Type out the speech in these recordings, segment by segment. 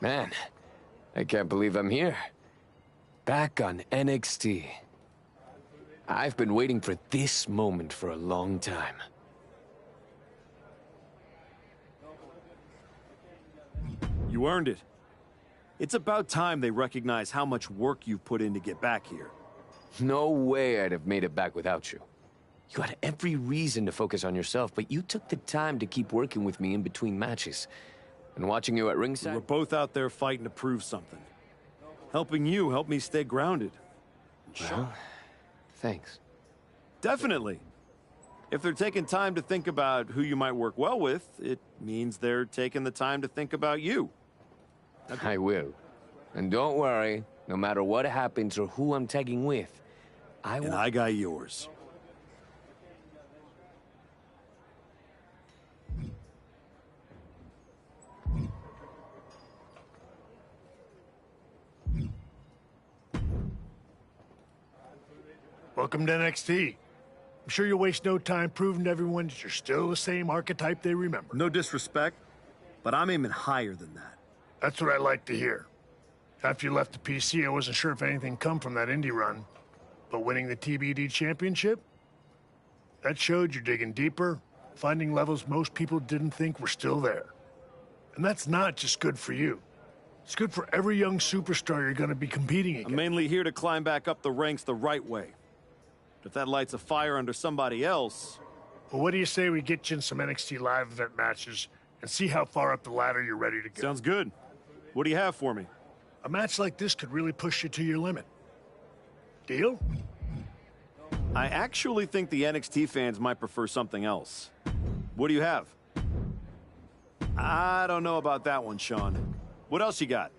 Man, I can't believe I'm here. Back on NXT. I've been waiting for this moment for a long time. You earned it. It's about time they recognize how much work you've put in to get back here. No way I'd have made it back without you. You had every reason to focus on yourself, but you took the time to keep working with me in between matches. And watching you at ringside... We're both out there fighting to prove something. Helping you helped me stay grounded. Well, thanks. Definitely. If they're taking time to think about who you might work well with, it means they're taking the time to think about you. I will. And don't worry, no matter what happens or who I'm tagging with, I got yours. Welcome to NXT. I'm sure you'll waste no time proving to everyone that you're still the same archetype they remember. No disrespect, but I'm aiming higher than that. That's what I like to hear. After you left the PC, I wasn't sure if anything come from that indie run. But winning the TBD championship? That showed you're digging deeper, finding levels most people didn't think were still there. And that's not just good for you. It's good for every young superstar you're going to be competing against. I'm mainly here to climb back up the ranks the right way. If that lights a fire under somebody else... Well, what do you say we get you in some NXT live event matches and see how far up the ladder you're ready to go? Sounds good. What do you have for me? A match like this could really push you to your limit. Deal? I actually think the NXT fans might prefer something else. What do you have? I don't know about that one, Sean. What else you got?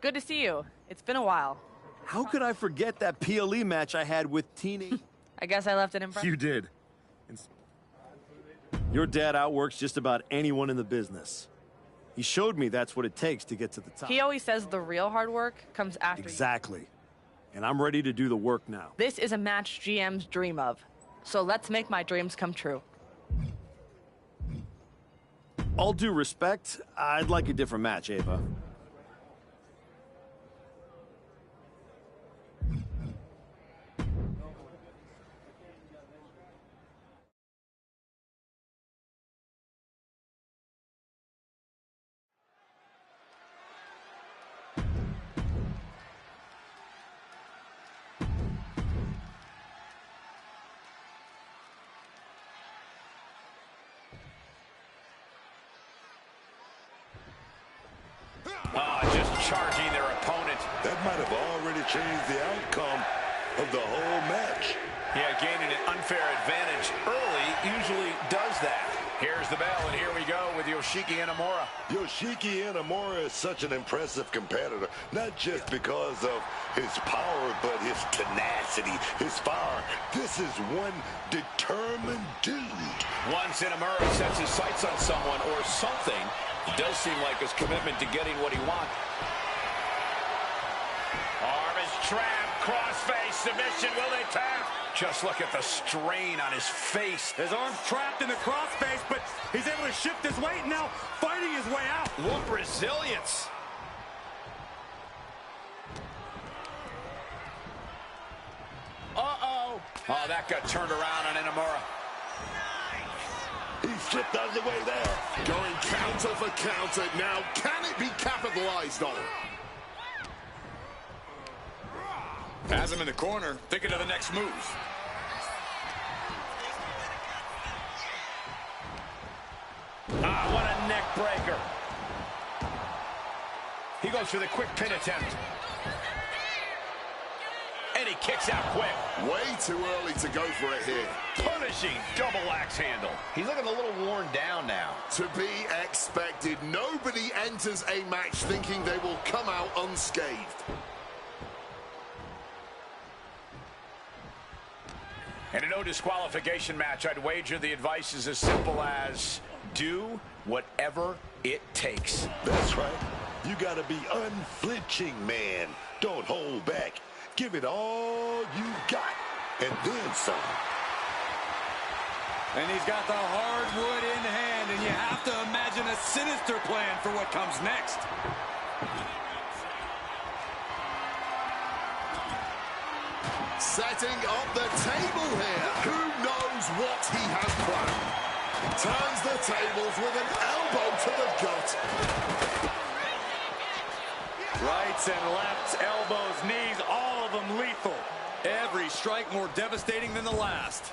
Good to see you. It's been a while. How could I forget that PLE match I had with teenage... I guess I left an impression. You did. Your dad outworks just about anyone in the business. He showed me that's what it takes to get to the top. He always says the real hard work comes after. Exactly. And I'm ready to do the work now. This is a match GMs dream of. So let's make my dreams come true. All due respect, I'd like a different match, Ava. Just charging their opponent. That might have already changed the outcome of the whole match. Yeah, gaining an unfair advantage early usually does that. Here's the bell, and here we go with Yoshiki Inamura. Yoshiki Inamura is such an impressive competitor, not just because of his power, but his tenacity, his fire. This is one determined dude. Once Inamura sets his sights on someone or something, it does seem like his commitment to getting what he wants. Arm is trapped, crossface, submission, will they tap? Just look at the strain on his face. His arm's trapped in the crossface, but he's able to shift his weight, now fighting his way out. Look, resilience. Uh-oh. Oh, that got turned around on Inamura. He slipped out of the way there. Going counter for counter. Now, can it be capitalized on? Has him in the corner, thinking of the next move. Ah, what a neck breaker. He goes for the quick pin attempt. And he kicks out quick. Way too early to go for it here. Punishing double axe handle. He's looking a little worn down now. To be expected. Nobody enters a match thinking they will come out unscathed. In a no disqualification match, I'd wager the advice is as simple as do whatever it takes. That's right. You got to be unflinching, man. Don't hold back. Give it all you got, and then some. And he's got the hardwood in hand, and you have to imagine a sinister plan for what comes next. Setting up the table here. Who knows what he has planned? Turns the tables with an elbow to the gut. Rights and lefts, elbows, knees, all of them lethal. Every strike more devastating than the last.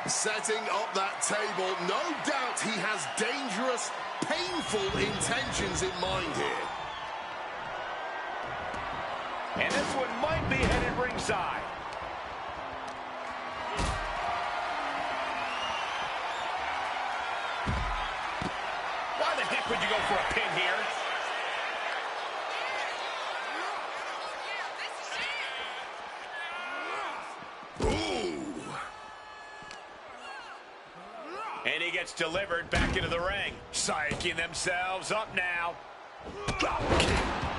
Setting up that table. No doubt he has dangerous, painful intentions in mind here. And this one might be headed ringside. Why the heck would you go for a pin here? And he gets delivered back into the ring. Psyching themselves up now. Drop kick.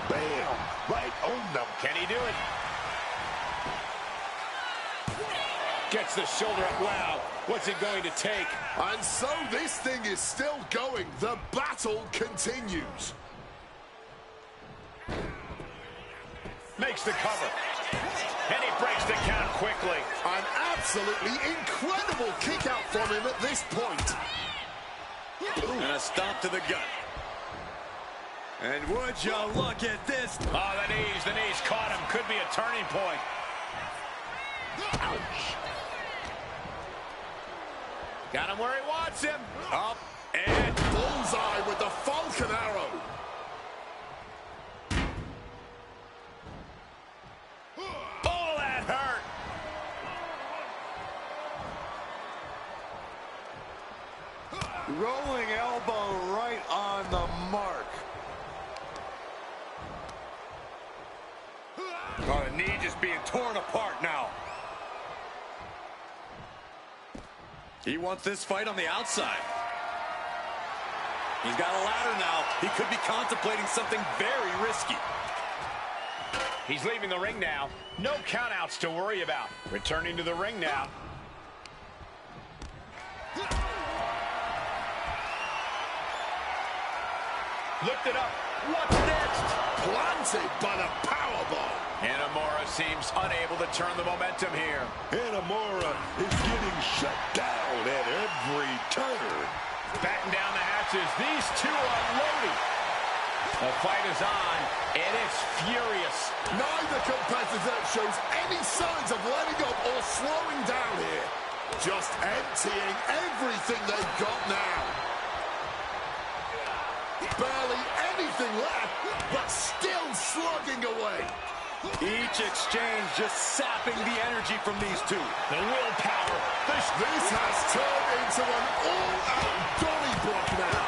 Bam. Right on them. Can he do it? Gets the shoulder up. Wow. What's it going to take? And so this thing is still going. The battle continues. Makes the cover. And he breaks the count quickly. An absolutely incredible kick out from him at this point. And a stomp to the gut. And would you look at this? Oh, the knees caught him. Could be a turning point. Ouch. Got him where he wants him. Up and Bullseye with the Falcon Arrow. Oh, that hurt. Rolling elbow right on the mark. Oh, the knee just being torn apart now. He wants this fight on the outside. He's got a ladder now. He could be contemplating something very risky. He's leaving the ring now. No countouts to worry about. Returning to the ring now. Lifted up. What's next? Planted by the powerbomb. Inamura seems unable to turn the momentum here. Inamura is getting shut down at every turn. Batten down the hatches. These two are loading. The fight is on, and it's furious. Neither competitor shows any signs of letting up or slowing down here. Just emptying everything they've got now. Barely anything left, but still slugging away. Each exchange just sapping the energy from these two. The willpower. This has turned into an all-out Donnybrook now.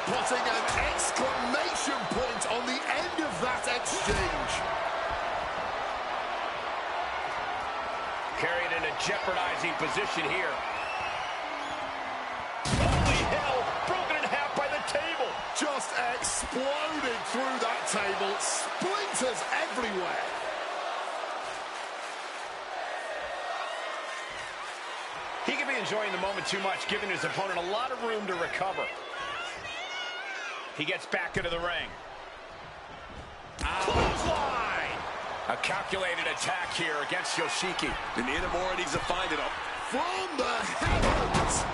Putting an exclamation point on the end of that exchange. Carried in a jeopardizing position here. Holy hell! Broken in half by the table. Just exploded through that table. Splinters everywhere. He could be enjoying the moment too much, giving his opponent a lot of room to recover. He gets back into the ring. Clothesline! A calculated attack here against Yoshiki. And Inamura needs to find it up. From the heavens.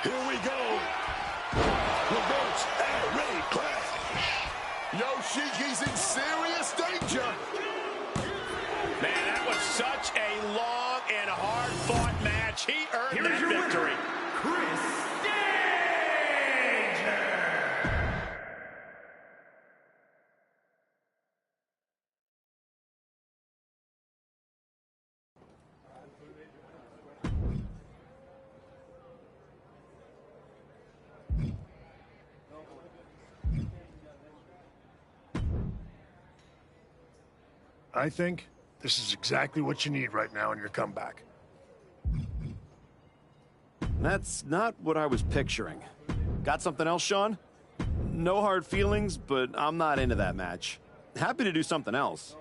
Here we go. Reverse air raid crash. Yoshiki's in serious danger. Man, that was such a long and hard-fought match. He earned that victory. I think this is exactly what you need right now in your comeback. That's not what I was picturing. Got something else, Sean? No hard feelings, but I'm not into that match. Happy to do something else.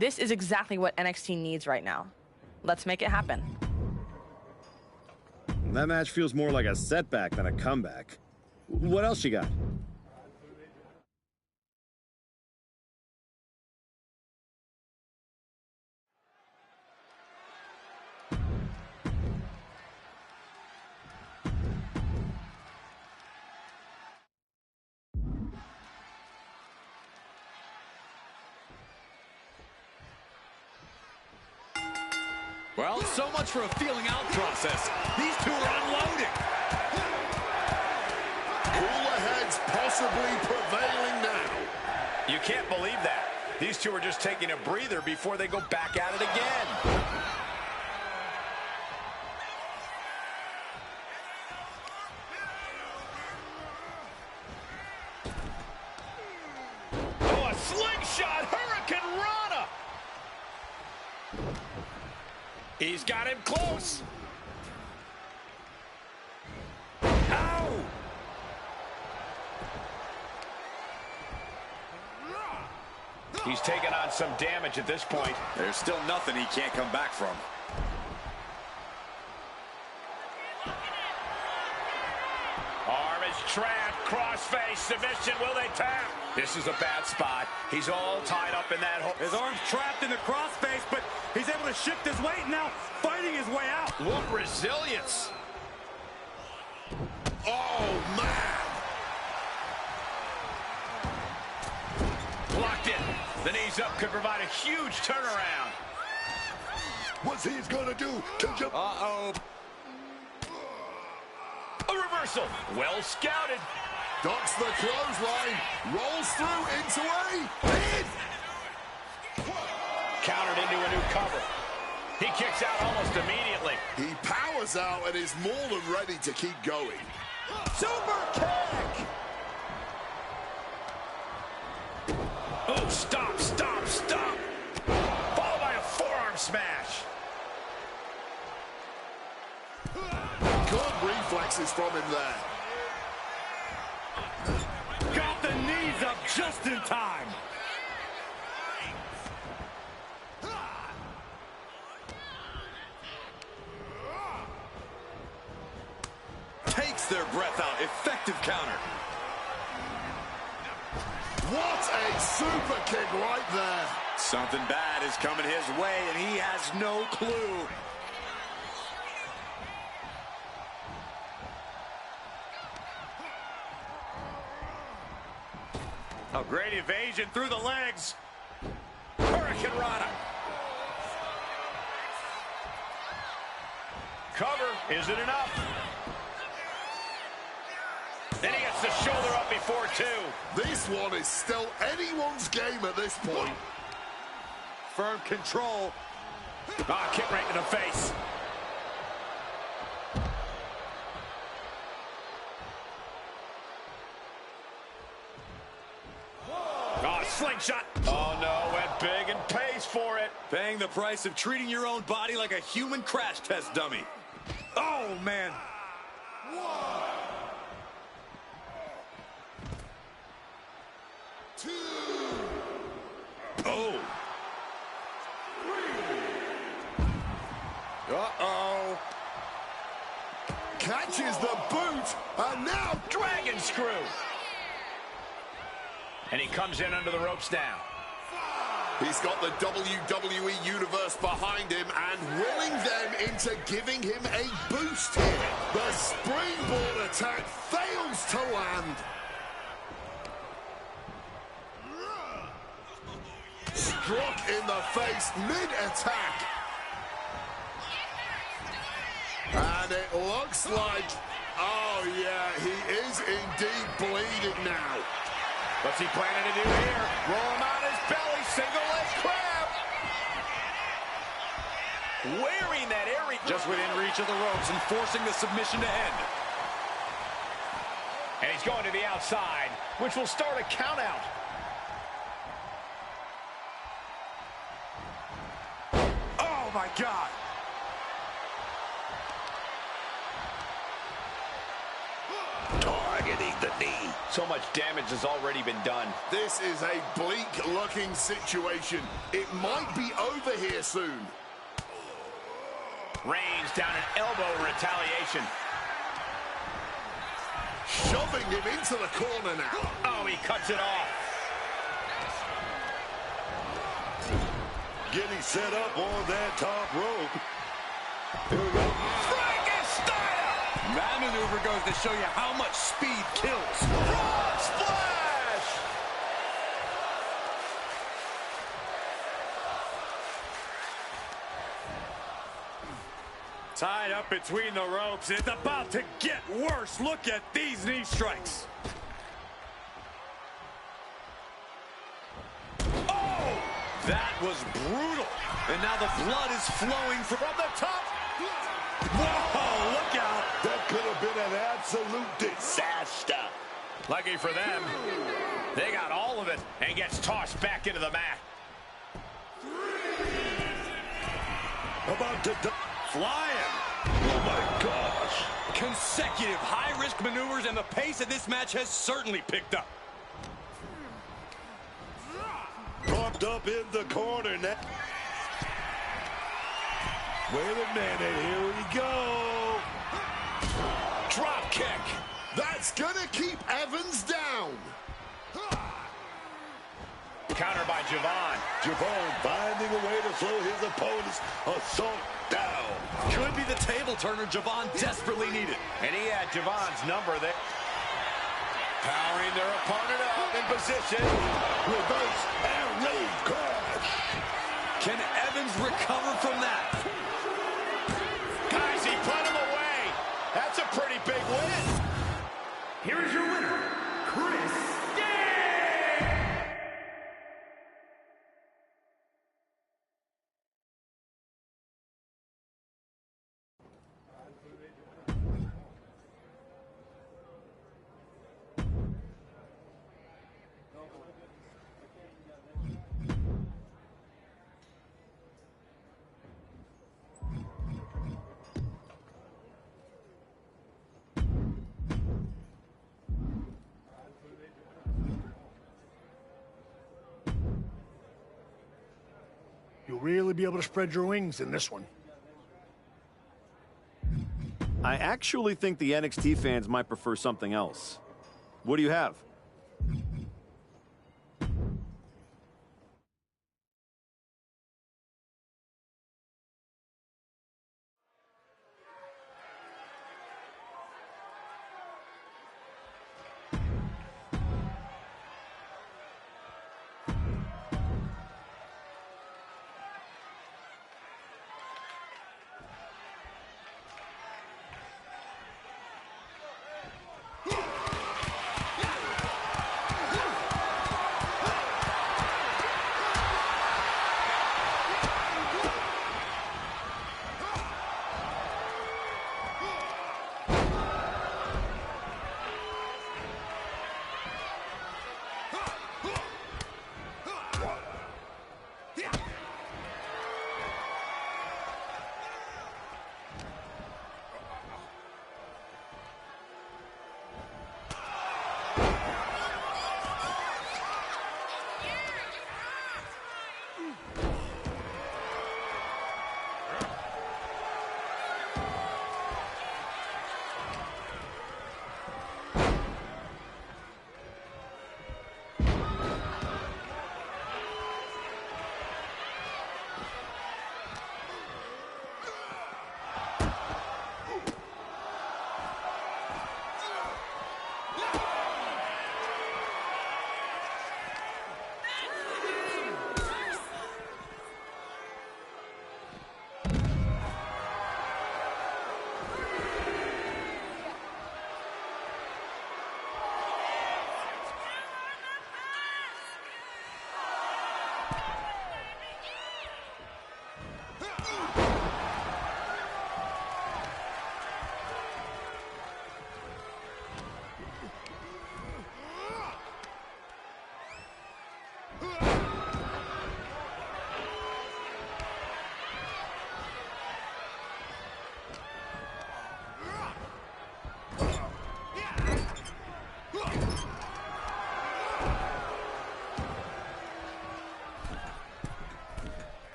This is exactly what NXT needs right now. Let's make it happen. That match feels more like a setback than a comeback. What else you got? Well, so much for a feeling out process. These two are unloading. Cooler heads possibly prevailing now. You can't believe that. These two are just taking a breather before they go back at it again. Oh, a slingshot Hurricane Rana. He's got him close. Ow! He's taken on some damage at this point. There's still nothing he can't come back from. Arm is trapped, crossface, submission, will they tap? This is a bad spot. He's all tied up in that hole. His arm's trapped in the crossface, but he's able to shift his weight and now fighting his way out. What resilience. Oh, man. Blocked it. The knees up could provide a huge turnaround. What's he gonna do to jump? Uh-oh. A reversal. Well scouted. Ducks the clothesline. Rolls through into a pin. Countered into a new cover. He kicks out almost immediately. He powers out and is more than ready to keep going. Super kick. Oh, stop, stop, stop. Followed by a forearm smash. Good reflexes from him there. Got the knees up just in time. Takes their breath out. Effective counter. What a super kick right there. Something bad is coming his way, and he has no clue. A great evasion through the legs. Hurricane Rana. Cover. Is it enough? Then he gets the shoulder up before two. This one is still anyone's game at this point. Firm control. Ah, kick right in the face. Oh, slingshot. Oh, no, went big and pays for it. Paying the price of treating your own body like a human crash test dummy. Oh, man. Oh. Uh-oh. Catches the boot, and now Dragon screw. And he comes in under the ropes now. he's got the WWE Universe behind him and willing them into giving him a boost here. The springboard attack fails to land. Struck in the face mid-attack. And it looks like, oh yeah, he is indeed bleeding now. What's he planning to do here? Roll him on his belly, single leg crab. Wearing that airy. Just within reach of the ropes and forcing the submission to end. And he's going to the outside, which will start a count out. Oh, my God. Targeting the knee. So much damage has already been done. This is a bleak-looking situation. It might be over here soon. Reigns down an elbow in retaliation. Shoving him into the corner now. Oh, he cuts it off. Getting set up on that top rope. Here we go. Frankensteiner! That maneuver goes to show you how much speed kills. Frog splash! Tied up between the ropes. It's about to get worse. Look at these knee strikes. Oh! That was brutal. And now the blood is flowing from the top. Whoa, look out. That could have been an absolute disaster. Lucky for them, they got all of it and gets tossed back into the mat. About to Flying. Oh, my gosh. Consecutive high-risk maneuvers, and the pace of this match has certainly picked up. Propped up in the corner now. Wait a minute, here we go. Drop kick. That's gonna keep Evans down. Counter by Javon. Javon finding a way to slow his opponent's assault down. Could be the table turner Javon desperately needed. And he had Javon's number there. Powering their opponent up in position. Reverse and rage crash. Can Evans recover from that? Guys, he put him away. That's a pretty big win. Here is your winner, Chris. You'll really be able to spread your wings in this one. I actually think the NXT fans might prefer something else. What do you have?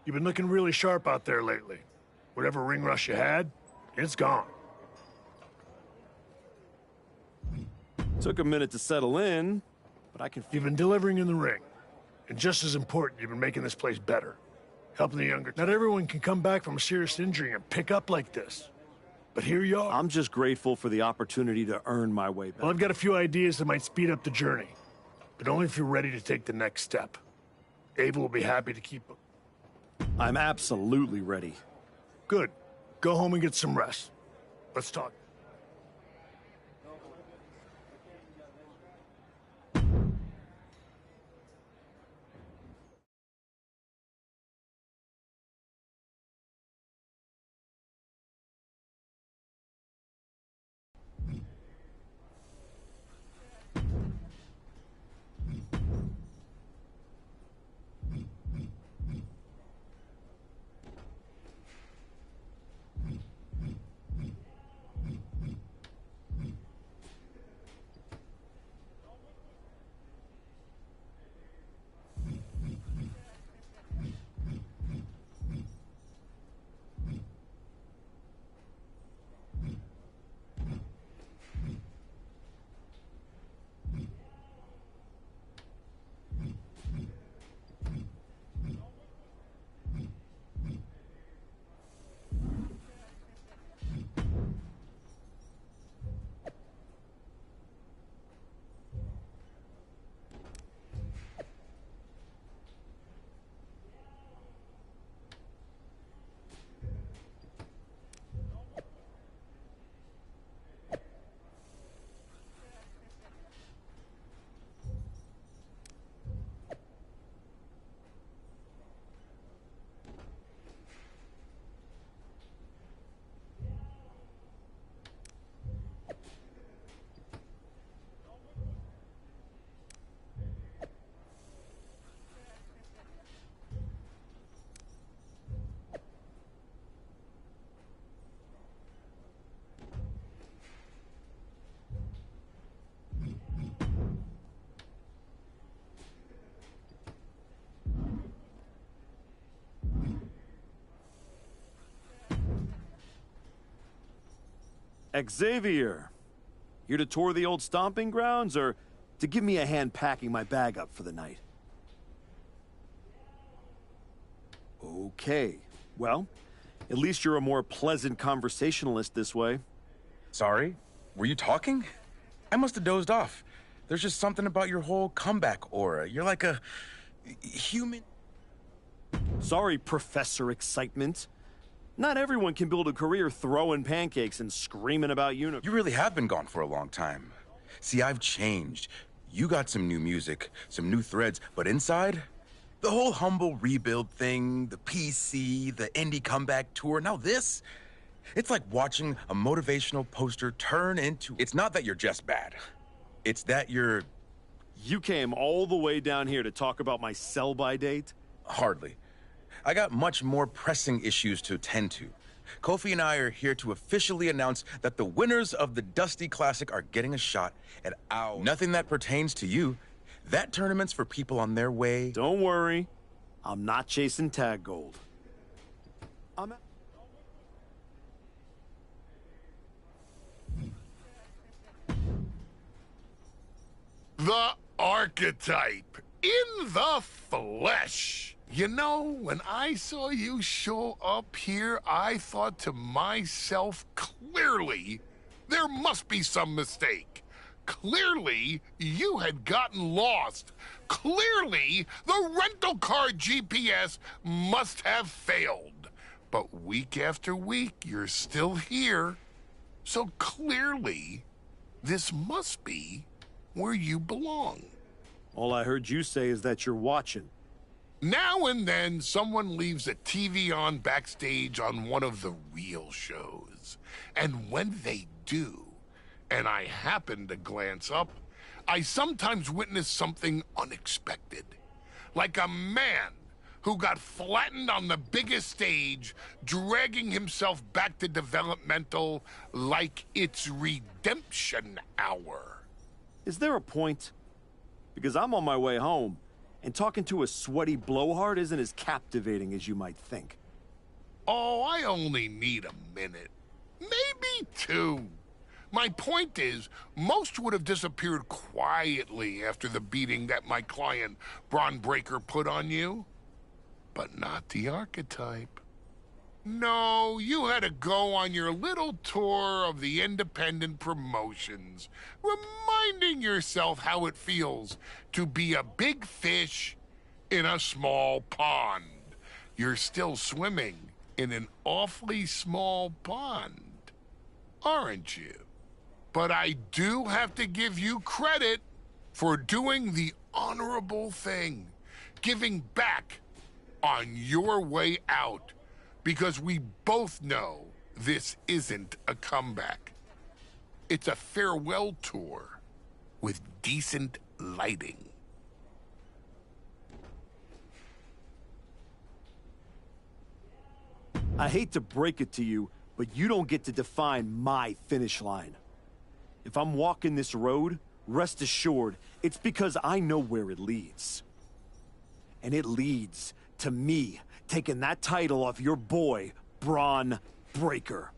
You've been looking really sharp out there lately. Whatever ring rush you had, it's gone. Took a minute to settle in, but I can... You've been delivering in the ring. And just as important, you've been making this place better. Helping the younger... Not everyone can come back from a serious injury and pick up like this. But here you are. I'm just grateful for the opportunity to earn my way back. Well, I've got a few ideas that might speed up the journey. But only if you're ready to take the next step. Ava will be happy to keep... I'm absolutely ready. Good. Go home and get some rest. Let's talk. Xavier, here to tour the old stomping grounds, or to give me a hand packing my bag up for the night? Okay, well, at least you're a more pleasant conversationalist this way. Sorry? Were you talking? I must have dozed off. There's just something about your whole comeback aura. You're like a... human... Sorry, Professor Excitement. Not everyone can build a career throwing pancakes and screaming about unicorns. You really have been gone for a long time. See, I've changed. You got some new music, some new threads, but inside, the whole humble rebuild thing, the PC, the indie comeback tour, now this, it's like watching a motivational poster turn into... It's not that you're just bad. It's that you're... You came all the way down here to talk about my sell-by date? Hardly. I got much more pressing issues to attend to. Kofi and I are here to officially announce that the winners of the Dusty Classic are getting a shot at our... Nothing that pertains to you. That tournament's for people on their way. Don't worry. I'm not chasing tag gold. The archetype in the flesh. You know, when I saw you show up here, I thought to myself, clearly, there must be some mistake. Clearly, you had gotten lost. Clearly, the rental car GPS must have failed. But week after week, you're still here. So clearly, this must be where you belong. All I heard you say is that you're watching. Now and then, someone leaves a TV on backstage on one of the real shows. And when they do, and I happen to glance up, I sometimes witness something unexpected. Like a man who got flattened on the biggest stage, dragging himself back to developmental like it's redemption hour. Is there a point? Because I'm on my way home, And talking to a sweaty blowhard isn't as captivating as you might think. Oh, I only need a minute. Maybe 2. My point is, most would have disappeared quietly after the beating that my client, Braun Breaker, put on you. But not the Archetype. No, you had to go on your little tour of the independent promotions, reminding yourself how it feels to be a big fish in a small pond. You're still swimming in an awfully small pond, aren't you? But I do have to give you credit for doing the honorable thing, giving back on your way out, because we both know this isn't a comeback. It's a farewell tour with decent lighting. I hate to break it to you, but you don't get to define my finish line. If I'm walking this road, rest assured, it's because I know where it leads. And it leads to me taking that title off your boy, Braun Breaker.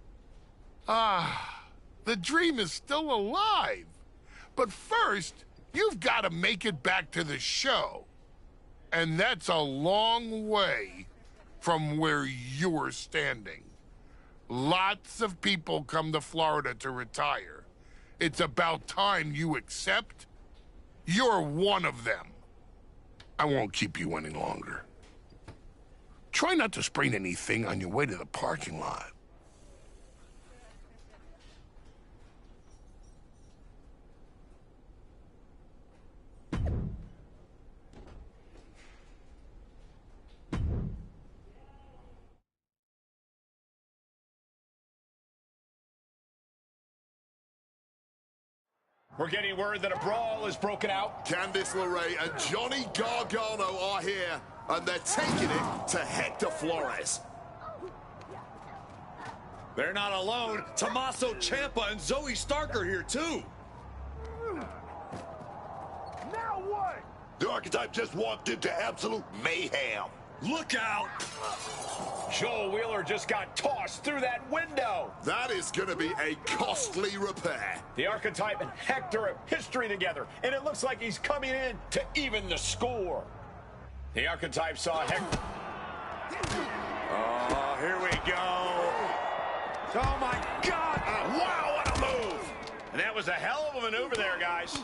Ah, the dream is still alive. But first, you've got to make it back to the show. And that's a long way from where you're standing. Lots of people come to Florida to retire. It's about time you accept you're one of them. I won't keep you any longer. Try not to sprain anything on your way to the parking lot. We're getting word that a brawl is broken out. Candice LeRae and Johnny Gargano are here, and they're taking it to Hector Flores. They're not alone. Tommaso Ciampa and Zoe Stark are here, too. Now what? The Archetype just walked into absolute mayhem. Look out! Joel Wheeler just got tossed through that window. That is going to be a costly repair. The Archetype and Hector have history together, and it looks like he's coming in to even the score. The Archetype saw Hector. Oh, here we go. Oh, my God. Wow, what a move. And that was a hell of a maneuver there, guys.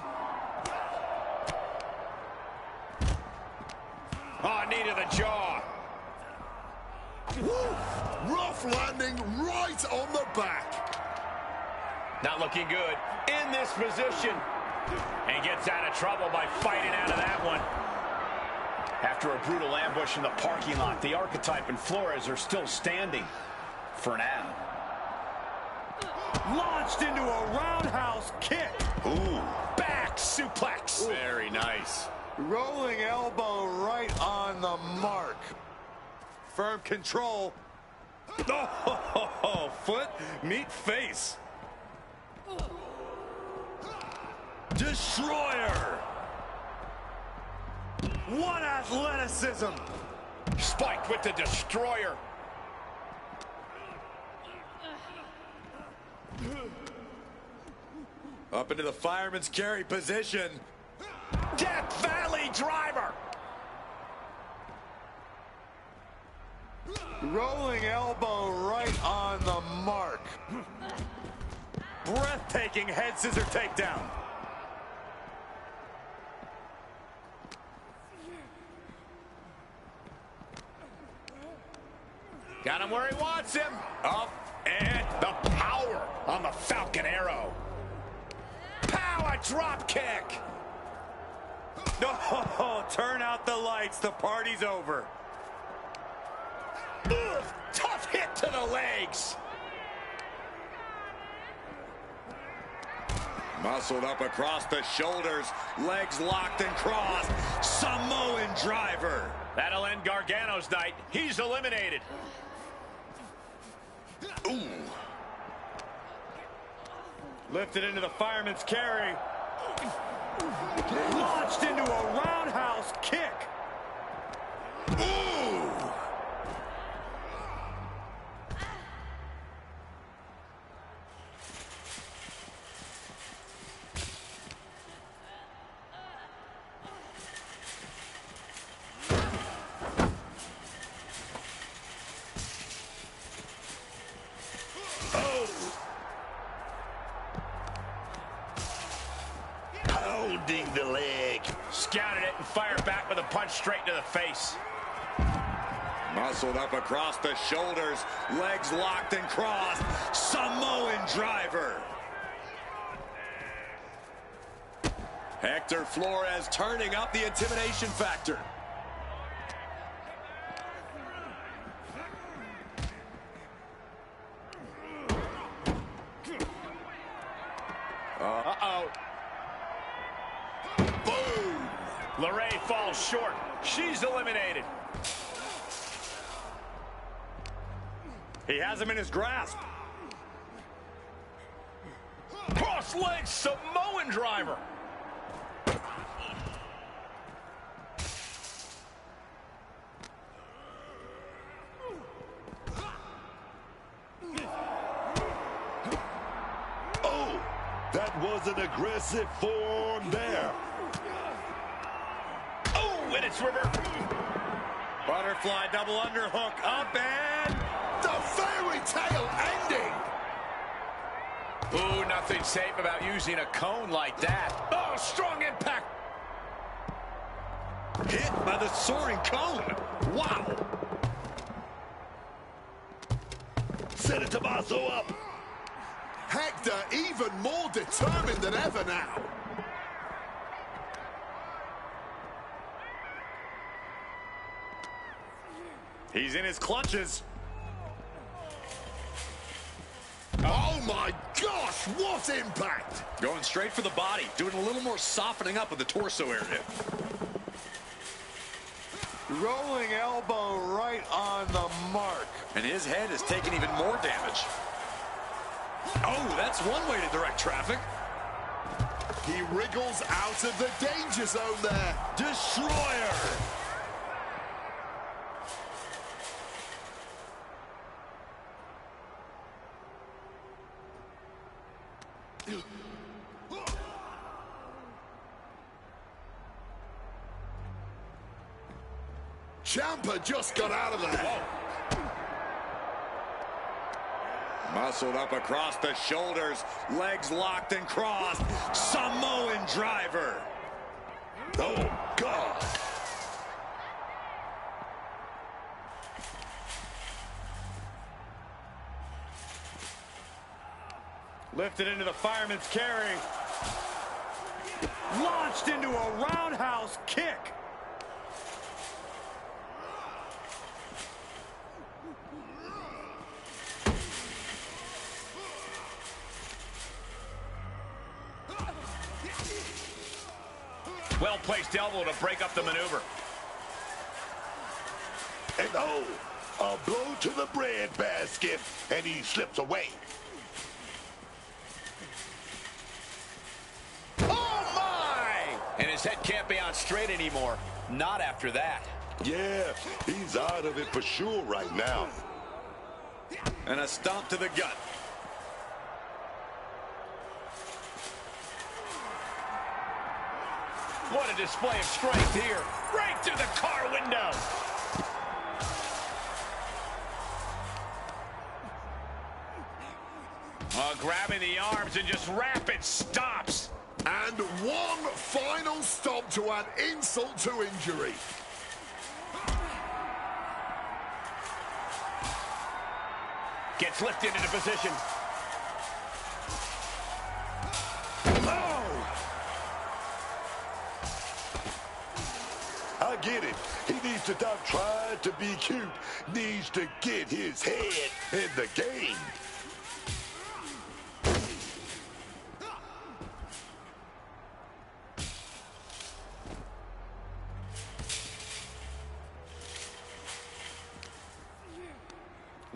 Oh, knee to the jaw. Woo! Rough landing right on the back. Not looking good in this position. And gets out of trouble by fighting out of that one. After a brutal ambush in the parking lot, the Archetype and Flores are still standing for now. Launched into a roundhouse kick. Ooh, back suplex. Very nice. Rolling elbow right on the mark. Firm control. Oh, foot meet face. Destroyer. What athleticism. Spiked with the Destroyer. Up into the fireman's carry position. Death Valley driver. Rolling elbow right on the mark. Breathtaking head scissor takedown. Got him where he wants him. Up and the power on the Falcon Arrow. Pow, a drop kick. No, turn out the lights. The party's over. Ugh, tough hit to the legs. Muscled up across the shoulders. Legs locked and crossed. Samoan driver. That'll end Gargano's night. He's eliminated. Ooh. Lifted into the fireman's carry. Launched into a roundhouse kick. pounding the leg. Scouted it and fired back with a punch straight to the face. Muscled up across the shoulders, legs locked and crossed. Samoan driver. Hector Flores turning up the intimidation factor. Uh-oh. Boom! LeRae falls short. She's eliminated. He has him in his grasp. Cross-leg Samoan driver. Oh, that was an aggressive form there. Oh, and it's reversed. Butterfly double underhook up and The fairy tale ending. Ooh, nothing safe about using a cone like that. Oh, strong impact. hit by the soaring cone. Wow. Set it Tommaso up. Hector even more determined than ever now. He's in his clutches. Oh my gosh, what impact! Going straight for the body, doing a little more softening up of the torso area. Rolling elbow right on the mark. And his head is taking even more damage. Oh, that's one way to direct traffic. He wriggles out of the danger zone there. Destroyer. Ciampa just got out of there. Muscled up across the shoulders, legs locked and crossed. Samoan driver. Oh, God. Lifted into the fireman's carry. Launched into a roundhouse kick. Well-placed elbow to break up the maneuver. And oh, a blow to the breadbasket, and he slips away. Oh, my! And his head can't be on straight anymore. Not after that. Yeah, he's out of it for sure right now. And a stomp to the gut. What a display of strength here. Right through the car window. Grabbing the arms and just rapid stops. And one final stop to add insult to injury. Gets lifted into position. I get it. He needs to stop trying to be cute. Needs to get his head in the game.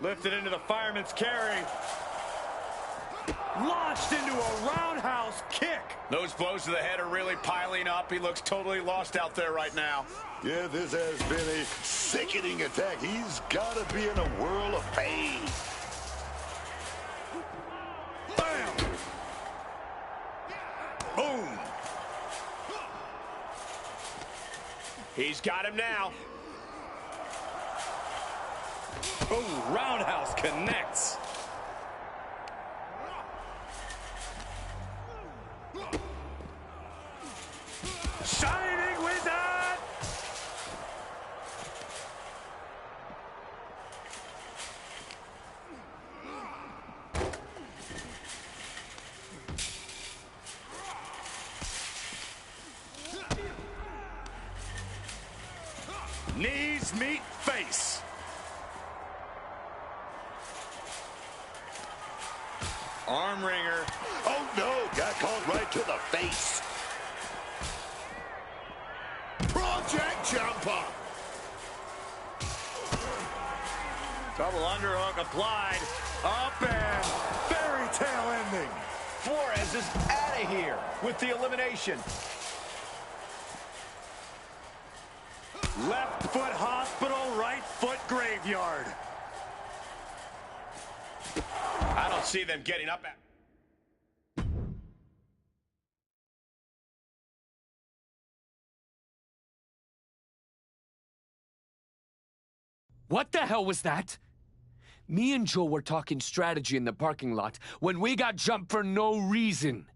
Lifted into the fireman's carry. Launched into a roundhouse kick. Those blows to the head are really piling up. He looks totally lost out there right now. Yeah, this has been a sickening attack. He's got to be in a whirl of pain. Bam! Boom! He's got him now. Oh, roundhouse connects. Shining Wizard! Knees meet face. Arm wringer. Oh, no. Got called right to the face. Project jumper. Double underhook applied. Up and fairy tale ending. Flores is out of here with the elimination. Left foot hospital, right foot graveyard. I don't see them getting up at... What the hell was that? Me and Joe were talking strategy in the parking lot when we got jumped for no reason.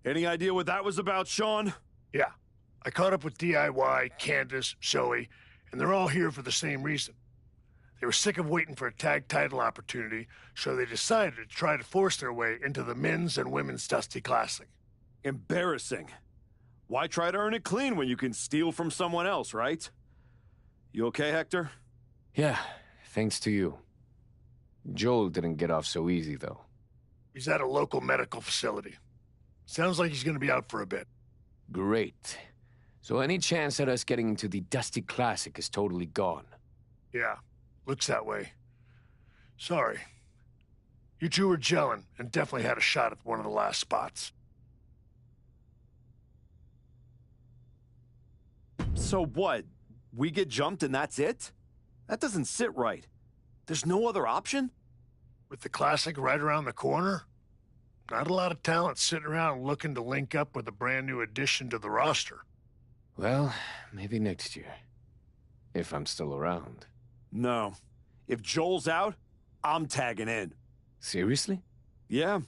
Any idea what that was about, Sean? Yeah. I caught up with DIY, Candace, Zoe, and they're all here for the same reason. They were sick of waiting for a tag title opportunity, so they decided to try to force their way into the men's and women's Dusty Classic. Embarrassing. Why try to earn it clean when you can steal from someone else, right? You okay, Hector? Yeah, thanks to you. Joel didn't get off so easy, though. He's at a local medical facility. Sounds like he's going to be out for a bit. Great. So any chance at us getting into the Dusty Classic is totally gone. Yeah, looks that way. Sorry. You two were gelling and definitely had a shot at one of the last spots. So what? We get jumped and that's it? That doesn't sit right. There's no other option? With the Classic right around the corner, not a lot of talent sitting around looking to link up with a brand new addition to the roster. Well, maybe next year. If I'm still around. No. If Joel's out, I'm tagging in. Seriously? Yeah.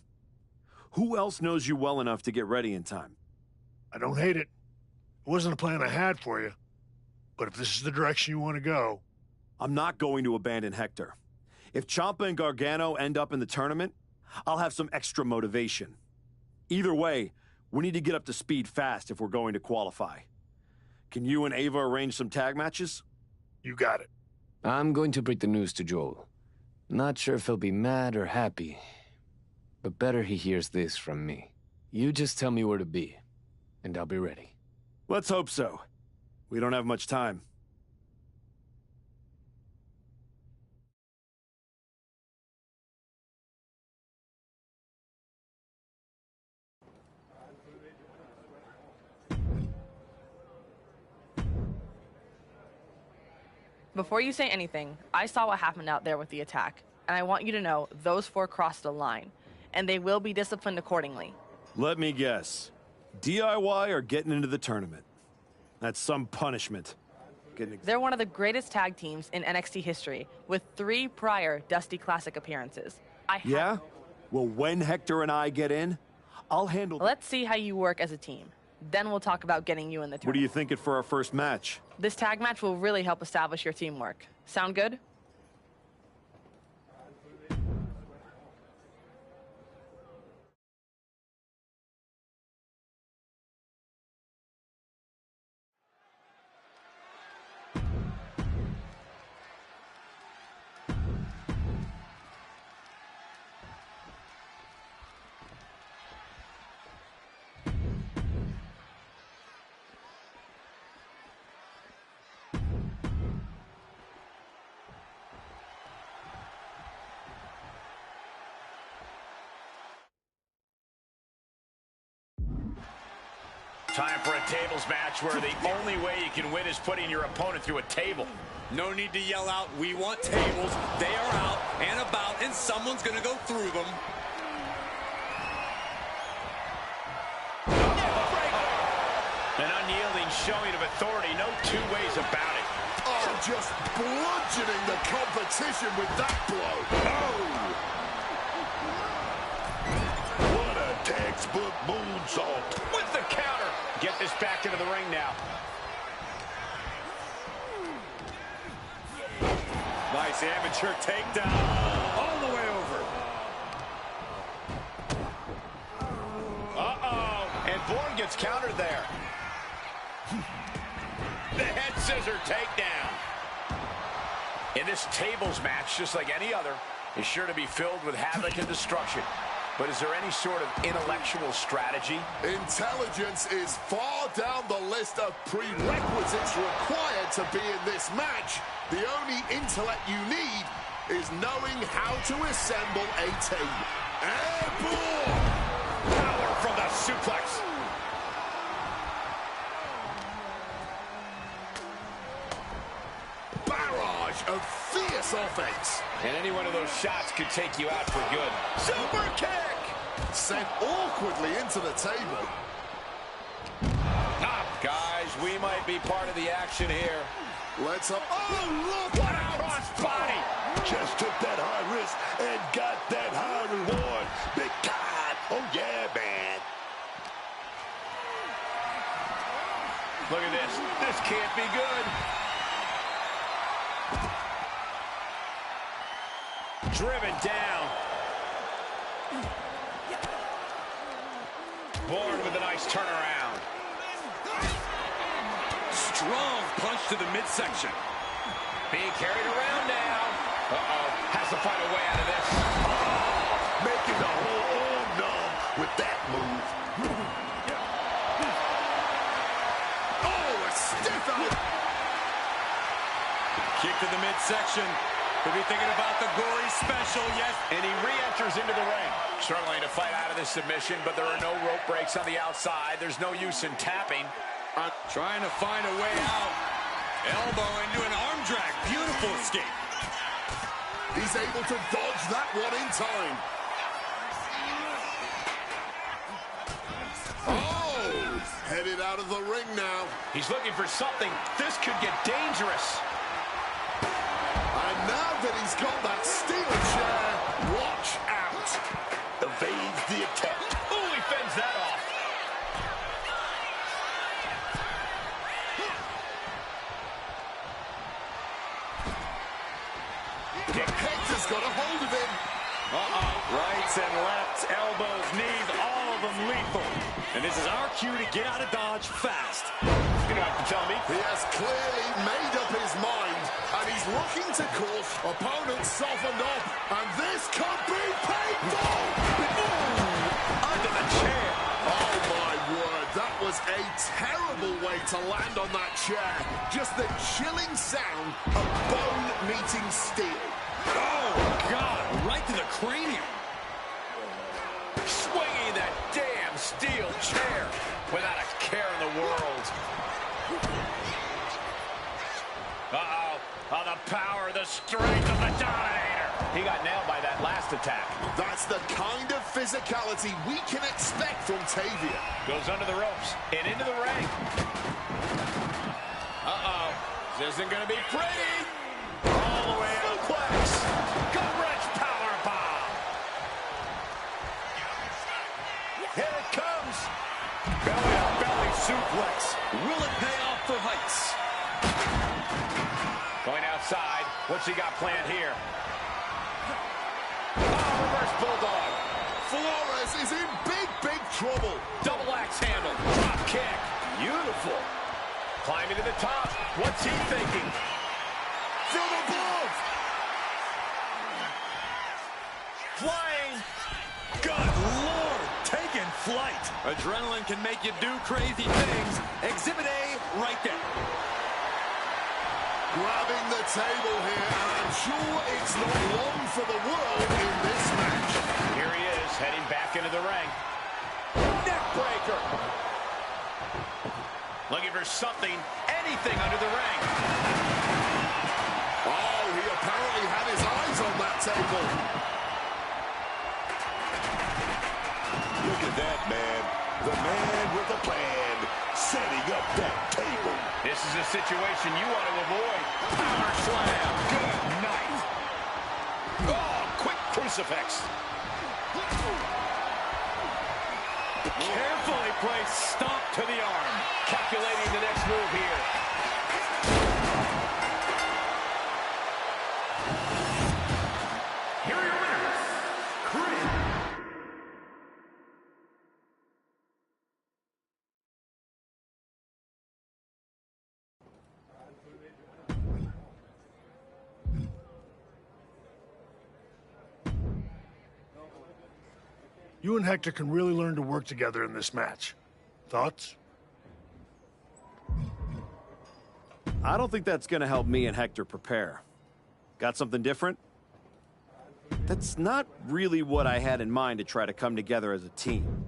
Who else knows you well enough to get ready in time? I don't hate it. It wasn't a plan I had for you. But if this is the direction you want to go... I'm not going to abandon Hector. If Ciampa and Gargano end up in the tournament, I'll have some extra motivation. Either way, we need to get up to speed fast if we're going to qualify. Can you and Ava arrange some tag matches? You got it. I'm going to break the news to Joel. Not sure if he'll be mad or happy, but better he hears this from me. You just tell me where to be, and I'll be ready. Let's hope so. We don't have much time. Before you say anything, I saw what happened out there with the attack, and I want you to know those four crossed the line, and they will be disciplined accordingly. Let me guess. DIY are getting into the tournament. That's some punishment. They're one of the greatest tag teams in NXT history, with 3 prior Dusty Classic appearances. Yeah? Well, when Hector and I get in, I'll handle... Let's see how you work as a team. Then we'll talk about getting you in the tournament. What are you thinking for our first match? This tag match will really help establish your teamwork. Sound good? Time for a tables match where the only way you can win is putting your opponent through a table. No need to yell out, "We want tables." They are out and about, and someone's going to go through them. An unyielding showing of authority, no two ways about it. Oh, just bludgeoning the competition with that blow. Oh! What a textbook moonsault. With the counter. Get this back into the ring now. Nice amateur takedown. All the way over. And Bourne gets countered there. The head scissor takedown. In this tables match, just like any other, is sure to be filled with havoc and destruction. But is there any sort of intellectual strategy? Intelligence is far down the list of prerequisites required to be in this match. The only intellect you need is knowing how to assemble a team. Airborne! Power from the suplex. Barrage of fierce offense. And any one of those shots could take you out for good. Super kick! Sent awkwardly into the table. Guys, we might be part of the action here. Let's up. Oh, look! What a cross body! Just took that high risk and got that high reward. Big God. Oh, yeah, man. Look at this. This can't be good. Driven down. Bourne with a nice turnaround. Strong punch to the midsection. Being carried around now. Has to find a way out of this. Making the whole arm numb with that move. Oh, a stiff out. Kick to the midsection. Could be thinking about the gory special, yes. And he re-enters into the ring. Struggling to fight out of this submission, but there are no rope breaks on the outside. There's no use in tapping. Trying to find a way out. Elbow into an arm drag. Beautiful escape. He's able to dodge that one in time. Oh! Headed out of the ring now. He's looking for something. This could get dangerous. And now that he's got that steel chair, watch out. Evades the attack. Ooh, he fends that off. Hector's got a hold of him. Rights and lefts, elbows, knees, all of them lethal. And this is our cue to get out of Dodge fast. You don't have to tell me. He has clearly made up his mind, and he's looking to cause opponents softened up. And this could be painful. Under the chair. Oh, my word. That was a terrible way to land on that chair. Just the chilling sound of bone meeting steel. Oh, God. Right to the cranium. Swinging that damn steel chair without a care in the world. Oh, the power, the strength of the Dominator. He got nailed by that last attack. That's the kind of physicality we can expect from Tavia. Goes under the ropes and into the ring. This isn't going to be pretty. All the way out. Suplex. Gut-wrench powerbomb. Here it comes. Belly-on-belly suplex. Will it pay off for Heights? Going outside. What's he got planned here? Oh, reverse bulldog. Flores is in big trouble. Double axe handle. Drop kick. Beautiful. Climbing to the top. What's he thinking? From above. Flying. Good Lord. Taking flight. Adrenaline can make you do crazy things. Exhibit A right there. Grabbing the table here, and I'm sure it's not long for the world in this match. Here he is, heading back into the ring. Neck breaker. Looking for something, anything under the ring. Oh, he apparently had his eyes on that table. Look at that, man. The man with a plan, setting up that table. This is a situation you want to avoid. Power slam. Good night. Oh, quick crucifix. Carefully placed stomp to the arm. move here. Here are your winners, Chris. You and Hector can really learn to work together in this match. Thoughts? I don't think that's going to help me and Hector prepare. Got something different? That's not really what I had in mind to try to come together as a team.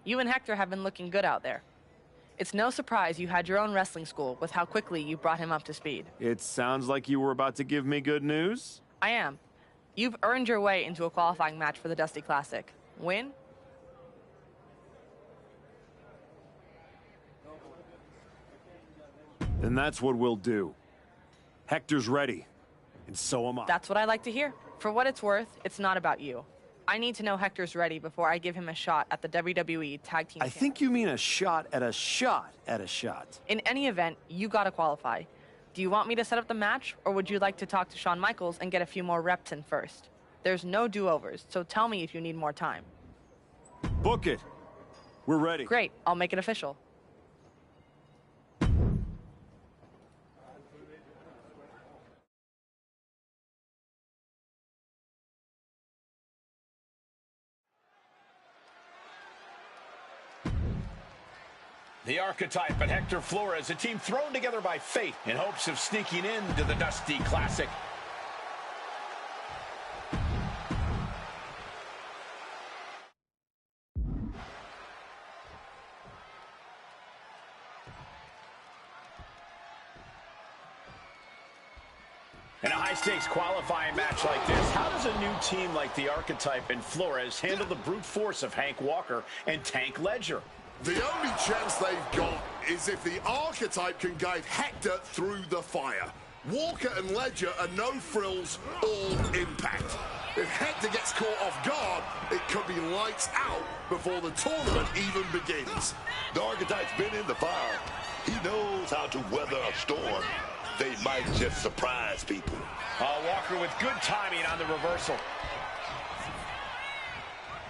You and Hector have been looking good out there. It's no surprise you had your own wrestling school with how quickly you brought him up to speed. It sounds like you were about to give me good news. I am. You've earned your way into a qualifying match for the Dusty Classic. Win? And that's what we'll do. Hector's ready, and so am I. That's what I like to hear. For what it's worth, it's not about you. I need to know Hector's ready before I give him a shot at the WWE Tag Team I think you mean a shot at a shot at a shot. In any event, you gotta qualify. Do you want me to set up the match, or would you like to talk to Shawn Michaels and get a few more reps in first? There's no do-overs, so tell me if you need more time. Book it. We're ready. Great, I'll make it official. The Archetype and Hector Flores, a team thrown together by fate in hopes of sneaking into the Dusty Classic. In a high-stakes qualifying match like this, how does a new team like the Archetype and Flores handle the brute force of Hank Walker and Tank Ledger? The only chance they've got is if the Archetype can guide Hector through the fire. Walker and Ledger are no frills, all impact. If Hector gets caught off guard, it could be lights out before the tournament even begins. The Archetype's been in the fire. He knows how to weather a storm. They might just surprise people. Walker with good timing on the reversal.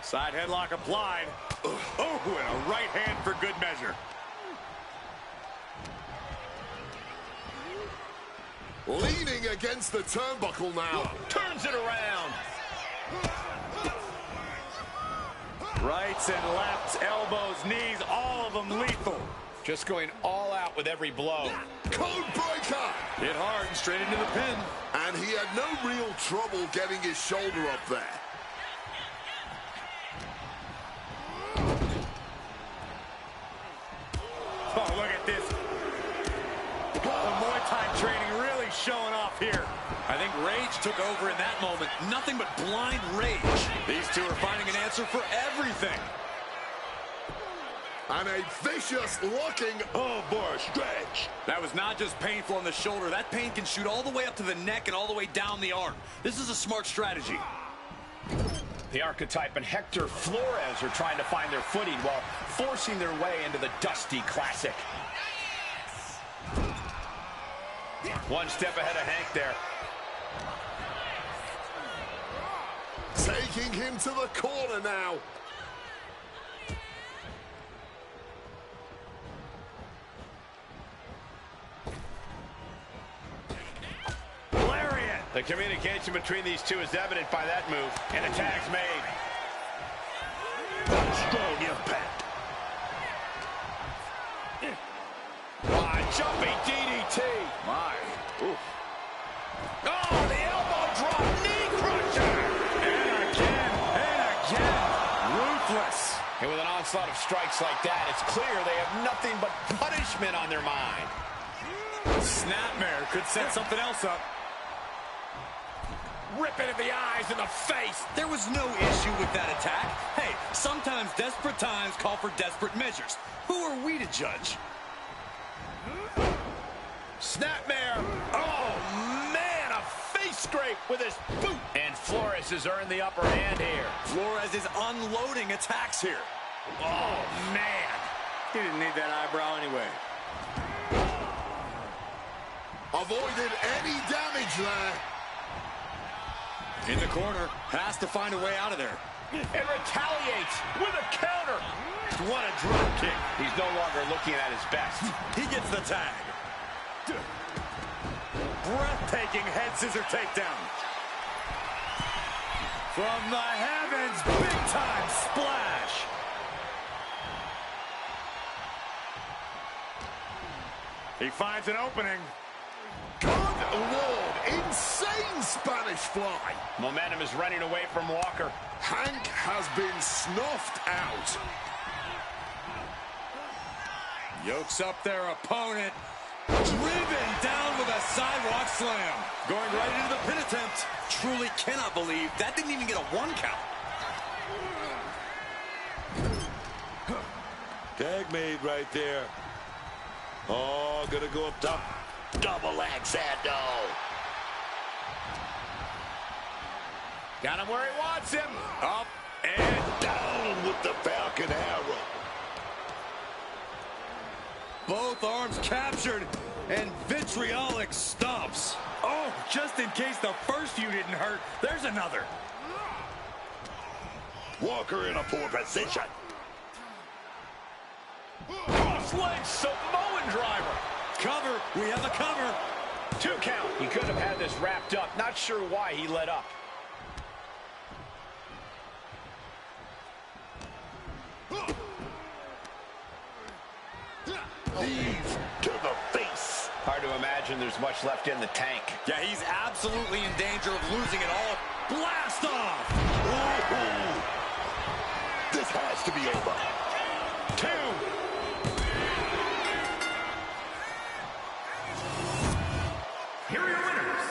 Side headlock applied. Oh, and a right hand for good measure. Leaning against the turnbuckle now. Turns it around. Rights and lefts, elbows, knees, all of them lethal. Just going all out with every blow. Code breaker. Hit hard and straight into the pin. And he had no real trouble getting his shoulder up there. Oh, look at this. The Muay Thai training really showing off here. I think rage took over in that moment. Nothing but blind rage. These two are finding an answer for everything. And a vicious-looking, oh boy, stretch. That was not just painful on the shoulder. That pain can shoot all the way up to the neck and all the way down the arm. This is a smart strategy. The Archetype and Hector Flores are trying to find their footing while forcing their way into the Dusty Classic. One step ahead of Hank there. taking him to the corner now. The communication between these two is evident by that move, and a tag's made. Strong impact. Jumping DDT. My. Ooh. Oh, the elbow drop, knee crusher. And again. Ruthless. And with an onslaught of strikes like that, it's clear they have nothing but punishment on their mind. Snapmare could set something else up. Rip it in the eyes and the face. There was no issue with that attack. Hey, sometimes desperate times call for desperate measures. Who are we to judge? Snapmare. Oh, man, a face scrape with his boot. And Flores has earned the upper hand here. Flores is unloading attacks here. Oh, man. He didn't need that eyebrow anyway. Avoided any damage there. In the corner, has to find a way out of there. And retaliates with a counter. What a drop kick. He's no longer looking at his best. He gets the tag. Breathtaking head scissor takedown. From the heavens, big time splash. He finds an opening. Good Lord, insane Spanish fly. Momentum is running away from Walker. Hank has been snuffed out. Yokes up their opponent. Driven down with a sidewalk slam. Going right into the pin attempt. Truly cannot believe that didn't even get a 1 count. Tag made right there. Oh, gonna go up top. Double axe handle. Got him where he wants him. Up and down with the Falcon Arrow. Both arms captured, and vitriolic stomps. Oh, just in case the first few didn't hurt, there's another. Walker in a poor position. Cross-leg Samoan driver. Cover, we have a cover. 2 count. He could have had this wrapped up. Not sure why he let up. Knees to the face. Hard to imagine there's much left in the tank. Yeah, he's absolutely in danger of losing it all. Blast off! Ooh. This has to be over. 2. Here are your winners.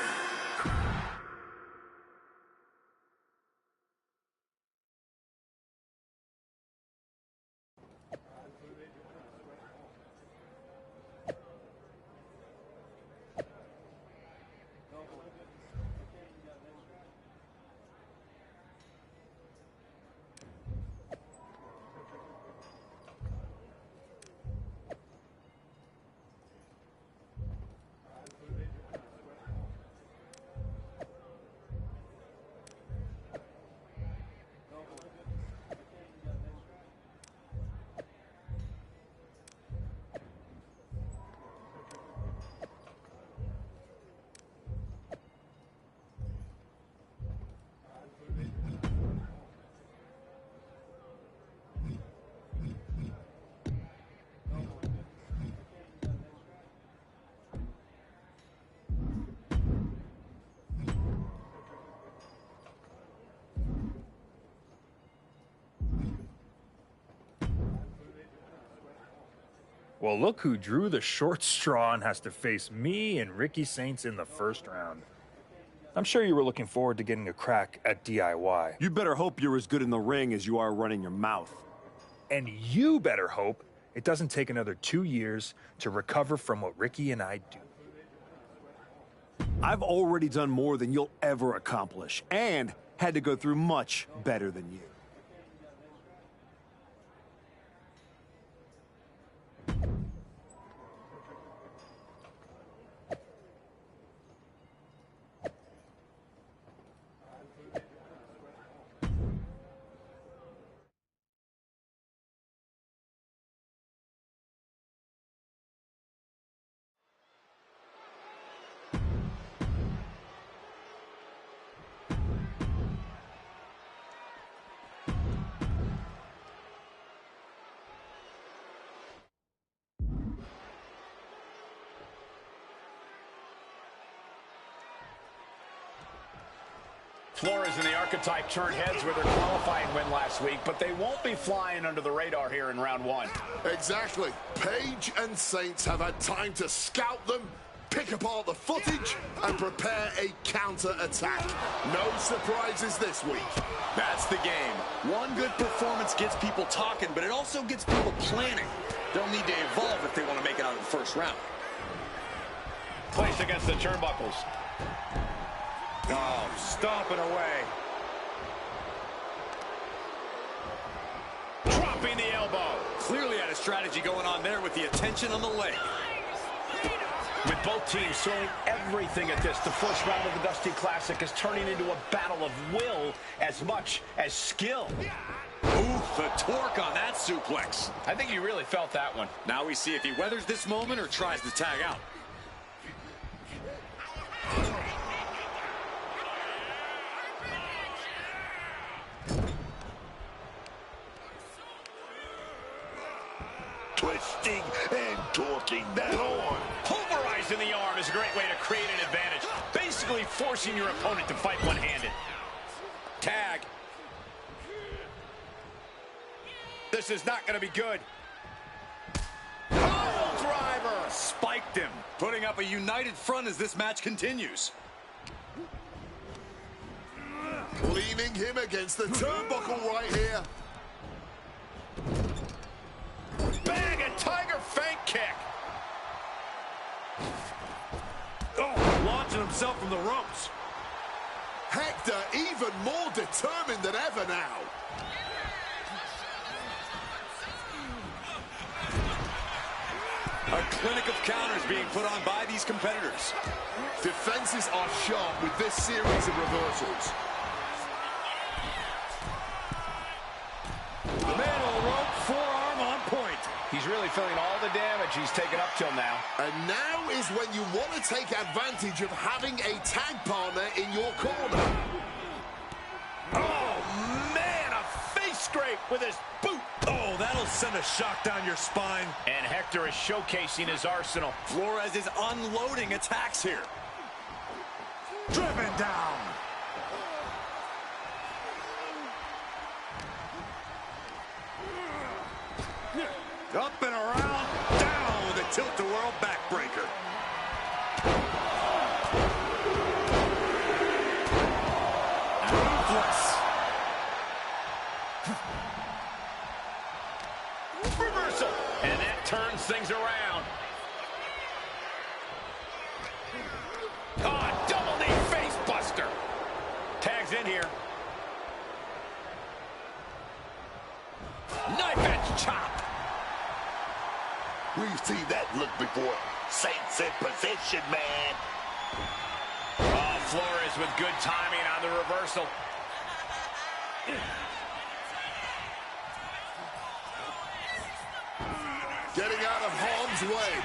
Well, look who drew the short straw and has to face me and Ricky Saints in the first round. I'm sure you were looking forward to getting a crack at DIY. You better hope you're as good in the ring as you are running your mouth. And you better hope it doesn't take another 2 years to recover from what Ricky and I do. I've already done more than you'll ever accomplish, and had to go through much better than you. Flores and the Archetype turned heads with their qualifying win last week, but they won't be flying under the radar here in round 1. Exactly. Page and Saints have had time to scout them, pick apart the footage, and prepare a counter-attack. No surprises this week. That's the game. One good performance gets people talking, but it also gets people planning. They'll need to evolve if they want to make it out of the first round. Placed against the turnbuckles. Oh, stomping away. Dropping the elbow. Clearly had a strategy going on there with the attention on the leg. With both teams throwing everything at this, the first round of the Dusty Classic is turning into a battle of will as much as skill. Ooh, the torque on that suplex. I think you really felt that one. Now we see if he weathers this moment or tries to tag out. Twisting and torquing that arm. Pulverizing the arm is a great way to create an advantage. Basically forcing your opponent to fight one-handed. Tag. This is not going to be good. Oh, spiked him, putting up a united front as this match continues. Leaning him against the turnbuckle right here. Bang, a tiger feint kick. Oh, launching himself from the ropes. Hector even more determined than ever now. A clinic of counters being put on by these competitors. Defenses are sharp with this series of reversals. The man on the rope, forearm on point. He's really feeling all the damage he's taken up till now. And now is when you want to take advantage of having a tag partner in your corner. Oh, man, a face scrape with his boot. Oh, that'll send a shock down your spine. And Hector is showcasing his arsenal. Flores is unloading attacks here. Driven down. Up and around, down with a tilt-a-whirl backbreaker. Ruthless. Reversal. And that turns things around. Oh, double knee face buster. Tags in here. Knife edge chop. We've seen that look before. Saints in position, man. Oh, Flores with good timing on the reversal. Getting out of harm's way.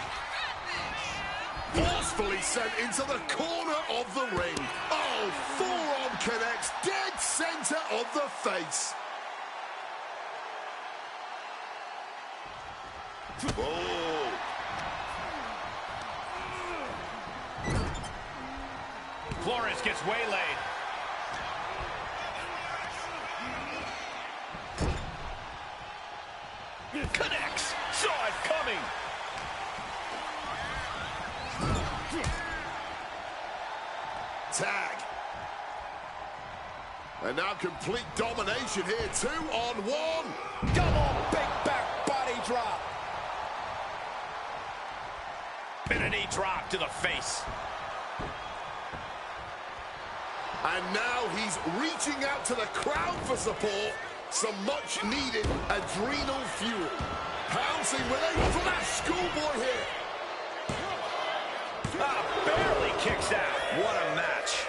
Forcefully sent into the corner of the ring. Oh, forearm connects dead center of the face. Oh. Flores gets waylaid. Connects. Saw it coming. Tag. And now complete domination here. 2-on-1. Double big back body drop. And a knee drop to the face. And now he's reaching out to the crowd for support. Some much-needed adrenal fuel. Pouncing with a flash schoolboy here. Barely kicks out. What a match.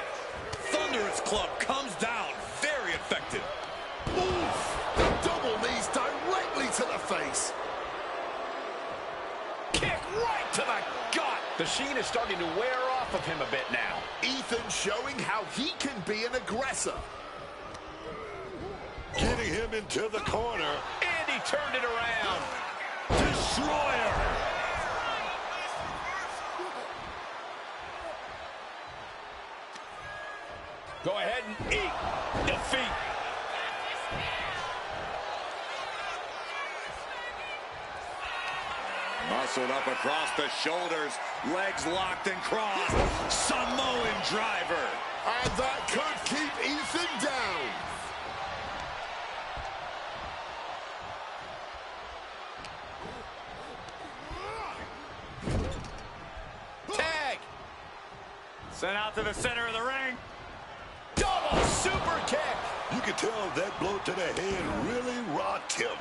Thunderous Club comes down. Very effective. Oof! The double knees directly to the face. Kick right to the gut. The sheen is starting to wear off of him a bit now. Ethan showing how he can be an aggressor. Getting him into the corner. And he turned it around. Destroyer. Go ahead and eat defeat. Muscled up across the shoulders, legs locked and crossed. Samoan driver. And that could keep Ethan down. Tag. Sent out to the center of the ring. Double super kick. You can tell that blow to the head really rocked him.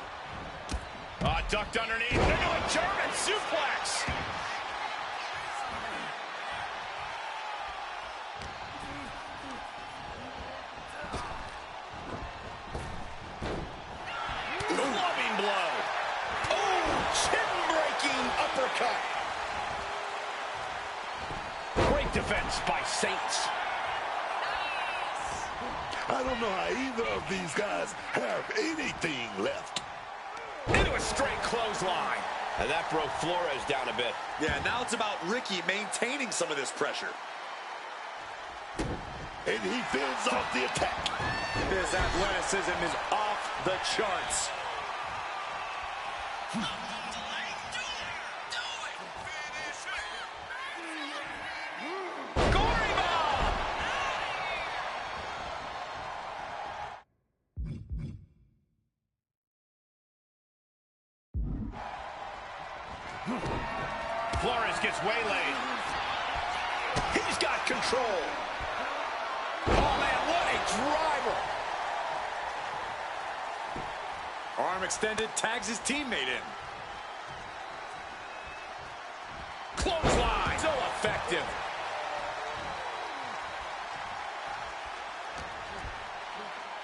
Ducked underneath into a German suplex. Loving blow. Oh, chin-breaking uppercut. Great defense by Saints. I don't know how either of these guys have anything left. Into a straight clothesline. And that broke Flores down a bit. Yeah, now it's about Ricky maintaining some of this pressure. And he fends off the attack. His athleticism is off the charts. Flores gets waylaid. He's got control. Oh, man, what a driver. Arm extended, tags his teammate in. Clothesline. So effective.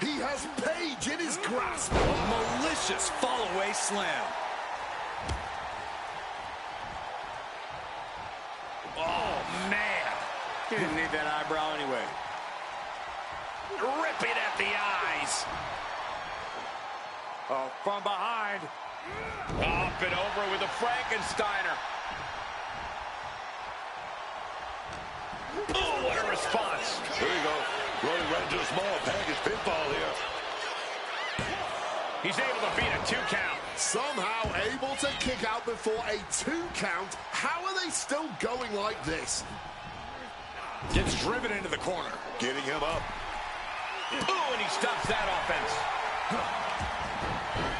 He has Paige in his grasp. A malicious fall-away slam. Oh, man. He didn't need that eyebrow anyway. Ripping at the eyes. Oh, from behind. Up and over with a Frankensteiner. Oh, what a response. There you go. Running right into a small package pinfall here. He's able to beat a 2 count. Somehow able to kick out before a 2 count. How are they still going like this? Gets driven into the corner. Getting him up. Oh, and he stops that offense.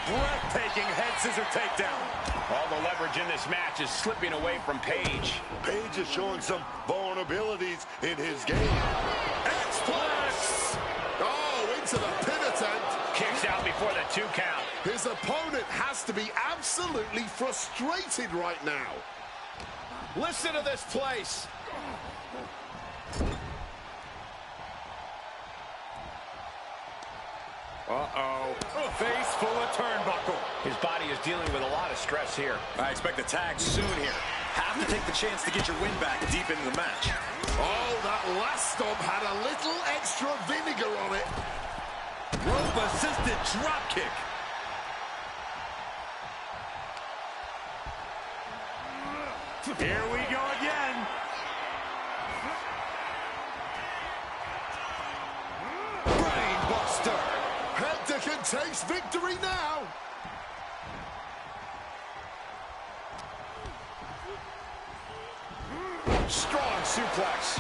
Breathtaking head scissor takedown. All the leverage in this match is slipping away from Paige. Paige is showing some vulnerabilities in his game. X-Plex! Oh, into the pin attempt. Kicks out before the 2 count. His opponent has to be absolutely frustrated right now. Listen to this place. Uh-oh. Face full of turnbuckle. His body is dealing with a lot of stress here. I expect a tag soon here. Have to take the chance to get your win back deep into the match. Oh, that last stomp had a little extra vinegar on it. Rope-assisted drop kick. Here we go again. Brainbuster. Hector can taste victory now. Strong suplex.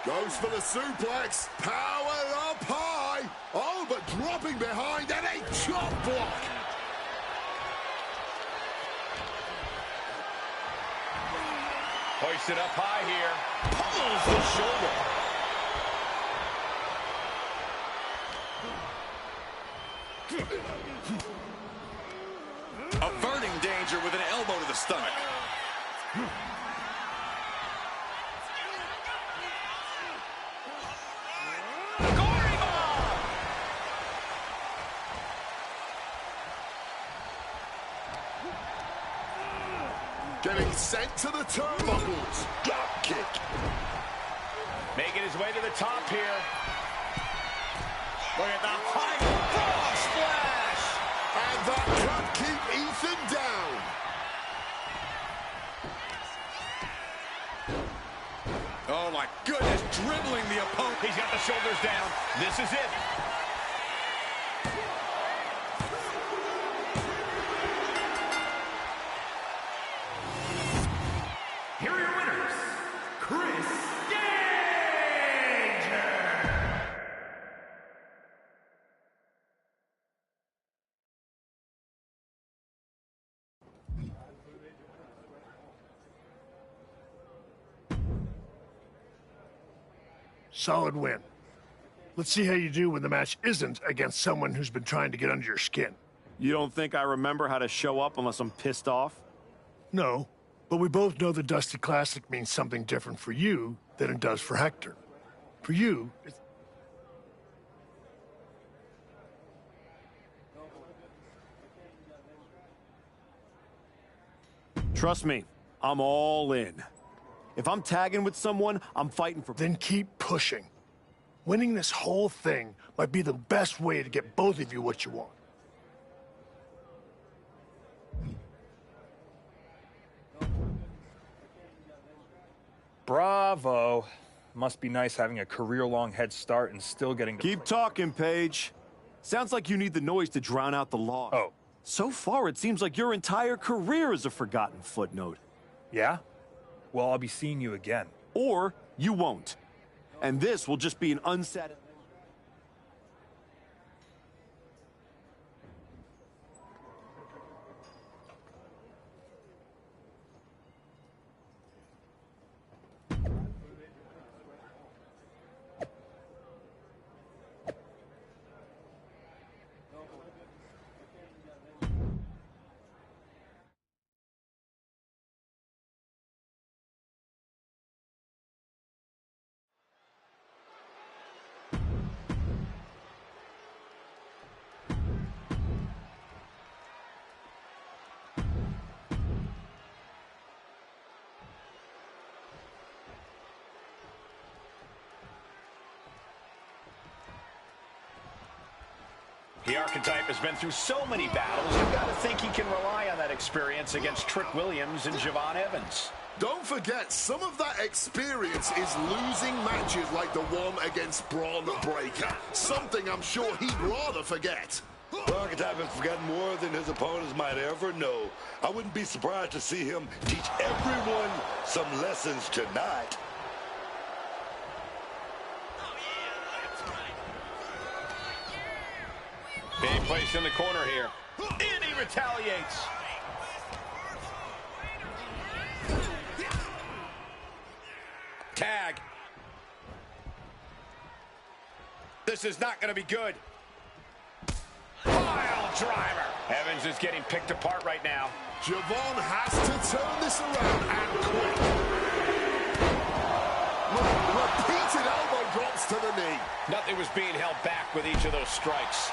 Goes for the suplex. Powered up high. Oh, but dropping behind and a chop block. Hoisted up high here. Pulls the shoulder. Averting danger with an elbow to the stomach. Gory bomb! Getting sent to the turnbuckles. Drop kick. Making his way to the top here. Look at the high frog splash! And that could keep Ethan down. Oh, my goodness, dribbling the opponent. He's got the shoulders down. This is it. Here are your winners, Chris Danger. Solid win. Let's see how you do when the match isn't against someone who's been trying to get under your skin. You don't think I remember how to show up unless I'm pissed off? No, but we both know the Dusty Classic means something different for you than it does for Hector. For you, it's... Trust me, I'm all in. If I'm tagging with someone, I'm fighting for... Then keep pushing. Winning this whole thing might be the best way to get both of you what you want. Bravo. Must be nice having a career-long head start and still getting to Keep talking, Paige. Sounds like you need the noise to drown out the law. Oh. So far, it seems like your entire career is a forgotten footnote. Yeah? Well, I'll be seeing you again. Or you won't. And this will just be an The archetype has been through so many battles, you've got to think he can rely on that experience against Trick Williams and Javon Evans. Don't forget, some of that experience is losing matches like the one against Braun Breaker. Something I'm sure he'd rather forget. The archetype has forgotten more than his opponents might ever know. I wouldn't be surprised to see him teach everyone some lessons tonight. Being placed in the corner here. And he retaliates. Tag. This is not going to be good. Pile driver. Evans is getting picked apart right now. Javon has to turn this around and quick. Repeated elbow drops to the knee. Nothing was being held back with each of those strikes.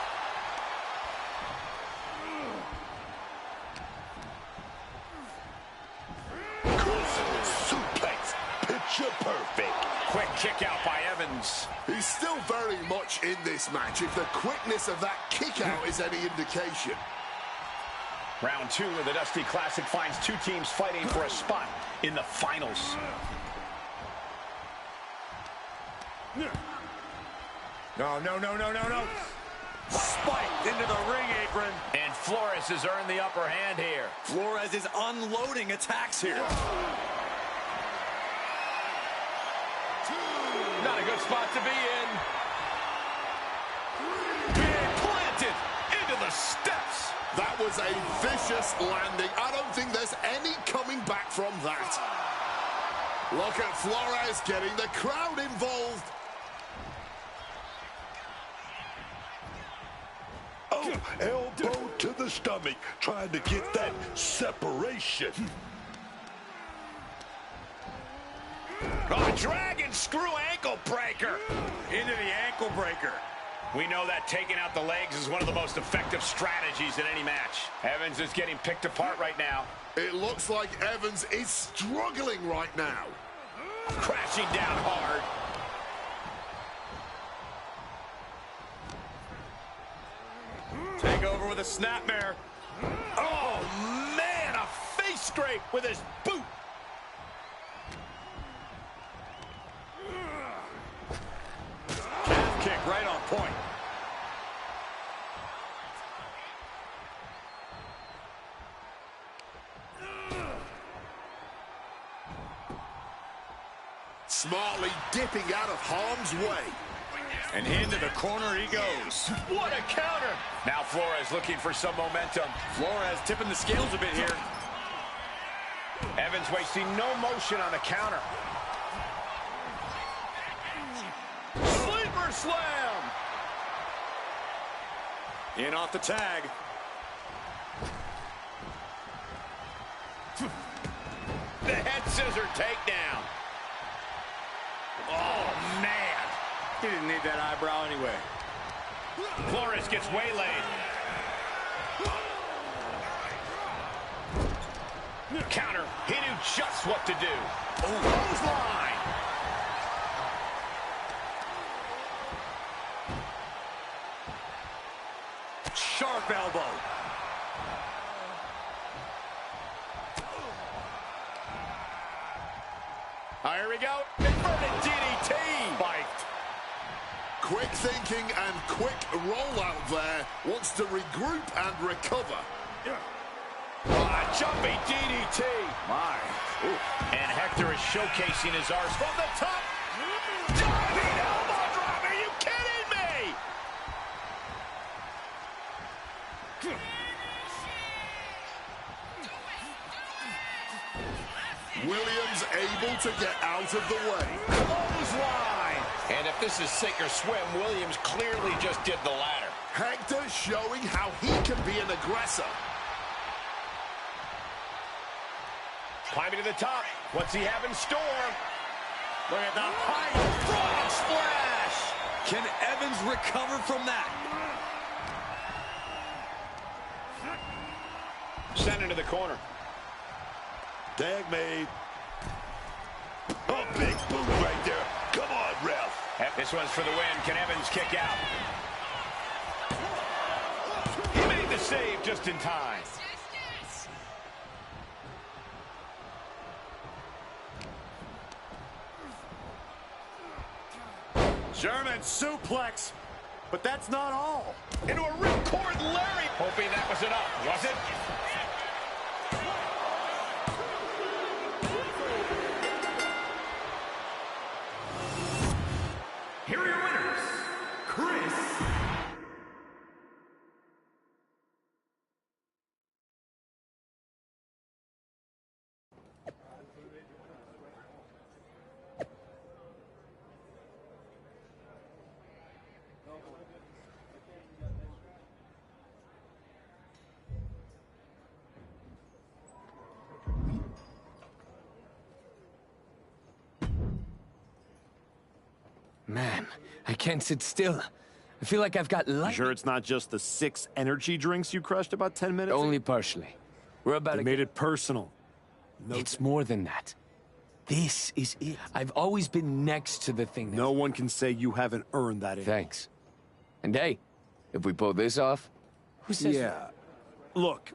Suplex. Picture perfect. Quick kick out by Evans. He's still very much in this match, if the quickness of that kick out is any indication. Round 2 of the Dusty Classic finds two teams fighting for a spot in the finals. No. Spiked into the ring apron. And Flores has earned the upper hand here. Flores is unloading attacks here. Not a good spot to be in. Being planted into the steps. That was a vicious landing. I don't think there's any coming back from that. Look at Flores getting the crowd involved. Oh, elbow to the stomach, trying to get that separation. Oh, dragon screw ankle breaker. Into the ankle breaker. We know that taking out the legs is one of the most effective strategies in any match. Evans is getting picked apart right now. It looks like Evans is struggling right now. Crashing down hard. Take over with a snapmare. Oh, man, a face scrape with his boot. Calf kick right on point. Smartly dipping out of harm's way. And into the corner he goes. What a counter. Now Flores looking for some momentum. Flores tipping the scales a bit here. Evans wasting no motion on the counter. Sleeper slam. In off the tag. The head scissor takedown. Oh, man. He didn't need that eyebrow anyway. Flores gets waylaid. Counter. He knew just what to do. Clothesline. Sharp elbow. Here we go. Inverted DDT. Spiked. Quick thinking and quick rollout there. Wants to regroup and recover. Jumping DDT. My. Ooh. And Hector is showcasing his arse from the top. Diving elbow drop. Are you kidding me? Williams able to get out of the way. Clothesline. And if this is sink or swim, Williams clearly just did the latter. Hector showing how he can be an aggressor. Climbing to the top. What's he have in store? Look at the height. Frog splash. Can Evans recover from that? Sent into the corner. Tag made. A big boot right there. Come on, ref. This one's for the win. Can Evans kick out? save just in time. German suplex, but that's not all. Into a ripcord Larry. Hoping that was enough, was it? Here are your winners, Chris. Man, I can't sit still. I feel like I've got light. You sure it's not just the 6 energy drinks you crushed about 10 minutes ago? Only partially. We're about to made it personal. It's more than that. This is it. I've always been next to the thing. No one can say you haven't earned that. Thanks. And hey, if we pull this off, who says? Yeah. Look.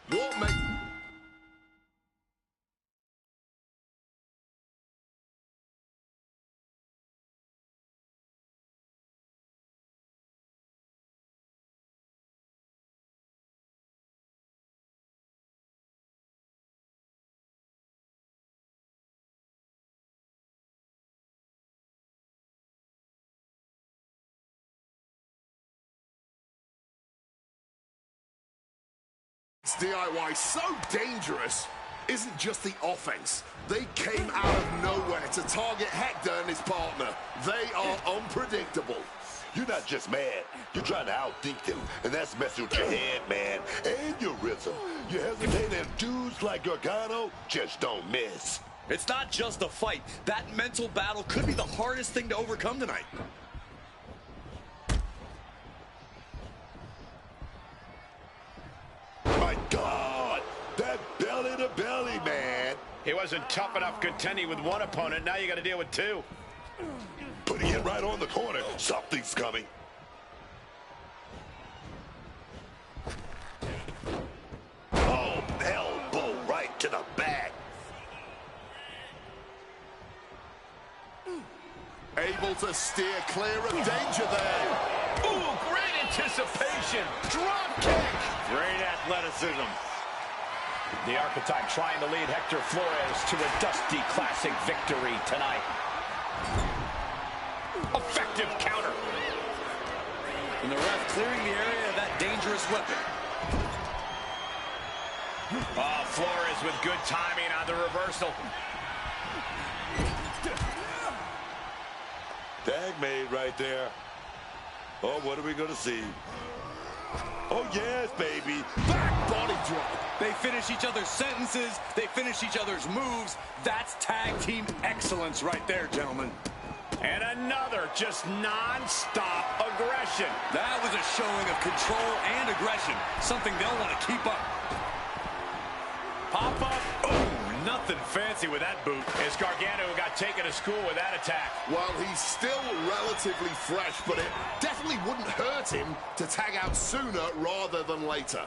What make... DIY so dangerous isn't just the offense. They came out of nowhere to target Hector and his partner. They are unpredictable. You're not just mad. You're trying to outthink them, and that's messing with your head, man, and your rhythm. You hesitate, and dudes like Gargano just don't miss. It's not just a fight. That mental battle could be the hardest thing to overcome tonight. My God, that belly to belly, man. He wasn't tough enough contending with one opponent. Now you got to deal with 2. Putting it right on the corner. Something's coming. Oh, elbow right to the back. Able to steer clear of danger there. Ooh, great anticipation. Drop kick. Great athleticism. The Archetype trying to lead Hector Flores to a Dusty Classic victory tonight. Effective counter. And the ref clearing the area of that dangerous weapon. Oh, Flores with good timing on the reversal. Tag made right there. Oh, what are we going to see? Oh, yes, baby. Back body drop. They finish each other's sentences. They finish each other's moves. That's tag team excellence right there, gentlemen. And another just non-stop aggression. That was a showing of control and aggression, something they'll want to keep up. Pop up. Oh, nothing fancy with that boot. It's Gargano who got taken to school with that attack. Well, he's still relatively fresh, but it definitely wouldn't hurt him to tag out sooner rather than later.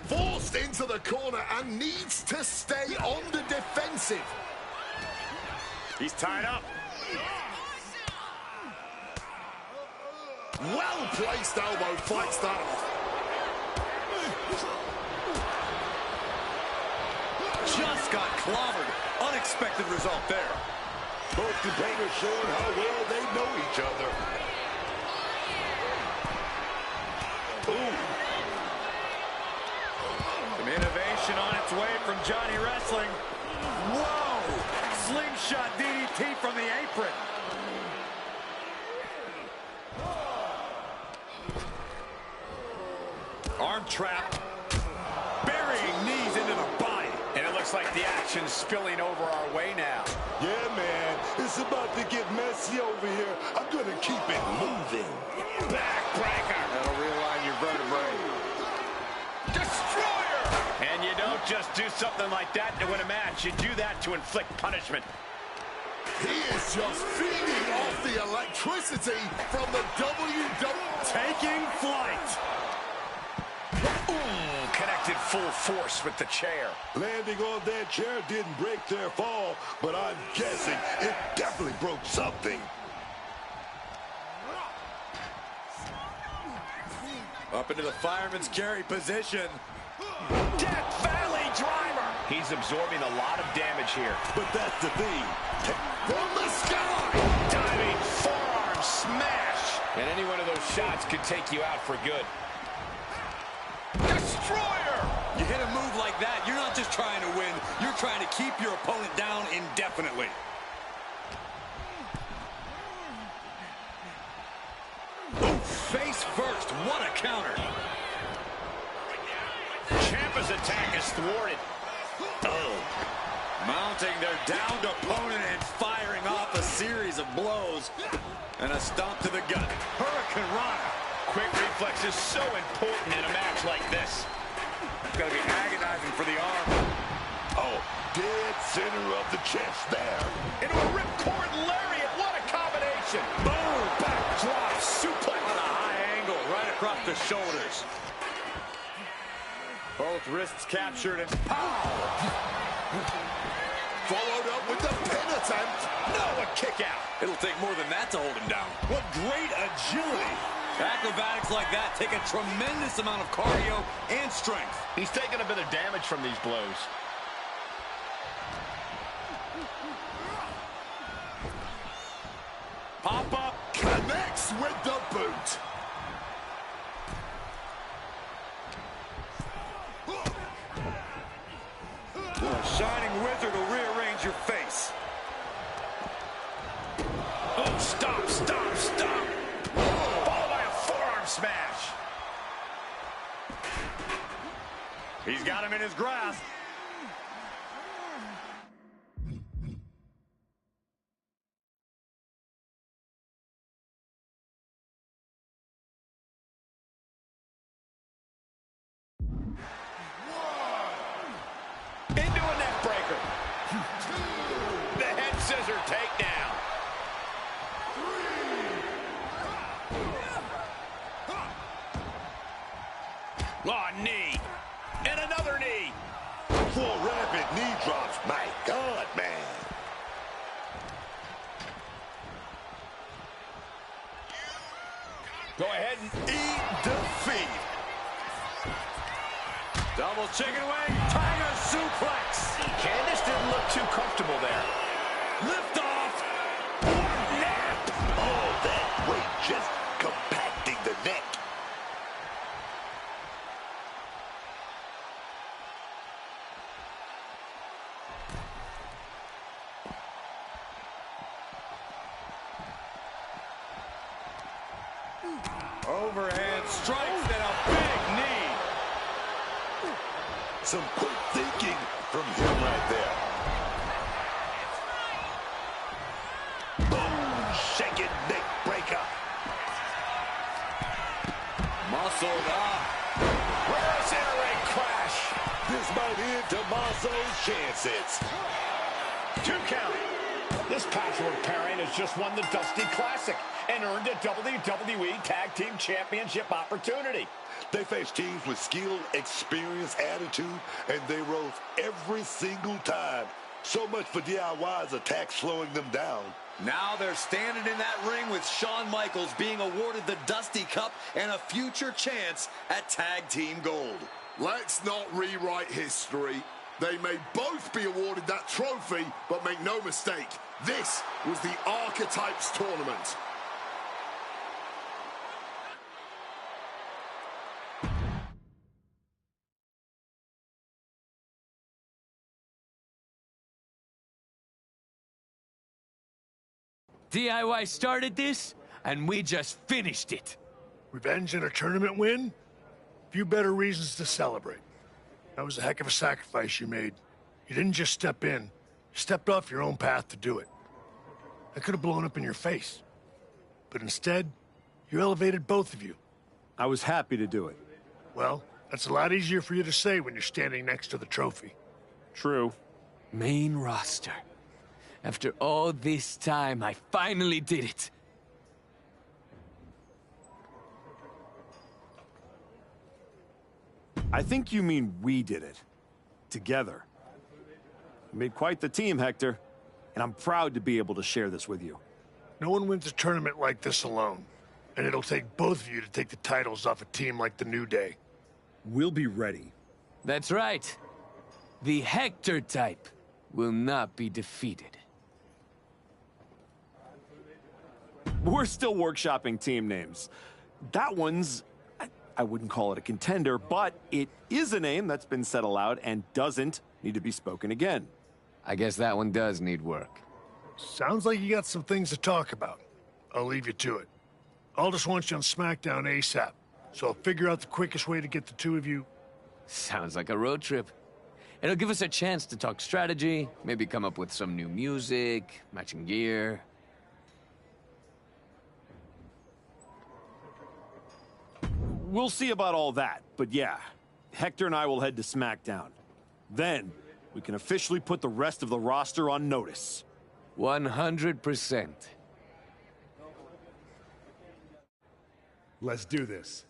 Forced into the corner and needs to stay on the defensive. He's tied up. Well-placed elbow fights that off. Just got clobbered. Unexpected result there. Both competitors showing how well they know each other. Ooh, Johnny Wrestling. Whoa! Slingshot DDT from the apron. Arm trap. Burying knees into the body. And it looks like the action's spilling over our way now. Yeah, man. It's about to get messy over here. I'm going to keep it moving. Backbreaker. That'll realign your vertebrae. Destroyer! And you don't just do something like that to win a match. You do that to inflict punishment. He is just feeding off the electricity from the WWE. Taking flight. Ooh, connected full force with the chair. Landing on that chair didn't break their fall, but I'm guessing it definitely broke something. Up into the fireman's carry position. Death Valley driver. He's absorbing a lot of damage here. But that's the thing. From the sky. Diving forearm smash. And any one of those shots could take you out for good. Destroyer! You hit a move like that, you're not just trying to win, you're trying to keep your opponent down indefinitely. Ooh, face first, what a counter. Ciampa's attack is thwarted. Oh. Mounting their downed opponent and firing off a series of blows. And a stomp to the gut. Hurricane Rana. Quick reflex is so important in a match like this. It's going to be agonizing for the arm. Oh, dead center of the chest there. Into a ripcord lariat. What a combination. Boom. Backdrop suplex. On a high angle right across the shoulders. Both wrists captured and pow! Followed up with the pin attempt. No, a kick out. It'll take more than that to hold him down. What great agility. Acrobatics like that take a tremendous amount of cardio and strength. He's taking a bit of damage from these blows. Pop up. Connects with the boot. The Shining Wizard will rearrange your face. Oh, stop, stop, stop. Followed by a forearm smash. He's got him in his grasp. Into a neck breaker. The head scissor takedown. Oh, knee. And another knee. 4 rapid knee drops. My God, man. Go ahead and eat defeat. Double chicken wing, tiger suplex. Candice didn't look too comfortable there. Lift off. Nap. Oh, that weight just compacting the neck. Overhand strikes and a big knee. Some quick thinking from him right there. Boom, shaking neck breaker. Muscled up. Reverse in-ring crash. This might end Tommaso's chances. 2 count. This patchwork pairing has just won the Dusty Classic and earned a WWE Tag Team Championship opportunity. They face teams with skill, experience, attitude, and they rose every single time. So much for DIY's attack slowing them down. Now they're standing in that ring with Shawn Michaels being awarded the Dusty Cup and a future chance at Tag Team Gold. Let's not rewrite history. They may both be awarded that trophy, but make no mistake, this was the Archetypes Tournament. DIY started this, and we just finished it. Revenge and a tournament win? Few better reasons to celebrate. That was a heck of a sacrifice you made. You didn't just step in. You stepped off your own path to do it. That could have blown up in your face. But instead, you elevated both of you. I was happy to do it. Well, that's a lot easier for you to say when you're standing next to the trophy. True. Main roster. After all this time, I finally did it. I think you mean we did it. Together. You made quite the team, Hector. And I'm proud to be able to share this with you. No one wins a tournament like this alone. And it'll take both of you to take the titles off a team like the New Day. We'll be ready. That's right. The Hector type will not be defeated. We're still workshopping team names. That one's... I wouldn't call it a contender, but it is a name that's been said aloud and doesn't need to be spoken again. I guess that one does need work. Sounds like you got some things to talk about. I'll leave you to it. Aldous wants you on SmackDown ASAP, so I'll figure out the quickest way to get the two of you... Sounds like a road trip. It'll give us a chance to talk strategy, maybe come up with some new music, matching gear. We'll see about all that, but yeah, Hector and I will head to SmackDown. Then, we can officially put the rest of the roster on notice. 100%. Let's do this.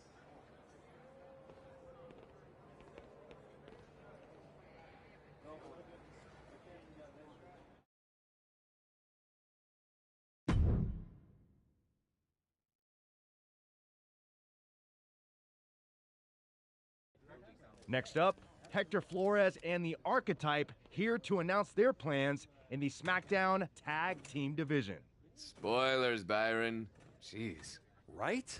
Next up, Hector Flores and the Archetype here to announce their plans in the SmackDown Tag Team Division. Spoilers, Byron. Jeez. Right?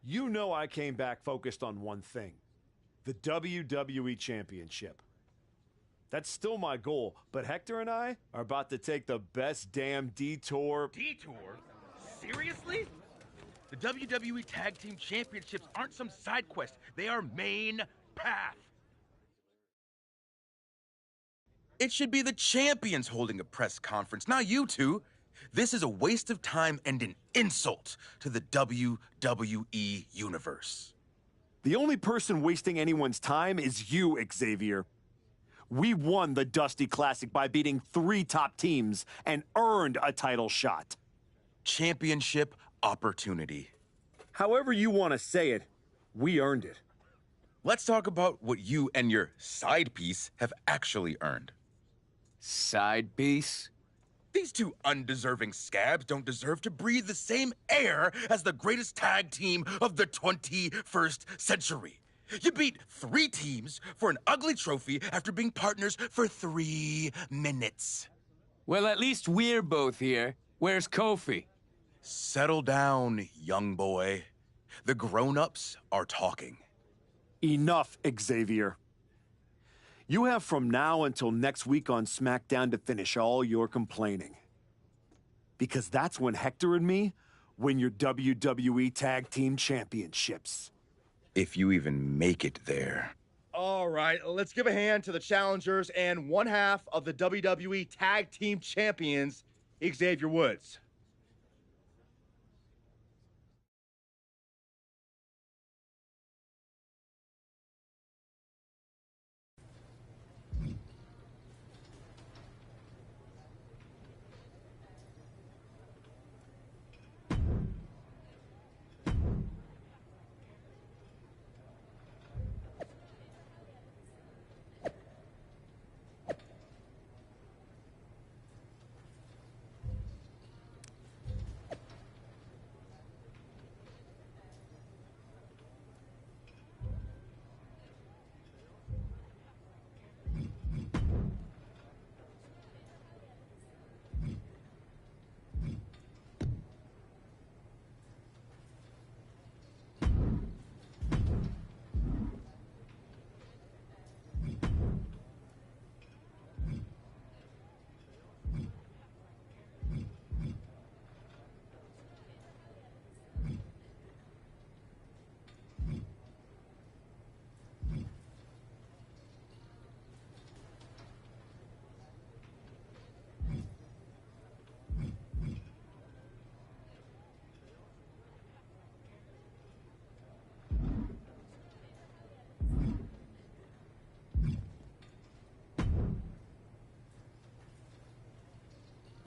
You know I came back focused on one thing. The WWE Championship. That's still my goal, but Hector and I are about to take the best damn detour... Detour? Seriously? The WWE Tag Team Championships aren't some side quest. They are main path. It should be the champions holding a press conference, not you two. This is a waste of time and an insult to the WWE Universe. The only person wasting anyone's time is you, Xavier. We won the Dusty Classic by beating 3 top teams and earned a title shot. Championship opportunity. However you want to say it, we earned it. Let's talk about what you and your side piece have actually earned. Side piece? These two undeserving scabs don't deserve to breathe the same air as the greatest tag team of the 21st century. You beat 3 teams for an ugly trophy after being partners for 3 minutes. Well, at least we're both here. Where's Kofi? Settle down, young boy. The grown-ups are talking. Enough, Xavier. You have from now until next week on SmackDown to finish all your complaining. Because that's when Hector and me win your WWE Tag Team Championships. If you even make it there. All right, let's give a hand to the challengers and one half of the WWE Tag Team Champions, Xavier Woods.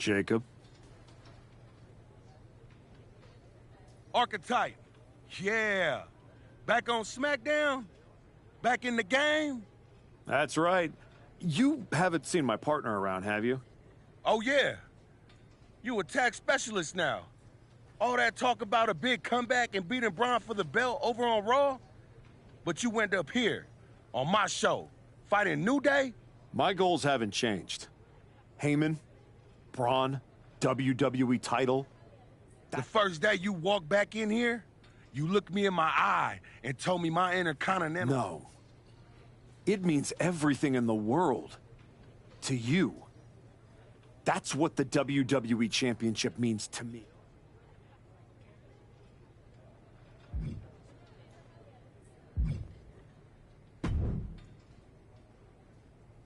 Jacob. Archetype. Yeah. Back on SmackDown? Back in the game? That's right. You haven't seen my partner around, have you? Oh, yeah. You a tag specialist now. All that talk about a big comeback and beating Braun for the belt over on Raw? But you went up here, on my show, fighting New Day? My goals haven't changed. Heyman, Braun, WWE title. The first day you walked back in here, you looked me in my eye and told me my Intercontinental... No. It means everything in the world. To you. That's what the WWE Championship means to me.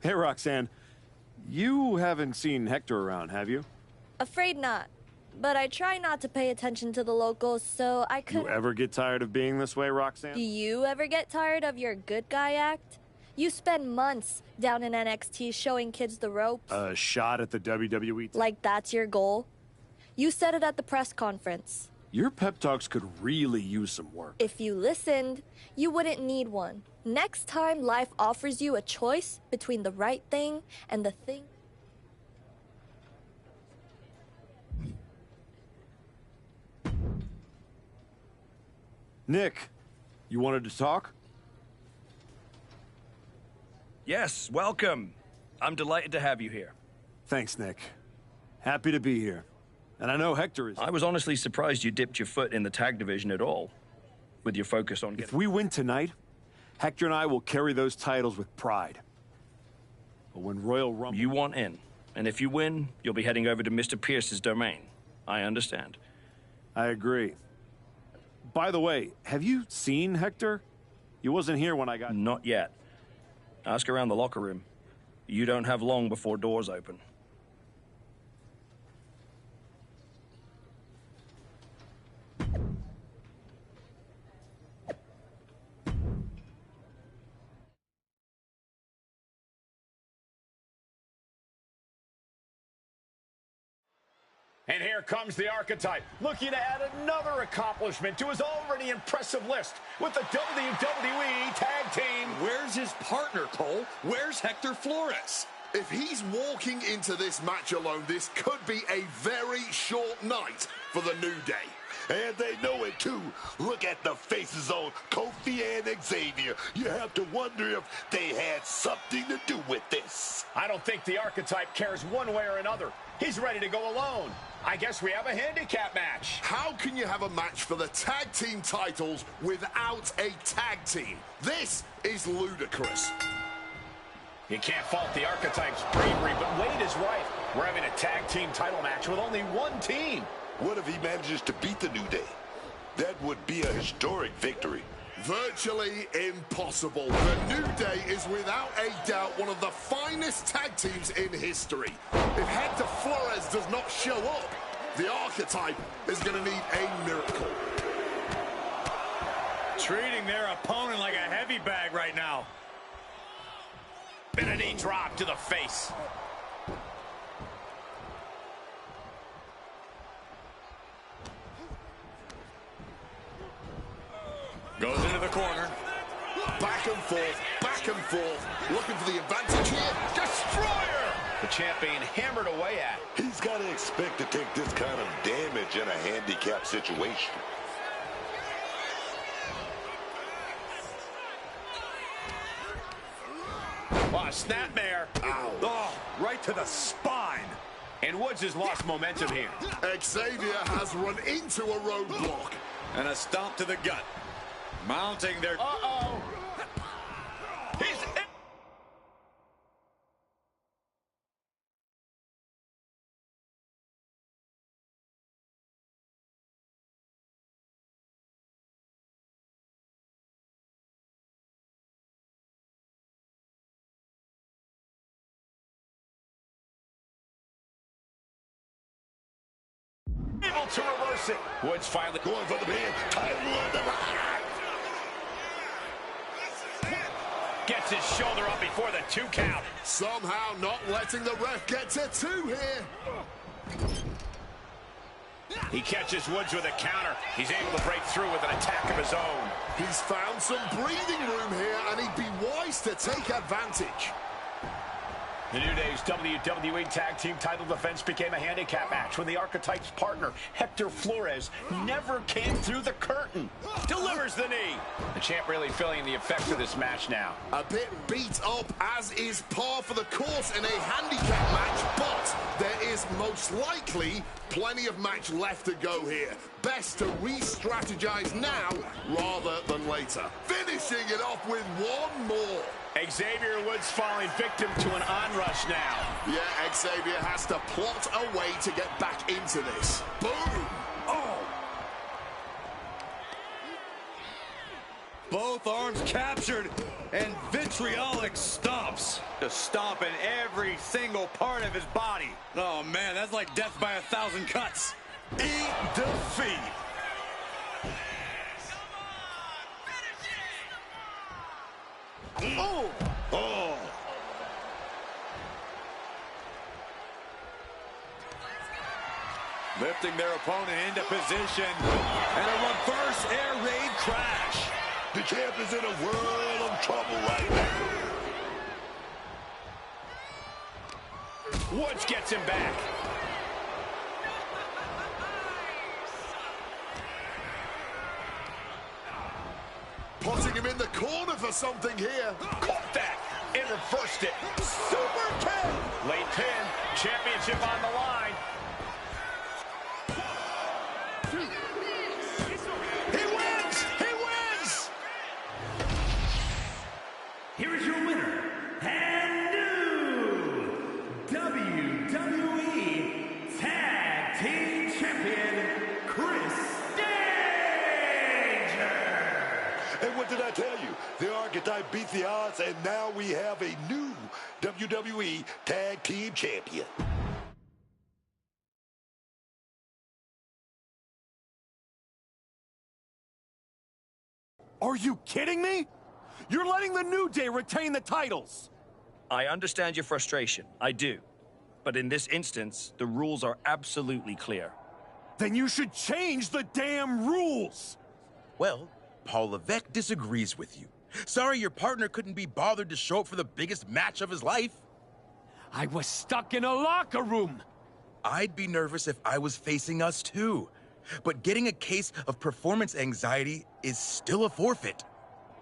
Hey, Roxanne. You haven't seen Hector around, have you? Afraid not. But I try not to pay attention to the locals, so I could... You ever get tired of being this way, Roxanne? Do you ever get tired of your good guy act? You spend months down in NXT showing kids the ropes. A shot at the WWE. Like that's your goal? You said it at the press conference. Your pep talks could really use some work. If you listened, you wouldn't need one. Next time life offers you a choice between the right thing and the thing... Nick, you wanted to talk? Yes, welcome. I'm delighted to have you here. Thanks, Nick. Happy to be here. And I know Hector is... I was honestly surprised you dipped your foot in the tag division at all, with your focus on... If we win tonight, Hector and I will carry those titles with pride. But when Royal Rumble... You want in. And if you win, you'll be heading over to Mr. Pierce's domain. I understand. I agree. By the way, have you seen Hector? He wasn't here when I got... Not yet. Ask around the locker room. You don't have long before doors open. And here comes the Archetype, looking to add another accomplishment to his already impressive list with the WWE Tag Team. Where's his partner, Cole? Where's Hector Flores? If he's walking into this match alone, this could be a very short night for the New Day. And they know it, too. Look at the faces on Kofi and Xavier. You have to wonder if they had something to do with this. I don't think the Archetype cares one way or another. He's ready to go alone. I guess we have a handicap match. How can you have a match for the tag team titles without a tag team? This is ludicrous. You can't fault the Archetype's bravery, but Wade is right. We're having a tag team title match with only one team. What if he manages to beat the New Day? That would be a historic victory. Virtually impossible. The New Day is without a doubt one of the finest tag teams in history. If Hector Flores does not show up, the Archetype is going to need a miracle. Treating their opponent like a heavy bag right now. Been a knee drop to the face. Goes into the corner. Back and forth, looking for the advantage here. Destroyer! The champion hammered away at. He's got to expect to take this kind of damage in a handicap situation. Oh, snapmare. Ow. Oh, right to the spine. And Woods has lost momentum here. Xavier has run into a roadblock. And a stomp to the gut. Mounting their... Uh-oh. He's... able to reverse it. Woods finally going for the pin. Title on the line. Gets his shoulder up before the 2 count. Somehow not letting the ref get to 2 here. He catches Woods with a counter. He's able to break through with an attack of his own. He's found some breathing room here, and he'd be wise to take advantage. The New Day's WWE Tag Team title defense became a handicap match when the Archetype's partner, Hector Flores, never came through the curtain. Delivers the knee. The champ really feeling the effect of this match now. A bit beat up, as is par for the course in a handicap match, but there is most likely plenty of match left to go here. Best to re-strategize now rather than later. Finishing it off with one more. Xavier Woods falling victim to an onrush now. Yeah, Xavier has to plot a way to get back into this. Boom! Oh! Both arms captured, and vitriolic stomps. Just stomping every single part of his body. Oh, man, that's like death by 1,000 cuts. Eat defeat. Oh! Oh! Lifting their opponent into position. And a reverse air raid crash. The champ is in a world of trouble right now. Woods gets him back. Putting him in the corner for something here. Caught that and reversed it. Super pin. Late pin. Championship on the line. He wins! He wins! Here is your winner, and new WWE Tag Team Champion, Chris And what did I tell you? The Archetype beat the odds, and now we have a new WWE Tag Team Champion. Are you kidding me? You're letting the New Day retain the titles. I understand your frustration. I do. But in this instance, the rules are absolutely clear. Then you should change the damn rules. Well, Paul Levesque disagrees with you. Sorry your partner couldn't be bothered to show up for the biggest match of his life. I was stuck in a locker room. I'd be nervous if I was facing us too. But getting a case of performance anxiety is still a forfeit.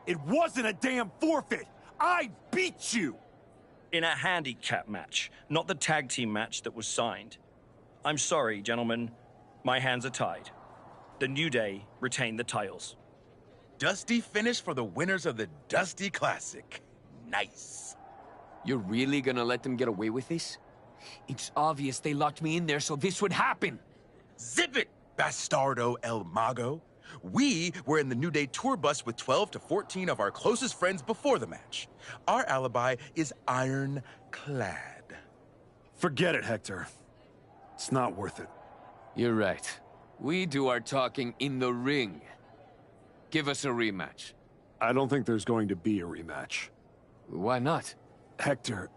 It wasn't a damn forfeit. I beat you. In a handicap match, not the tag team match that was signed. I'm sorry, gentlemen. My hands are tied. The New Day retain the titles. Dusty finish for the winners of the Dusty Classic. Nice. You're really gonna let them get away with this? It's obvious they locked me in there so this would happen. Zip it, Bastardo El Mago. We were in the New Day tour bus with 12 to 14 of our closest friends before the match. Our alibi is ironclad. Forget it, Hector. It's not worth it. You're right. We do our talking in the ring. Give us a rematch. I don't think there's going to be a rematch. Why not? Hector,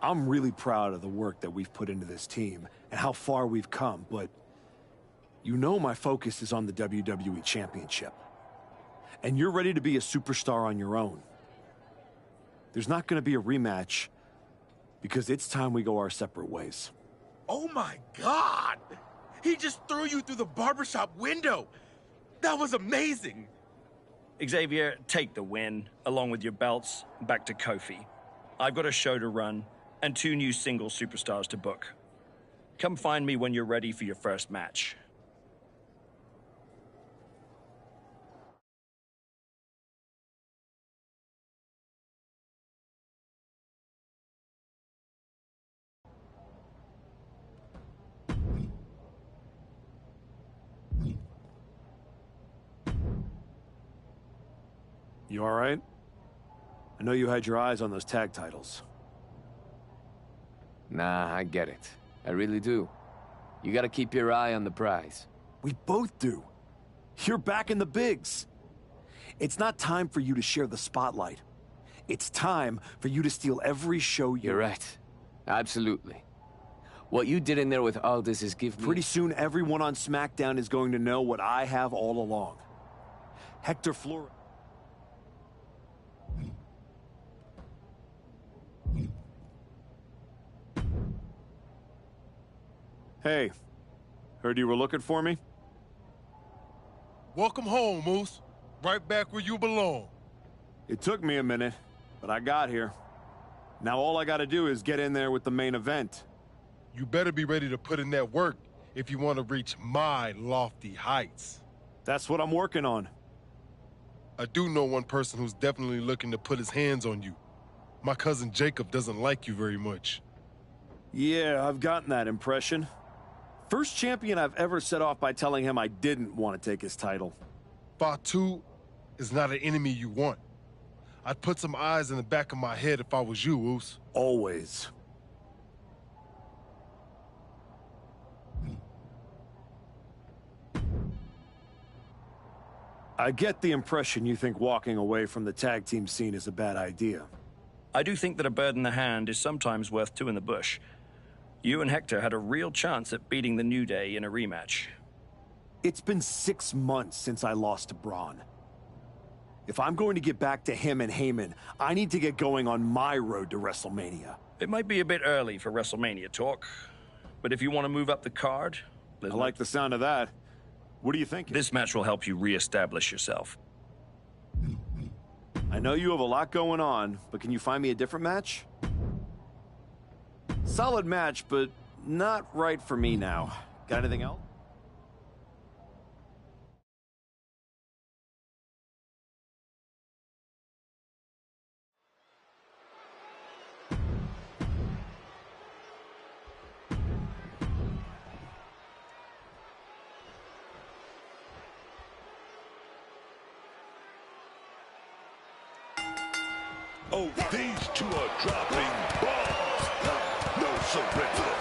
I'm really proud of the work that we've put into this team and how far we've come, but you know my focus is on the WWE Championship. And you're ready to be a superstar on your own. There's not going to be a rematch because it's time we go our separate ways. Oh my God! He just threw you through the barbershop window! That was amazing! Xavier, take the win, along with your belts, back to Kofi. I've got a show to run, and 2 new single superstars to book. Come find me when you're ready for your first match. You all right? I know you had your eyes on those tag titles. Nah, I get it. I really do. You gotta keep your eye on the prize. We both do. You're back in the bigs. It's not time for you to share the spotlight. It's time for you to steal every show You're right. Absolutely. What you did in there with Aldis is give me... Pretty soon, everyone on SmackDown is going to know what I have all along. Hector Flores. Hey, heard you were looking for me? Welcome home, Moose. Right back where you belong. It took me a minute, but I got here. Now all I gotta do is get in there with the main event. You better be ready to put in that work if you want to reach my lofty heights. That's what I'm working on. I do know one person who's definitely looking to put his hands on you. My cousin Jacob doesn't like you very much. Yeah, I've gotten that impression. First champion I've ever set off by telling him I didn't want to take his title. Fatu is not an enemy you want. I'd put some eyes in the back of my head if I was you, Oos. Always. I get the impression you think walking away from the tag team scene is a bad idea. I do think that a bird in the hand is sometimes worth two in the bush. You and Hector had a real chance at beating the New Day in a rematch. It's been 6 months since I lost to Braun. If I'm going to get back to him and Heyman, I need to get going on my road to WrestleMania. It might be a bit early for WrestleMania talk, but if you want to move up the card... I like the sound of that. What do you think? This match will help you re-establish yourself. I know you have a lot going on, but can you find me a different match? Solid match, but not right for me now. Got anything else? Oh, these two are dropping bombs. No surrender.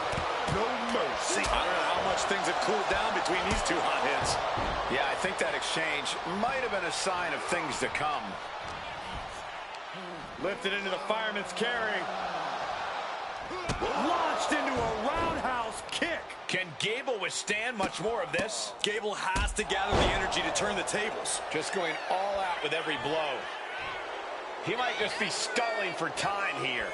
No mercy. I don't know how much things have cooled down between these two hot hits. Yeah, I think that exchange might have been a sign of things to come. Lifted into the fireman's carry. Launched into a roundhouse kick. Can Gable withstand much more of this? Gable has to gather the energy to turn the tables. Just going all out with every blow. He might just be stalling for time here.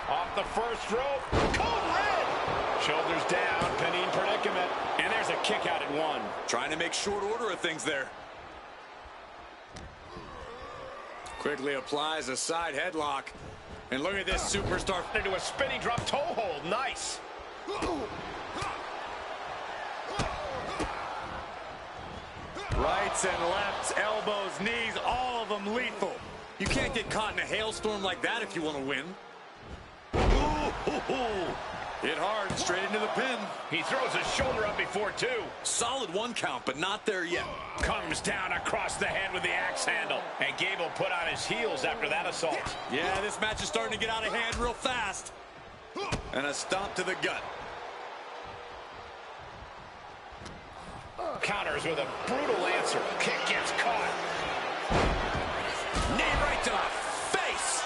Off the first rope. Code red. Shoulders down, pinning predicament. And there's a kick out at one. Trying to make short order of things there. Quickly applies a side headlock. And look at this superstar into a spinning drop toe hold. Nice. Rights and lefts, elbows, knees, all of them lethal. You can't get caught in a hailstorm like that if you want to win. Hit hard, straight into the pin. He throws his shoulder up before two. Solid 1 count, but not there yet. Comes down across the head with the axe handle. And Gable put on his heels after that assault. Yeah, this match is starting to get out of hand real fast. And a stomp to the gut. Counters with a brutal answer. Kick gets caught. Knee right to the face.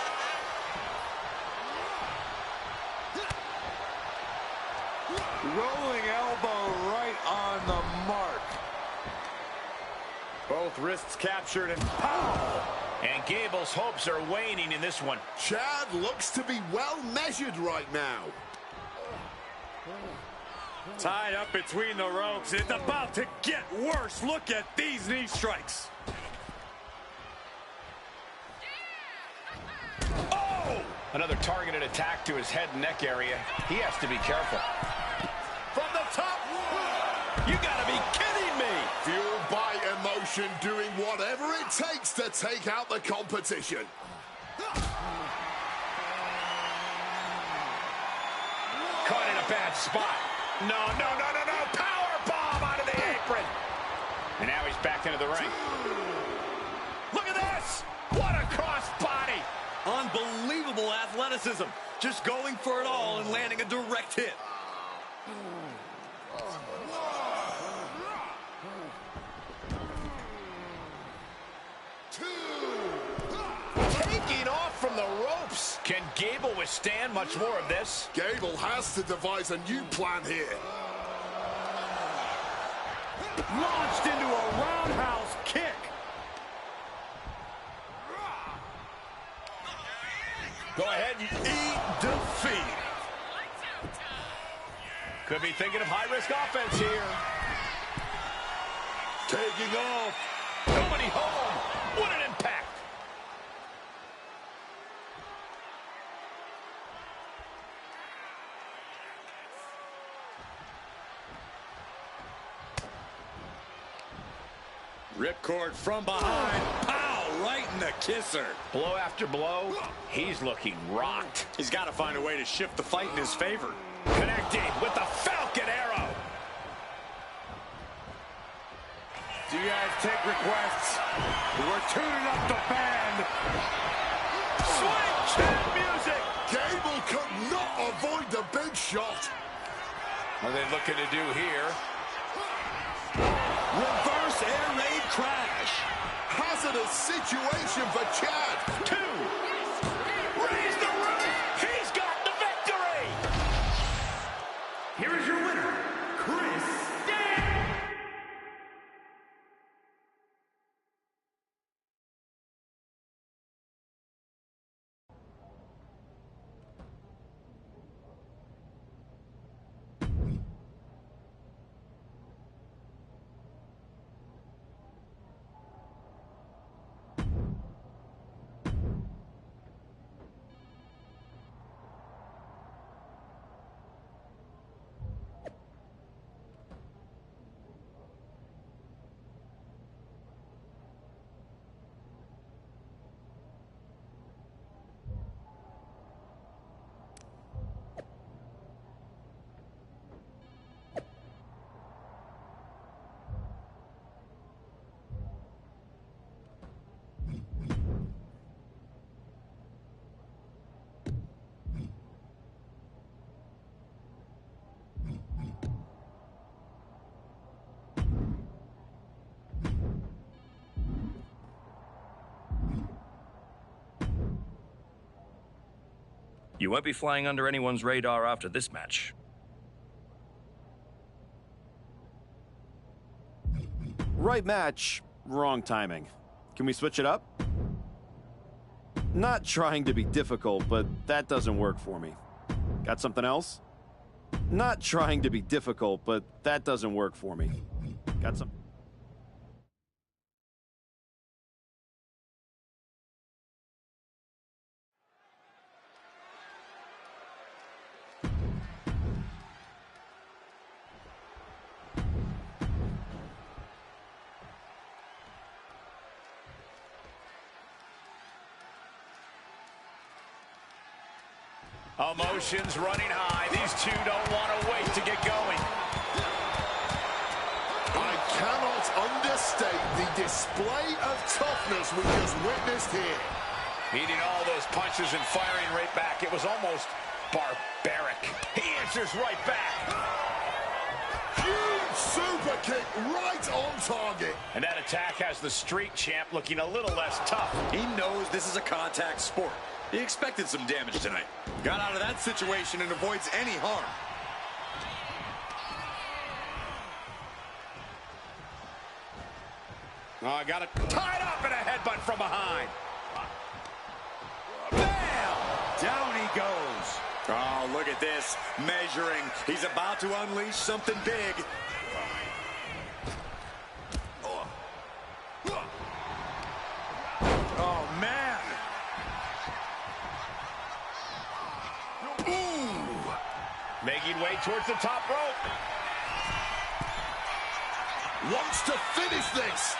Rolling elbow right on the mark. Both wrists captured and pow! And Gable's hopes are waning in this one. Chad looks to be well measured right now. Tied up between the ropes. It's about to get worse. Look at these knee strikes. Oh! Another targeted attack to his head and neck area. He has to be careful. From the top. You gotta be kidding me. Fueled by emotion, doing whatever it takes to take out the competition. Caught in a bad spot. No. Power bomb out of the apron. And now he's back into the ring. Look at this. What a cross body. Unbelievable athleticism. Just going for it all and landing a direct hit. Taking off from the ropes. Can Gable withstand much more of this? Gable has to devise a new plan here. Launched into a roundhouse kick. Go ahead and eat defeat. Could be thinking of high-risk offense here. Taking off. Nobody home. What an impact. Ripcord from behind. Pow! Right in the kisser. Blow after blow. He's looking rocked. He's got to find a way to shift the fight in his favor. Connecting with the Falcon Arrow. Do you guys take requests? We're tuning up the band. Swing chant music. Gable could not avoid the big shot. What are they looking to do here? Reverse air raid crash. Hazardous situation for Chad. 2. Raise the roof. He's got the victory. Here is your winner, Chris Dan. You won't be flying under anyone's radar after this match. Right match, wrong timing. Can we switch it up? Not trying to be difficult, but that doesn't work for me. Got something else? Not trying to be difficult, but that doesn't work for me. Got some... Emotions running high. These two don't want to wait to get going. I cannot understate the display of toughness we just witnessed here. Meeting all those punches and firing right back. It was almost barbaric. He answers right back. Huge super kick right on target. And that attack has the street champ looking a little less tough. He knows this is a contact sport. He expected some damage tonight. Got out of that situation and avoids any harm. Oh, got it tied up in a headbutt from behind. Bam! Down he goes. Oh, look at this. Measuring. He's about to unleash something big. Oh, man. Ooh. Making way towards the top rope. Wants to finish this.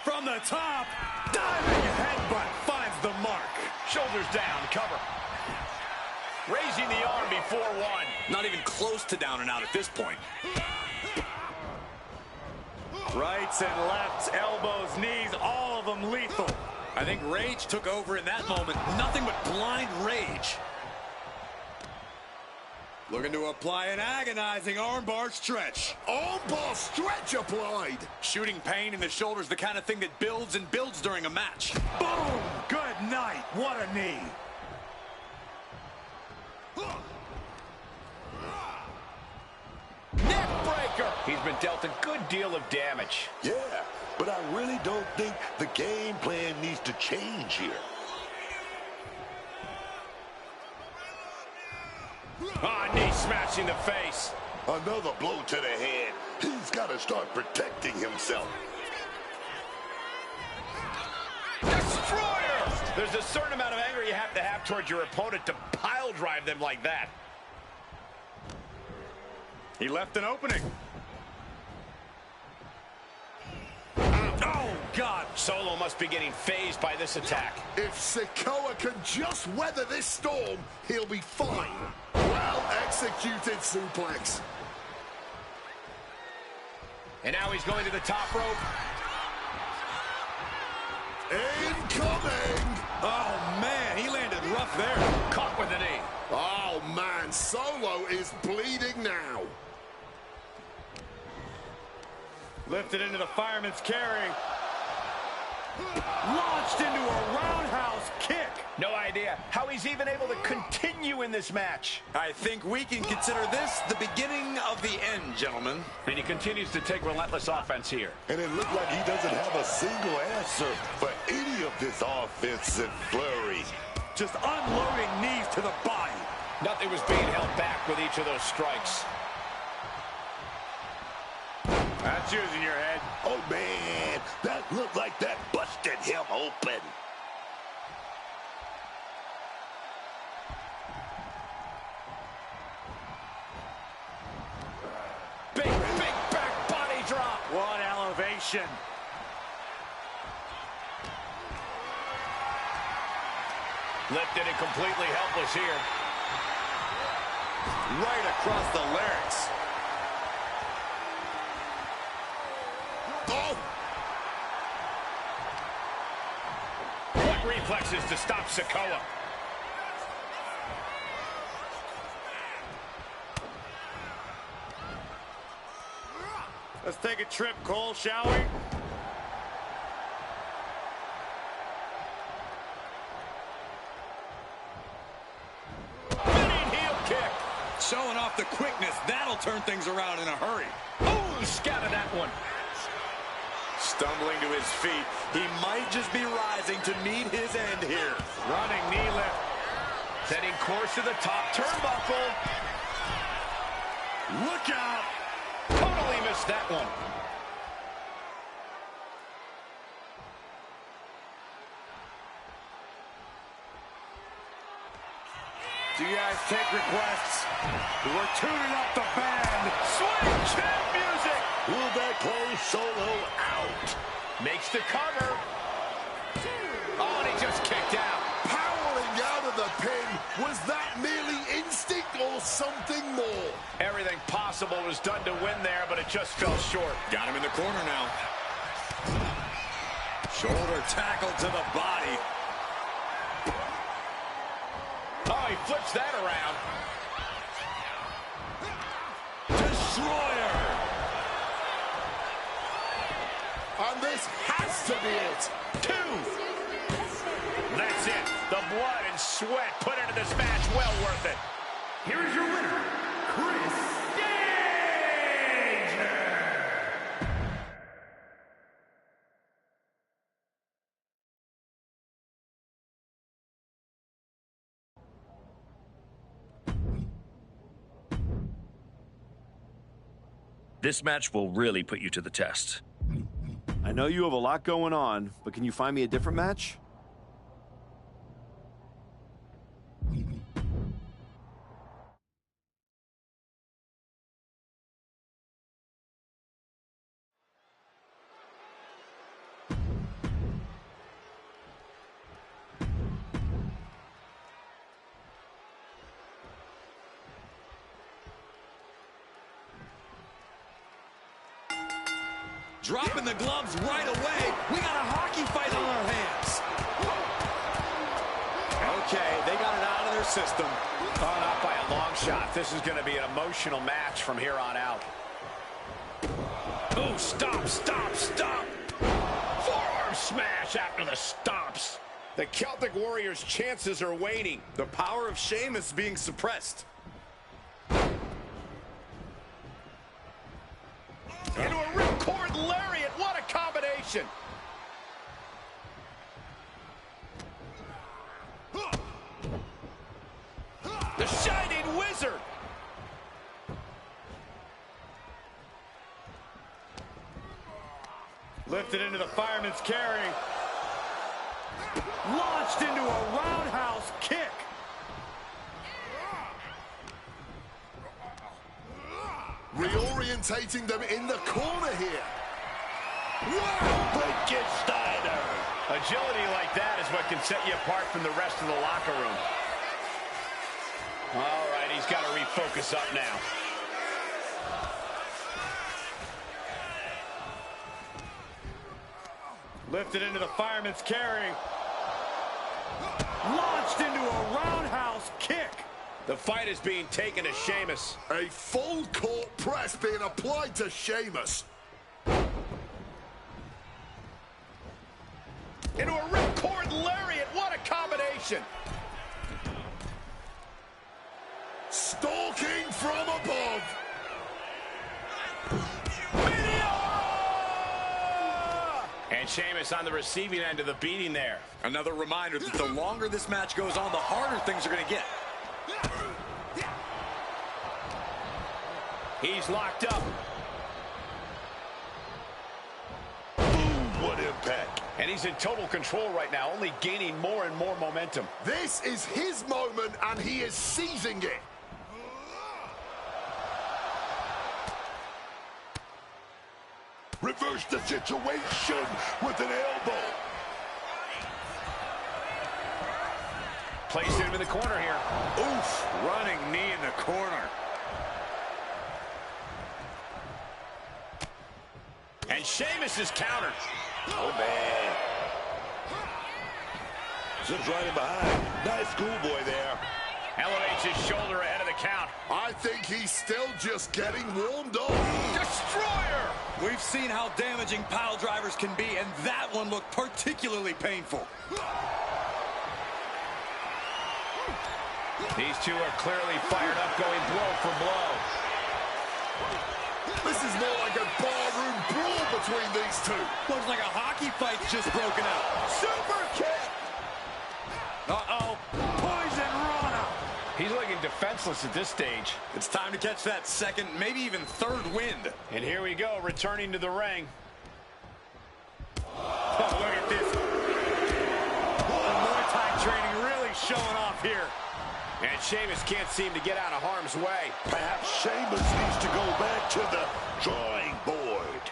From the top, diving headbutt finds the mark. Shoulders down, cover. Raising the arm before one. Not even close to down and out at this point. Rights and lefts, elbows, knees, all of them lethal. I think rage took over in that moment. Nothing but blind rage. Looking to apply an agonizing armbar stretch. Armbar stretch applied. Shooting pain in the shoulder is the kind of thing that builds and builds during a match. Boom! Good night. What a knee. Neck breaker. He's been dealt a good deal of damage. Yeah, but I really don't think the game plan needs to change here. Knee smashing the face. Another blow to the head. He's got to start protecting himself. Destroyer! There's a certain amount of anger you have to have towards your opponent to pile drive them like that. He left an opening. Oh, God. Solo must be getting phased by this attack. If Sikoa can just weather this storm, he'll be fine. Well executed suplex. And now he's going to the top rope. Incoming! Oh, man, he landed rough there. Caught with a knee. Oh, man, Solo is bleeding now. Lifted into the fireman's carry. Launched into a roundhouse kick. No idea how he's even able to continue in this match. I think we can consider this the beginning of the end, gentlemen. And he continues to take relentless offense here. And it looked like he doesn't have a single answer for any of this offensive flurry. Just unloading knees to the body. Nothing was being held back with each of those strikes. That's yours in your head. Oh, man, that looked like that busted him open. Big back body drop. What elevation. Lifted and completely helpless here. Right across the larynx. Oh! What reflexes to stop Sikoa? Let's take a trip, Cole, shall we? Spinning heel kick. Showing off the quickness. That'll turn things around in a hurry. Oh, scattered that one. Stumbling to his feet. He might just be rising to meet his end here. Running knee lift. Setting course to the top turnbuckle. Look out. Totally missed that one. Do you guys take requests? We're tuning up the band. Swing chant music. Will that close Solo out? Makes the cover. Oh, and he just kicked out. Powering out of the pin. Was that merely instinct or something more? Everything possible was done to win there, but it just fell short. Got him in the corner now. Shoulder tackle to the body. Oh, he flips that around. Destroyer. And this has to be it. 2. That's it. The blood and sweat put into this match, well worth it. Here is your winner, Chris Danger. This match will really put you to the test. I know you have a lot going on, but can you find me a different match? Dropping the gloves right away. We got a hockey fight on our hands. Okay, they got it out of their system. Oh, not by a long shot. This is going to be an emotional match from here on out. Oh, stop, stop, stop. Forearm smash after the stops. The Celtic Warriors' chances are waning. The power of Sheamus being suppressed. Into a ripcord lariat. What a combination. The Shining Wizard. Lifted into the fireman's carry. Launched into a roundhouse kick. Reorientating them in the corner here. Wow! Wicked Steiner. Agility like that is what can set you apart from the rest of the locker room. All right, he's got to refocus up now. Lifted into the fireman's carry. Launched into a roundhouse kick. The fight is being taken to Sheamus. A full court press being applied to Sheamus. Into a ripcord lariat. What a combination. Stalking from above. And Sheamus on the receiving end of the beating there. Another reminder that the longer this match goes on, the harder things are going to get. He's locked up. Boom, what impact. And he's in total control right now, only gaining more and more momentum. This is his moment, and he is seizing it. Reverse the situation with an elbow. Placed him in the corner here. Oof, running knee in the corner. And Sheamus is countered. Oh, man. Zips right in behind. Nice schoolboy there. Elevates his shoulder ahead of the count. I think he's still just getting warmed up. Destroyer! We've seen how damaging pile drivers can be, and that one looked particularly painful. These two are clearly fired up, going blow for blow. This is more like a barroom brawl between these two. Looks like a hockey fight's just broken out. Super kick! Uh-oh. Poison Rana. He's looking defenseless at this stage. It's time to catch that second, maybe even third wind. And here we go, returning to the ring. Oh, look at this. The Muay Thai training really showing off here. And Sheamus can't seem to get out of harm's way. Perhaps Sheamus needs to go back to the drawing board.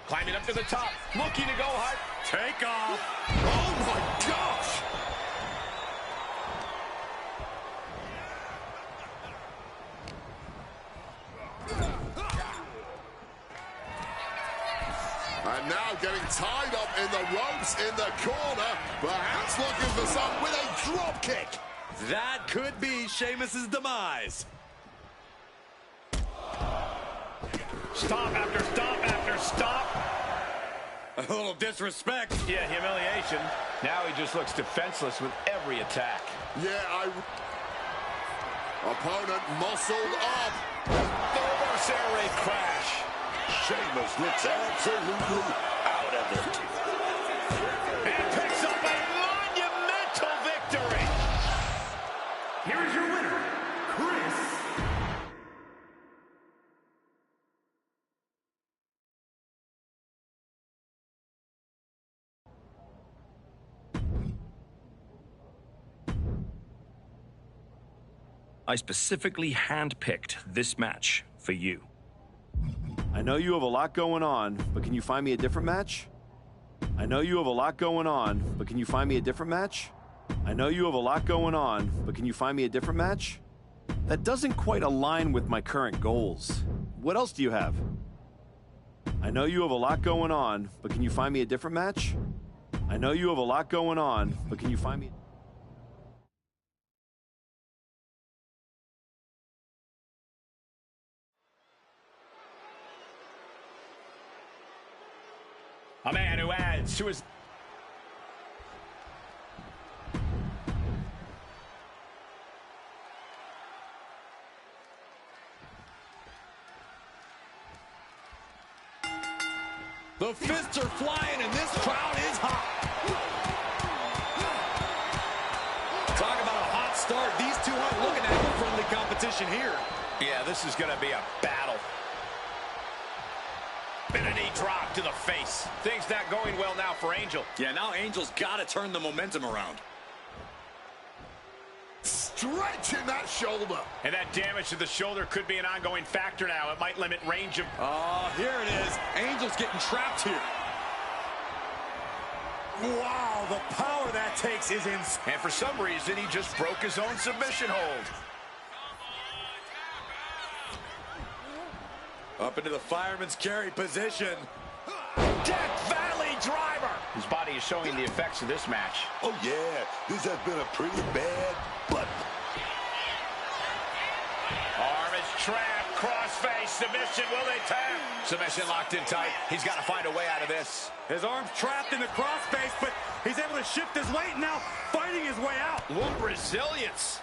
Climbing up to the top, looking to go hard. Take off. Oh, my gosh! And now getting tied up in the ropes in the corner. Perhaps looking for some with a drop kick. That could be Sheamus's demise. Stop after stop after stop. A little disrespect. Yeah, humiliation. Now he just looks defenseless with every attack. Yeah, opponent muscled up. The reverse air raid crash. Sheamus looks absolutely out of it. And picks up a monumental victory. Here is your winner, Chris. I specifically handpicked this match for you. I know you have a lot going on, but can you find me a different match? I know you have a lot going on, but can you find me a different match? I know you have a lot going on, but can you find me a different match? That doesn't quite align with my current goals. What else do you have? I know you have a lot going on, but can you find me a different match? I know you have a lot going on, but can you find me... A man who adds to his... The fists are flying, and this crowd is hot. Talk about a hot start. These two aren't looking at a friendly competition here. Yeah, this is going to be a battle. And a knee drop to the face. Things not going well now for Angel. Yeah, now Angel's got to turn the momentum around. Stretching that shoulder. And that damage to the shoulder could be an ongoing factor now. It might limit range of... Oh, here it is. Angel's getting trapped here. Wow, the power that takes is insane. And for some reason, he just broke his own submission hold. Up into the fireman's carry position. Death Valley driver. His body is showing the effects of this match. Oh, yeah. This has been a pretty bad butt. Arm is trapped. Crossface. Submission. Will they tap? Submission locked in tight. He's got to find a way out of this. His arm's trapped in the crossface, but he's able to shift his weight and now fighting his way out. What resilience.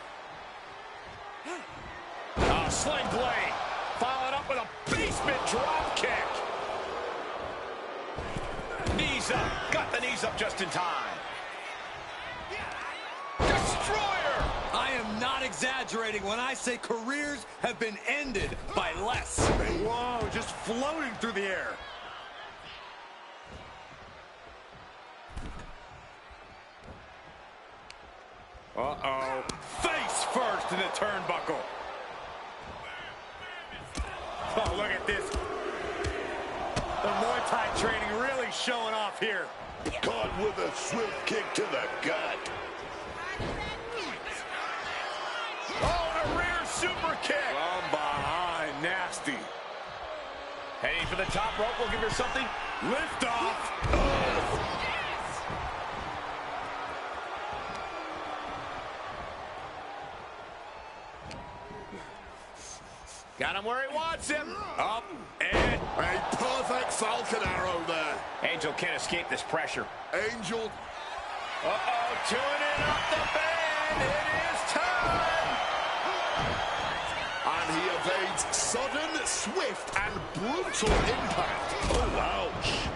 Sling blade. Followed up with a basement drop kick. Knees up. Got the knees up just in time. Destroyer! I am not exaggerating when I say careers have been ended by less. Whoa, just floating through the air. Uh-oh. Face first in the turnbuckle. Oh, look at this. The Muay Thai training really showing off here. Caught with a swift kick to the gut. Oh, the rear super kick. From behind, nasty. Heading for the top rope. We'll give her something. Lift off. Got him where he wants him. Up and A perfect Falcon arrow there. Angel can't escape this pressure. Angel. Uh-oh, tuning up the band. It is time. And he evades sudden, swift, and brutal impact. Oh, ouch.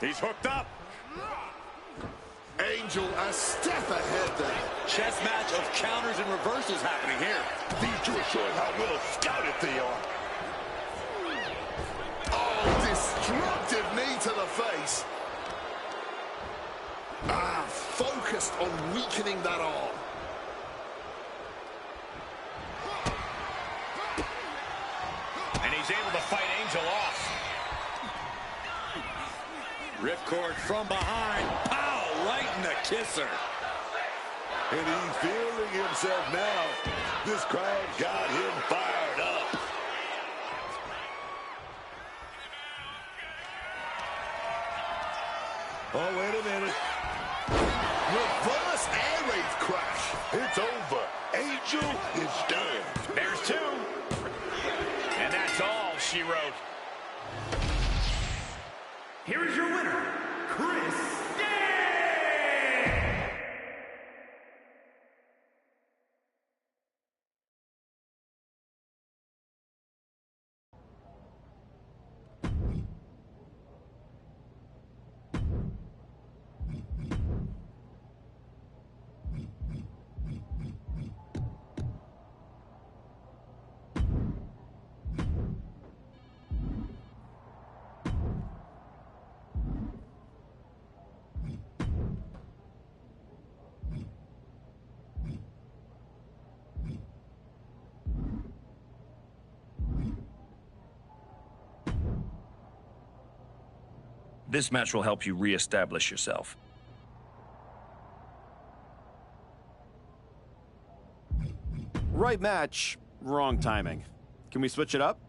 he's hooked up. Angel a step ahead there. Chess match of counters and reversals happening here. These two are showing how well scouted they are. Oh, destructive knee to the face. Focused on weakening that arm. And he's able to fight Angel off. Ripcord from behind. Pow! Right in the kisser. And he's feeling himself now. This crowd got him fired up. Oh, wait a minute. Reverse air raid crash. It's over. Angel is done. There's two. And that's all she wrote. Here is your winner, Chris. This match will help you reestablish yourself. Right match, wrong timing. Can we switch it up?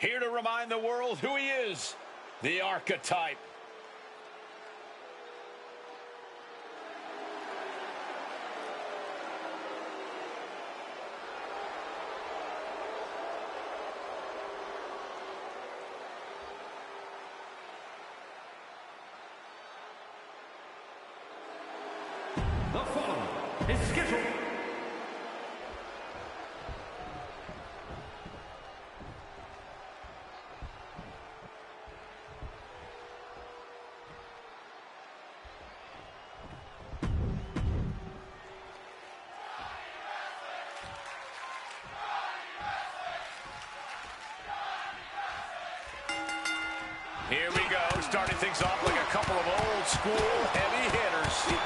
Here to remind the world who he is, the Archetype. The following is scheduled. Here we go, starting things off like a couple of old school heavy hitters.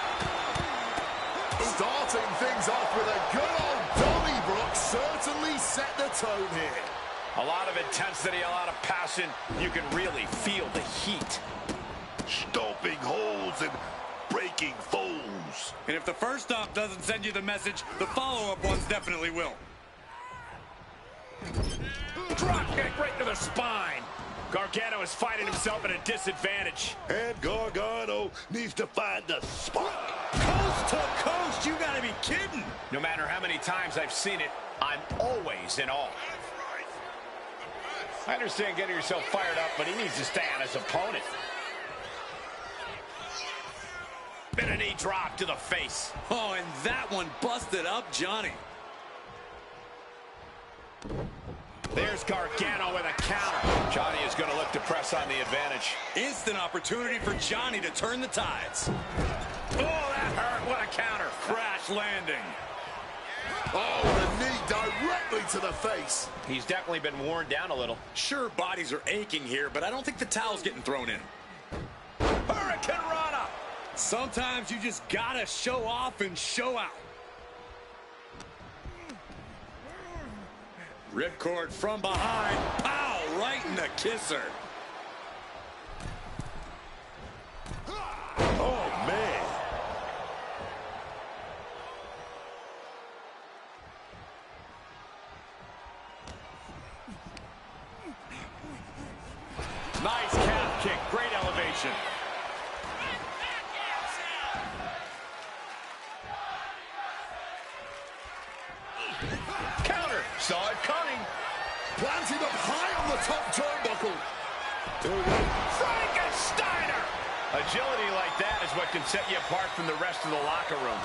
Starting things off with a good old Donnybrook certainly set the tone here. A lot of intensity, a lot of passion. You can really feel the heat. Stomping holes and breaking foes. And if the first stop doesn't send you the message, the follow-up ones definitely will. Drop kick right to the spine. Gargano is finding himself at a disadvantage. And Gargano needs to find the spot. Coast to coast, you gotta be kidding. No matter how many times I've seen it, I'm always in awe. I understand getting yourself fired up, but he needs to stay on his opponent. Been a knee drop to the face. Oh, and that one busted up Johnny. There's Gargano with a counter. Johnny is going to look to press on the advantage. Instant opportunity for Johnny to turn the tides. Oh, that hurt. What a counter. Crash landing. Oh, the knee directly to the face. He's definitely been worn down a little. Sure, bodies are aching here, but I don't think the towel's getting thrown in. Hurricane Rana. Sometimes you just gotta show off and show out. Ripcord from behind. Pow! Right in the kisser. Oh, man. Nice calf kick. Great elevation. Counter. Saw it coming. Planted up high on the top turnbuckle. Frankensteiner. Agility like that is what can set you apart from the rest of the locker room.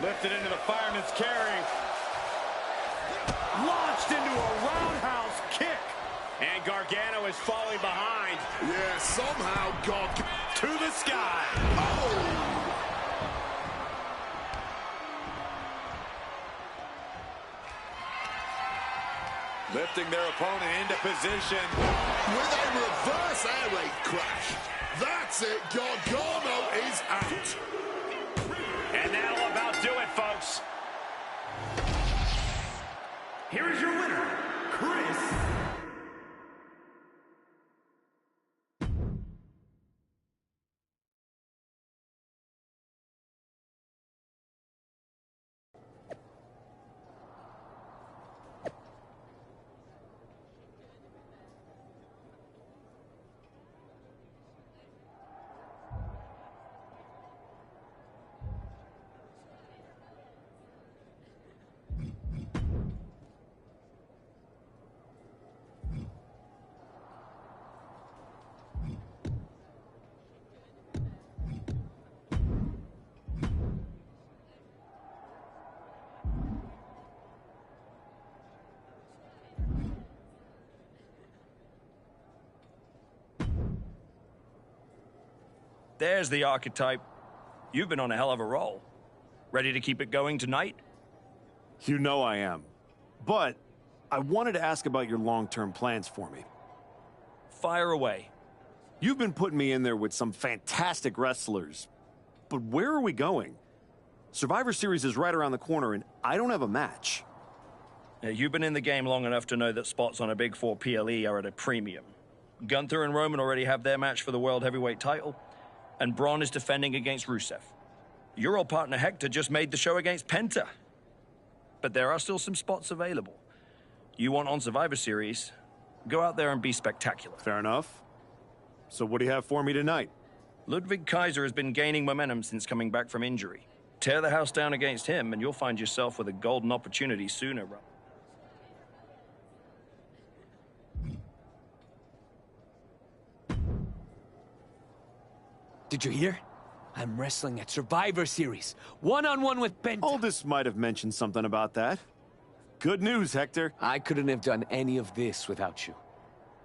Lifted into the fireman's carry. Launched into a roundhouse kick. And Gargano is falling behind. Yeah, somehow To the sky. Oh! Lifting their opponent into position. With a reverse air raid crash. That's it. Gargano is out. And that'll about do it, folks. Here is your winner, Chris. There's the Archetype. You've been on a hell of a roll. Ready to keep it going tonight? You know I am. But I wanted to ask about your long-term plans for me. Fire away. You've been putting me in there with some fantastic wrestlers. But where are we going? Survivor Series is right around the corner, and I don't have a match. You've been in the game long enough to know that spots on a Big Four PLE are at a premium. Gunther and Roman already have their match for the World Heavyweight title, and Braun is defending against Rusev. Your old partner Hector just made the show against Penta. But there are still some spots available. You want on Survivor Series? Go out there and be spectacular. Fair enough. So what do you have for me tonight? Ludwig Kaiser has been gaining momentum since coming back from injury. Tear the house down against him, and you'll find yourself with a golden opportunity sooner. Did you hear? I'm wrestling at Survivor Series. One-on-one with Penta. Aldous might have mentioned something about that. Good news, Hector. I couldn't have done any of this without you.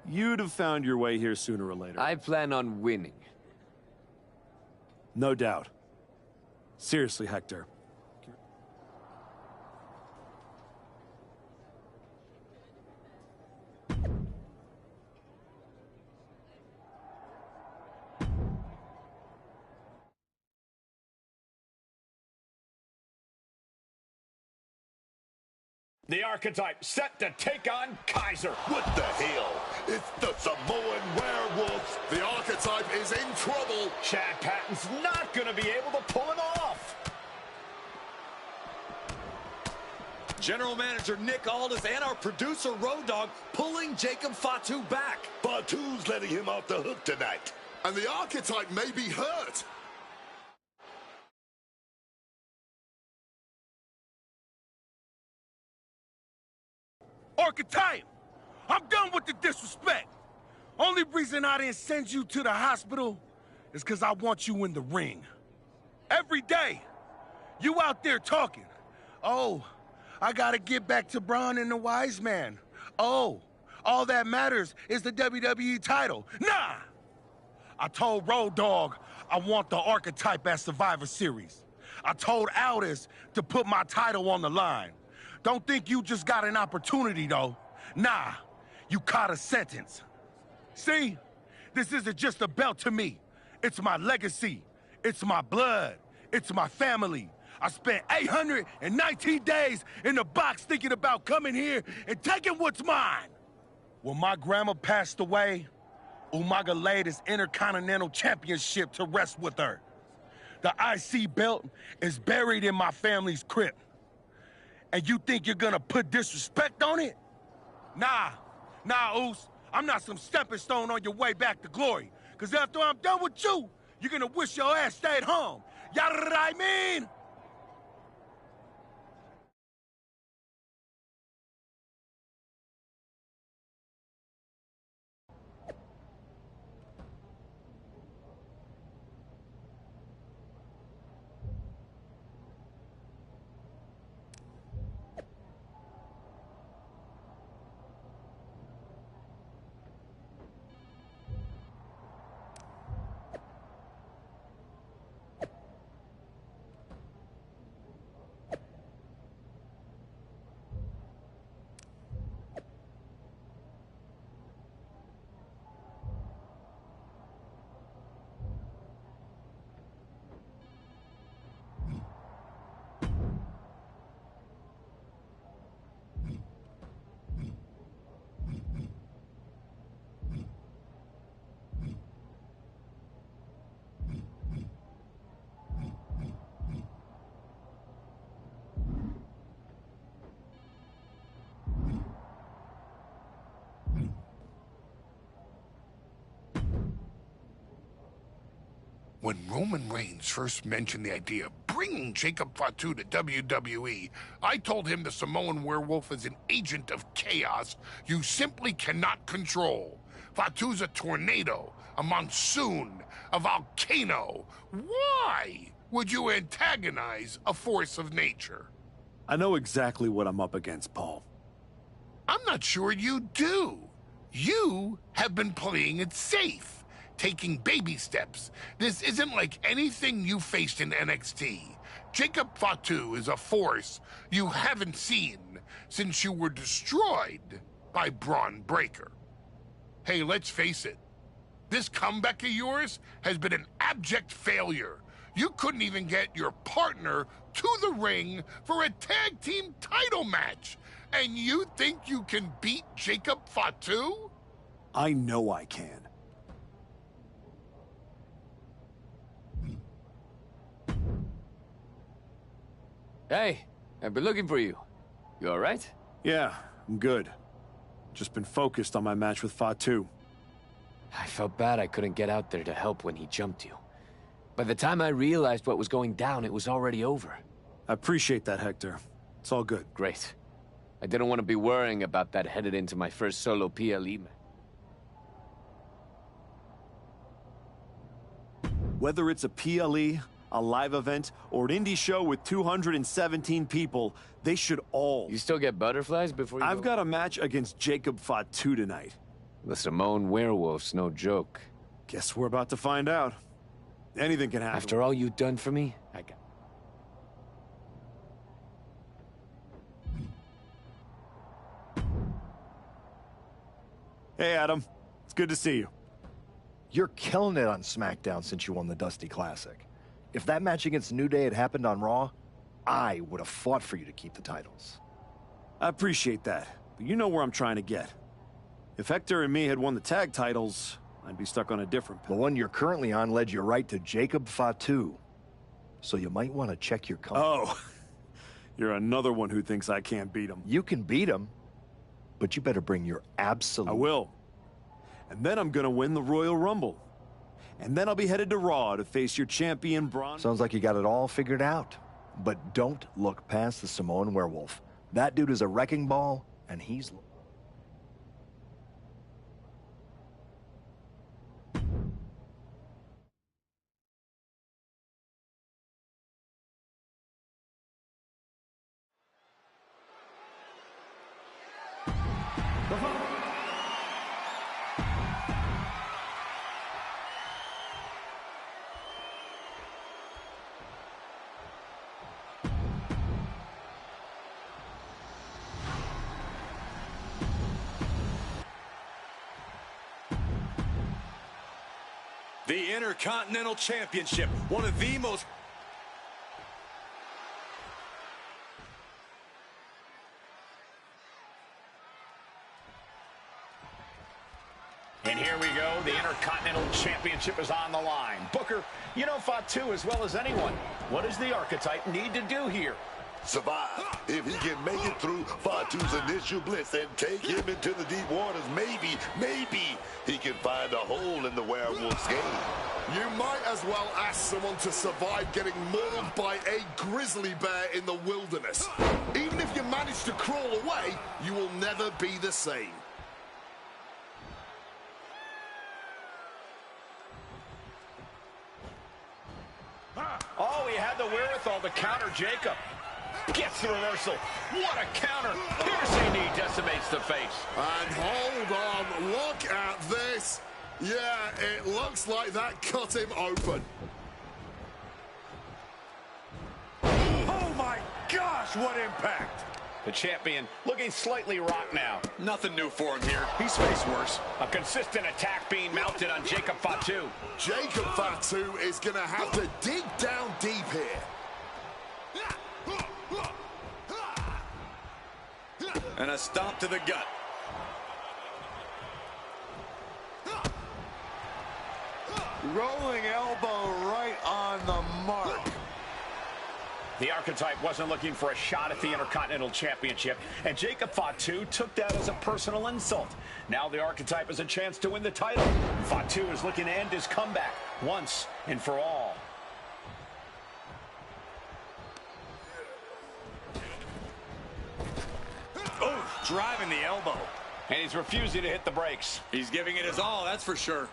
You'd have found your way here sooner or later. I plan on winning. No doubt. Seriously, Hector. The Archetype set to take on Kaiser. What the hell? It's the Samoan Werewolf. The Archetype is in trouble. Chad Patton's not going to be able to pull him off. General Manager Nick Aldis and our producer Road Dogg pulling Jacob Fatu back. Fatu's letting him off the hook tonight. And the Archetype may be hurt. Archetype, I'm done with the disrespect. Only reason I didn't send you to the hospital is because I want you in the ring. Every day, you out there talking. Oh, I gotta get back to Braun and the Wise Man. Oh, all that matters is the WWE title. Nah! I told Road Dogg I want the Archetype at Survivor Series. I told Aldis to put my title on the line. Don't think you just got an opportunity, though. Nah, you caught a sentence. See? This isn't just a belt to me. It's my legacy. It's my blood. It's my family. I spent 819 days in the box thinking about coming here and taking what's mine. When my grandma passed away, Umaga laid his Intercontinental Championship to rest with her. The IC belt is buried in my family's crypt. And you think you're gonna put disrespect on it? Nah, Oos. I'm not some stepping stone on your way back to glory. Cause after I'm done with you, you're gonna wish your ass stayed home. You know what I mean? When Roman Reigns first mentioned the idea of bringing Jacob Fatu to WWE, I told him the Samoan Werewolf is an agent of chaos you simply cannot control. Fatu's a tornado, a monsoon, a volcano. Why would you antagonize a force of nature? I know exactly what I'm up against, Paul. I'm not sure you do. You have been playing it safe. Taking baby steps. This isn't like anything you faced in NXT. Jacob Fatu is a force you haven't seen since you were destroyed by Braun Breaker. Hey, let's face it. This comeback of yours has been an abject failure. You couldn't even get your partner to the ring for a tag team title match. And you think you can beat Jacob Fatu? I know I can. Hey, I've been looking for you. You all right? Yeah, I'm good. Just been focused on my match with Fatu. I felt bad I couldn't get out there to help when he jumped you. By the time I realized what was going down, it was already over. I appreciate that, Hector. It's all good. Great. I didn't want to be worrying about that headed into my first solo PLE match. Whether it's a PLE, a live event, or an indie show with 217 people, they should all... You still get butterflies before you I've got a match against Jacob Fatu tonight. The Samoan werewolf's no joke. Guess we're about to find out. Anything can happen. After all you've done for me, I got... Hey, Adam. It's good to see you. You're killing it on SmackDown since you won the Dusty Classic. If that match against New Day had happened on Raw, I would have fought for you to keep the titles. I appreciate that, but you know where I'm trying to get. If Hector and me had won the tag titles, I'd be stuck on a different path. The one you're currently on led you right to Jacob Fatu. So you might want to check your company. Oh, you're another one who thinks I can't beat him. You can beat him, but you better bring your absolute... I will. And then I'm gonna win the Royal Rumble. And then I'll be headed to Raw to face your champion, Braun. Sounds like you got it all figured out. But don't look past the Samoan werewolf. That dude is a wrecking ball, and he's... The Intercontinental Championship, one of the most... And here we go. The Intercontinental Championship is on the line. Booker, you know Fatu as well as anyone. What does the Archetype need to do here? Survive. If he can make it through Fatu's initial blitz and take him into the deep waters, maybe he can find a hole in the werewolf's game. You might as well ask someone to survive getting mauled by a grizzly bear in the wilderness. Even if you manage to crawl away, you will never be the same. Oh, he had the wherewithal to counter Jacob. Gets the reversal. What a counter. Piercing knee decimates the face. And hold on, look at this. Yeah, it looks like that cut him open. Oh my gosh, what impact! The champion looking slightly rocked now. Nothing new for him here. He's faced worse. A consistent attack being mounted on Jacob Fatu. Jacob Fatu is going to have to dig down deep here. And a stomp to the gut. Rolling elbow right on the mark. The Archetype wasn't looking for a shot at the Intercontinental Championship, and Jacob Fatu took that as a personal insult. Now the Archetype has a chance to win the title. Fatu is looking to end his comeback once and for all. Oh, driving the elbow. And he's refusing to hit the brakes. He's giving it his all, that's for sure.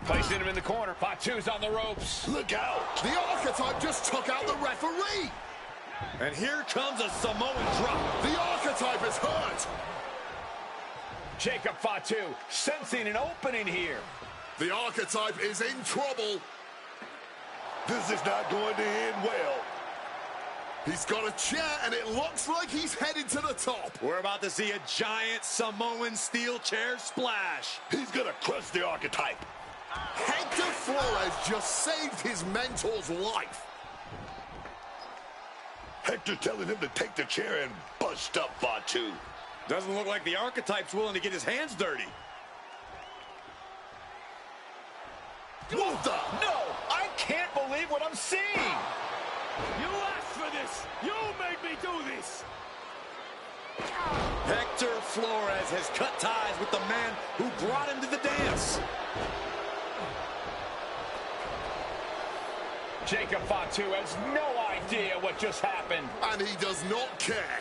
Placing him in the corner. Fatu's on the ropes. Look out. The Archetype just took out the referee. And here comes a Samoan drop. The Archetype is hurt. Jacob Fatu sensing an opening here. The Archetype is in trouble. This is not going to end well. He's got a chair, and it looks like he's headed to the top. We're about to see a giant Samoan steel chair splash. He's going to crush the Archetype. Hector Flores just saved his mentor's life. Hector telling him to take the chair and bust up Fatu. Doesn't look like the Archetype's willing to get his hands dirty. What the? No, I can't believe what I'm seeing. You asked for for this! You made me do this! Hector Flores has cut ties with the man who brought him to the dance. Jacob Fatu has no idea what just happened. And he does not care.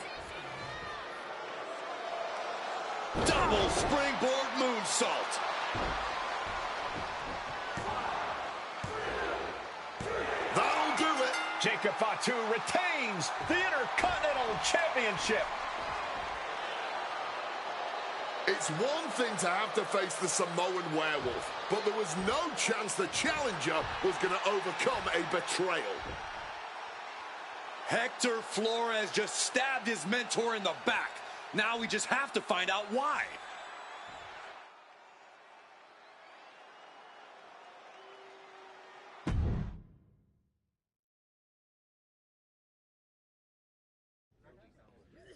Double springboard moonsault. That'll do it. Jacob Fatu retains the Intercontinental Championship. It's one thing to have to face the Samoan werewolf, but there was no chance the challenger was going to overcome a betrayal. Hector Flores just stabbed his mentor in the back. Now we just have to find out why.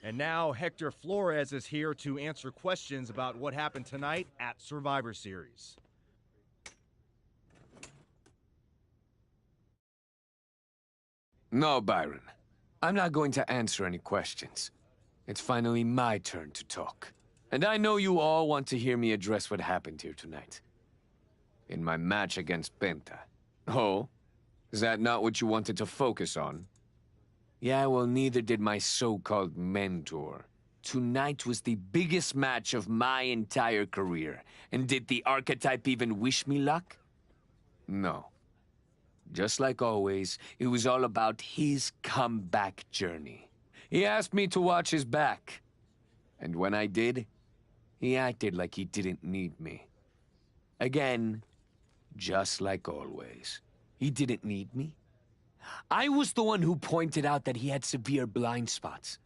And now Hector Flores is here to answer questions about what happened tonight at Survivor Series. No, Byron. I'm not going to answer any questions. It's finally my turn to talk. And I know you all want to hear me address what happened here tonight. In my match against Penta. Oh? Is that not what you wanted to focus on? Yeah, well, neither did my so-called mentor. Tonight was the biggest match of my entire career. And did the archetype even wish me luck? No. Just like always, it was all about his comeback journey. He asked me to watch his back. And when I did, he acted like he didn't need me. Again, just like always. He didn't need me. I was the one who pointed out that he had severe blind spots.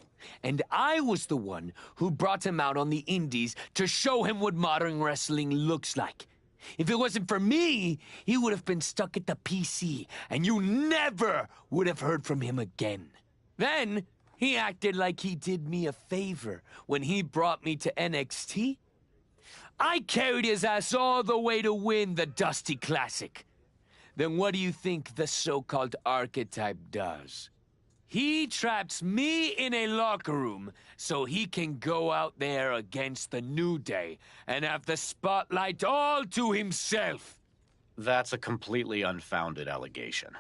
And I was the one who brought him out on the indies to show him what modern wrestling looks like. If it wasn't for me, he would have been stuck at the PC, and you never would have heard from him again. Then, he acted like he did me a favor when he brought me to NXT. I carried his ass all the way to win the Dusty Classic. Then what do you think the so-called archetype does? He traps me in a locker room so he can go out there against the New Day and have the spotlight all to himself. That's a completely unfounded allegation.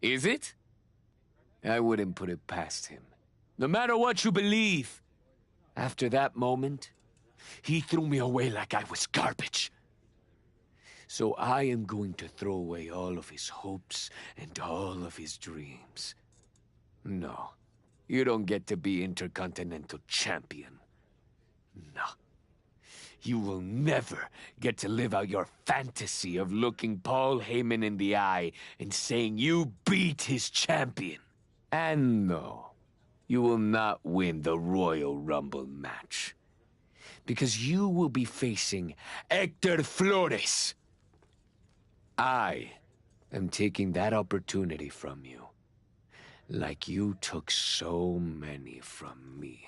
Is it? I wouldn't put it past him. No matter what you believe. After that moment, he threw me away like I was garbage. So I am going to throw away all of his hopes and all of his dreams. No, you don't get to be Intercontinental Champion. No. You will never get to live out your fantasy of looking Paul Heyman in the eye and saying you beat his champion. And no, you will not win the Royal Rumble match. Because you will be facing Hector Flores. I am taking that opportunity from you. Like you took so many from me.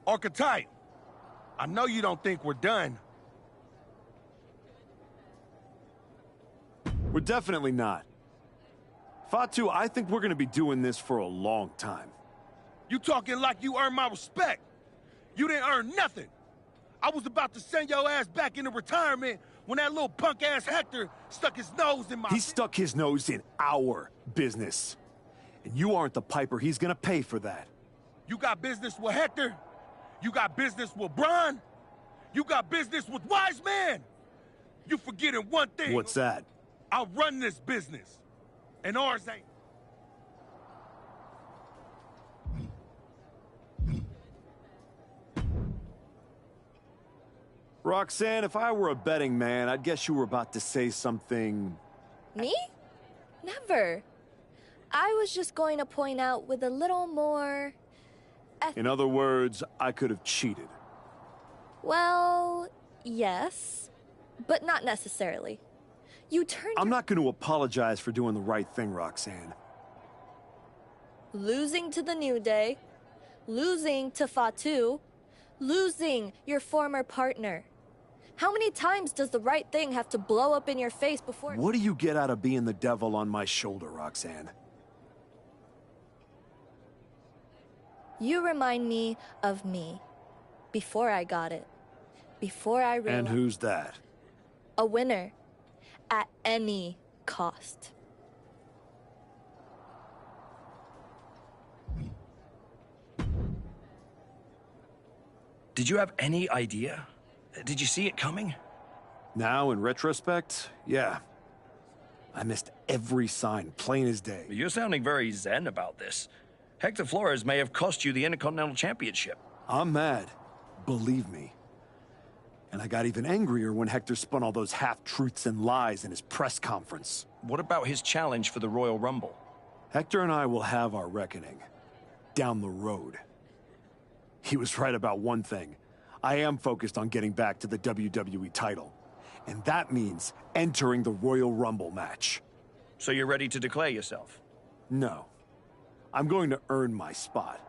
Archetype, I know you don't think we're done. We're definitely not. Fatu, I think we're going to be doing this for a long time. You talking like you earn my respect. You didn't earn nothing. I was about to send your ass back into retirement when that little punk-ass Hector stuck his nose in my... He stuck his nose in our business. And you aren't the piper he's gonna pay for that. You got business with Hector? You got business with Braun? You got business with Wise Man? You forgetting one thing. What's that? I run this business. And ours ain't. Roxanne, if I were a betting man, I'd guess you were about to say something... Me? Never. I was just going to point out with a little more... In other words, I could have cheated. Well, yes, but not necessarily. You turned... I'm not going to apologize for doing the right thing, Roxanne. Losing to the New Day, losing to Fatu, losing your former partner. How many times does the right thing have to blow up in your face before... What do you get out of being the devil on my shoulder, Roxanne? You remind me of me. Before I got it. Before I realized... And who's that? A winner. At any cost. Did you have any idea? Did you see it coming? Now, in retrospect, yeah. I missed every sign, plain as day. You're sounding very zen about this. Hector Flores may have cost you the Intercontinental Championship. I'm mad. Believe me. And I got even angrier when Hector spun all those half-truths and lies in his press conference. What about his challenge for the Royal Rumble? Hector and I will have our reckoning. Down the road. He was right about one thing. I am focused on getting back to the WWE title. And that means entering the Royal Rumble match. So you're ready to declare yourself? No. I'm going to earn my spot.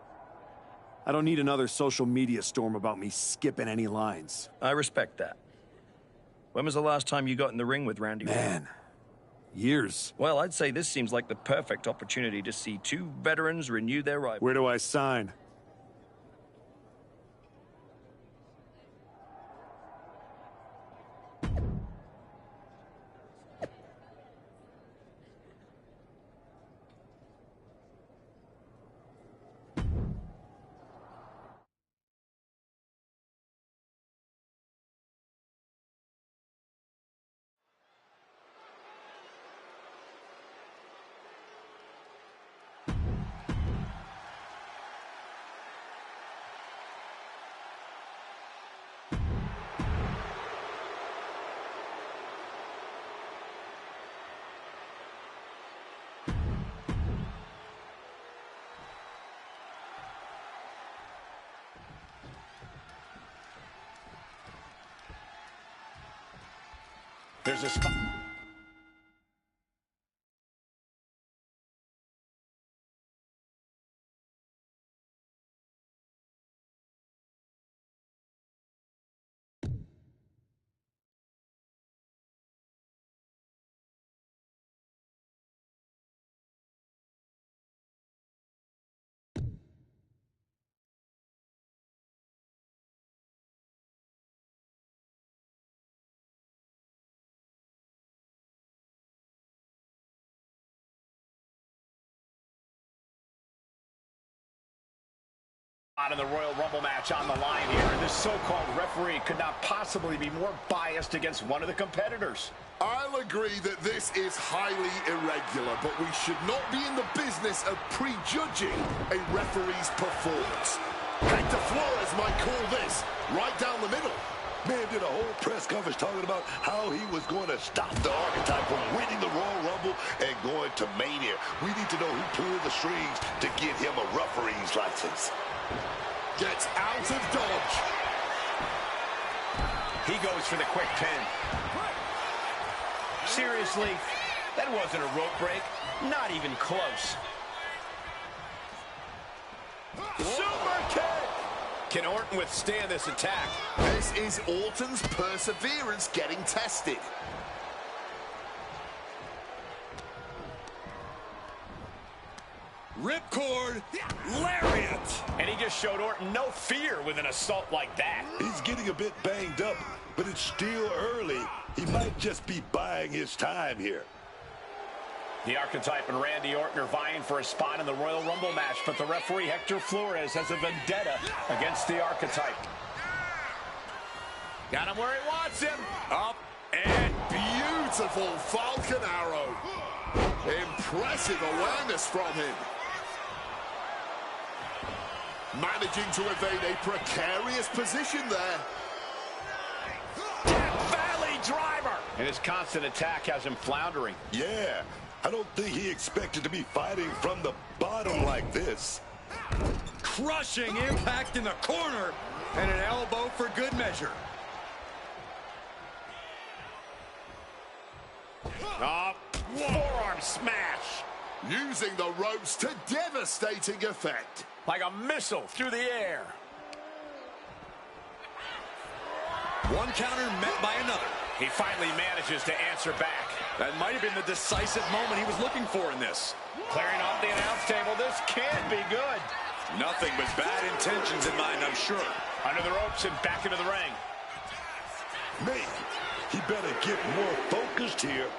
I don't need another social media storm about me skipping any lines. I respect that. When was the last time you got in the ring with Randy? Man, years. Well, I'd say this seems like the perfect opportunity to see two veterans renew their rivalry. Where do I sign? There's a spot. In the Royal Rumble match on the line here, and this so-called referee could not possibly be more biased against one of the competitors. I'll agree that this is highly irregular, but we should not be in the business of prejudging a referee's performance. Hector Flores might call this right down the middle. Man did a whole press conference talking about how he was going to stop the Archetype from winning the Royal Rumble and going to Mania. We need to know who pulled the strings to get him a referee's license. Gets out of dodge. He goes for the quick pin. Seriously, that wasn't a rope break. Not even close. Super kick! Can Orton withstand this attack? This is Orton's perseverance getting tested. Ripcord, lariat. And he just showed Orton no fear with an assault like that. He's getting a bit banged up, but it's still early. He might just be buying his time here. The Archetype and Randy Orton are vying for a spot in the Royal Rumble match, but the referee Hector Flores has a vendetta against the Archetype. Got him where he wants him. Up and beautiful Falcon Arrow. Impressive awareness from him. Managing to evade a precarious position there. Death Valley driver. And his constant attack has him floundering. Yeah, I don't think he expected to be fighting from the bottom like this. Crushing impact in the corner. And an elbow for good measure. Forearm smash. Using the ropes to devastating effect. Like a missile through the air. One counter met by another. He finally manages to answer back. That might have been the decisive moment he was looking for in this. Clearing off the announce table. This can't be good. Nothing but bad intentions in mind, I'm sure. Under the ropes and back into the ring. Man, he better get more focused here.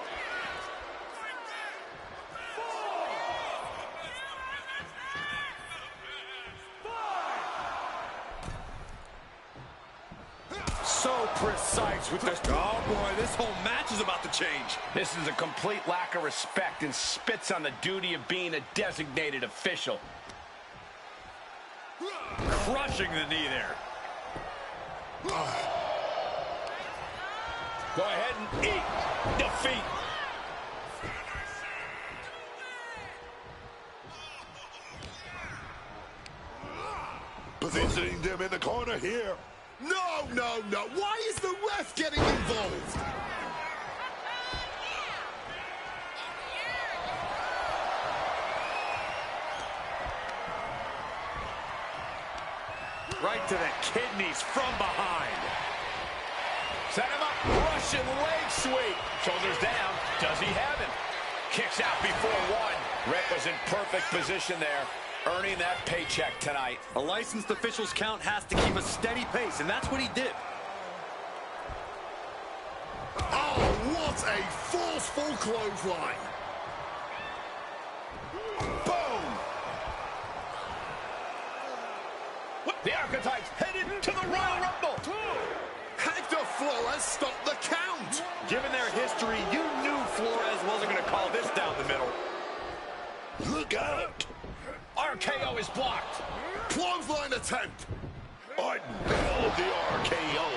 So precise with this. Oh, boy, this whole match is about to change. This is a complete lack of respect and spits on the duty of being a designated official. Crushing the knee there. Go ahead and eat defeat. Positioning them in the corner here. No, no, no. Why is the ref getting involved? Right to the kidneys from behind. Set him up. Russian leg sweep. Shoulders down. Does he have him? Kicks out before one. Rep was in perfect position there, earning that paycheck tonight. A licensed official's count has to keep a steady pace, and that's what he did. Oh, what a forceful clothesline. Boom! The Archetypes headed to the Royal Rumble. Hector Flores stopped the count. Given their history, you knew Flores wasn't going to call this down the middle. Look out! RKO is blocked. Clothesline attempt. Orton nailed the RKO.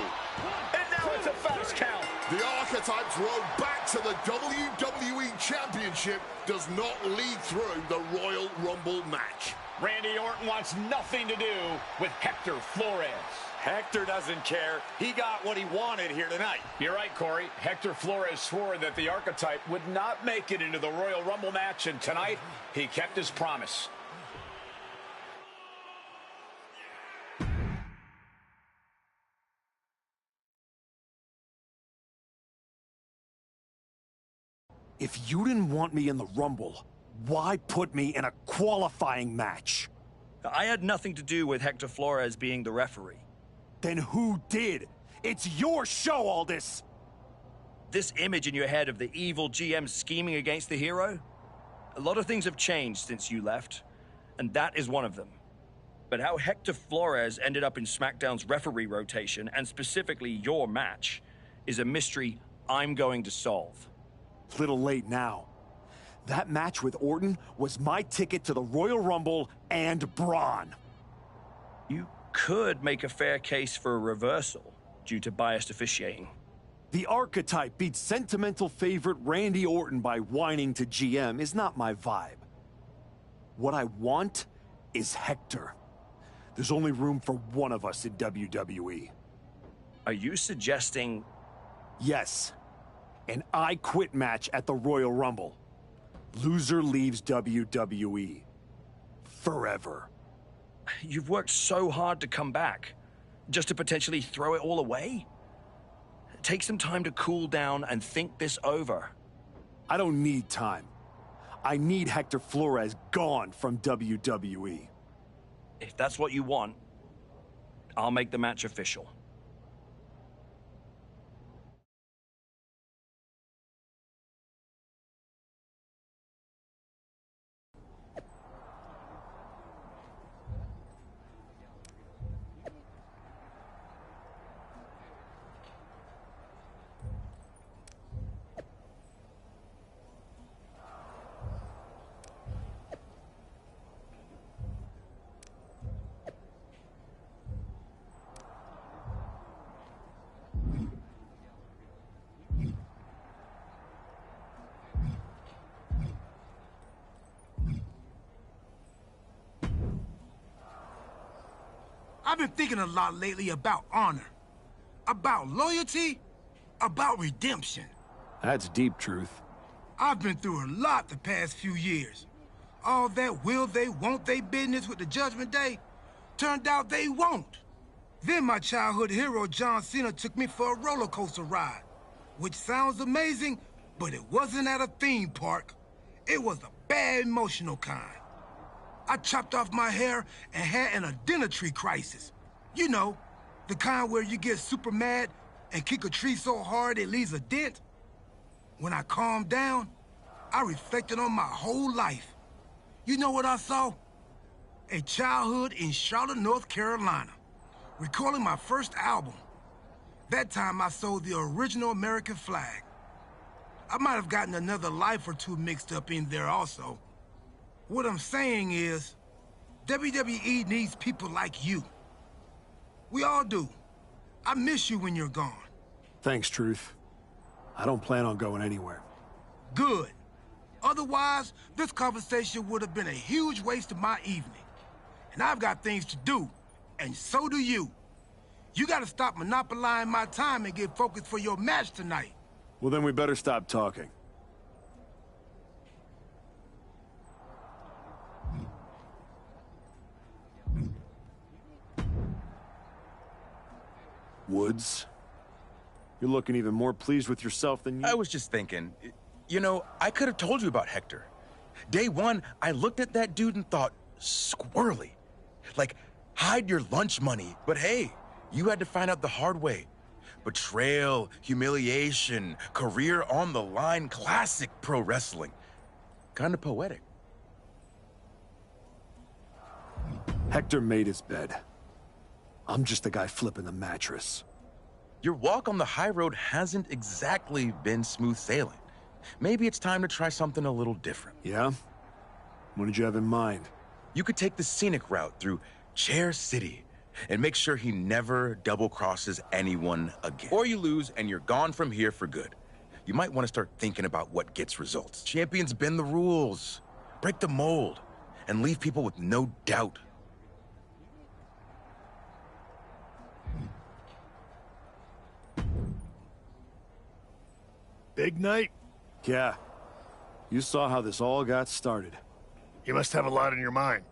And now it's a fast count. The Archetypes road back to the WWE Championship does not lead through the Royal Rumble match. Randy Orton wants nothing to do with Hector Flores. Hector doesn't care. He got what he wanted here tonight. You're right, Corey. Hector Flores swore that the Archetype would not make it into the Royal Rumble match, and tonight he kept his promise. If you didn't want me in the Rumble, why put me in a qualifying match? I had nothing to do with Hector Flores being the referee. Then who did? It's your show, Aldis! This image in your head of the evil GM scheming against the hero? A lot of things have changed since you left, and that is one of them. But how Hector Flores ended up in SmackDown's referee rotation, and specifically your match, is a mystery I'm going to solve. Little late now. That match with Orton was my ticket to the Royal Rumble and Braun. You could make a fair case for a reversal due to biased officiating. The Archetype beat sentimental favorite Randy Orton by whining to GM is not my vibe. What I want is Hector. There's only room for one of us in WWE. Are you suggesting... Yes. An I Quit match at the Royal Rumble. Loser leaves WWE. Forever. You've worked so hard to come back, just to potentially throw it all away? Take some time to cool down and think this over. I don't need time. I need Hector Flores gone from WWE. If that's what you want, I'll make the match official. I've been thinking a lot lately about honor, about loyalty, about redemption. That's deep, Truth. I've been through a lot the past few years. All that will they, won't they business with the Judgment Day turned out they won't. Then my childhood hero John Cena took me for a roller coaster ride, which sounds amazing, but it wasn't at a theme park. It was a bad emotional kind. I chopped off my hair and had an identity crisis. You know, the kind where you get super mad and kick a tree so hard it leaves a dent. When I calmed down, I reflected on my whole life. You know what I saw? A childhood in Charlotte, North Carolina, recalling my first album. That time I sold the original American flag. I might have gotten another life or two mixed up in there also. What I'm saying is, WWE needs people like you. We all do. I miss you when you're gone. Thanks, Truth. I don't plan on going anywhere. Good. Otherwise, this conversation would have been a huge waste of my evening. And I've got things to do, and so do you. You gotta stop monopolizing my time and get focused for your match tonight. Well, then we better stop talking. Woods, you're looking even more pleased with yourself than you... I was just thinking, you know, I could have told you about Hector. Day one, I looked at that dude and thought, squirrely. Like, hide your lunch money. But hey, you had to find out the hard way. Betrayal, humiliation, career on the line, classic pro wrestling. Kind of poetic. Hector made his bed. I'm just the guy flipping the mattress. Your walk on the high road hasn't exactly been smooth sailing. Maybe it's time to try something a little different. Yeah? What did you have in mind? You could take the scenic route through Chair City and make sure he never double-crosses anyone again. Or you lose and you're gone from here for good. You might want to start thinking about what gets results. Champions bend the rules, break the mold, and leave people with no doubt. Big night? Yeah. You saw how this all got started. You must have a lot in your mind.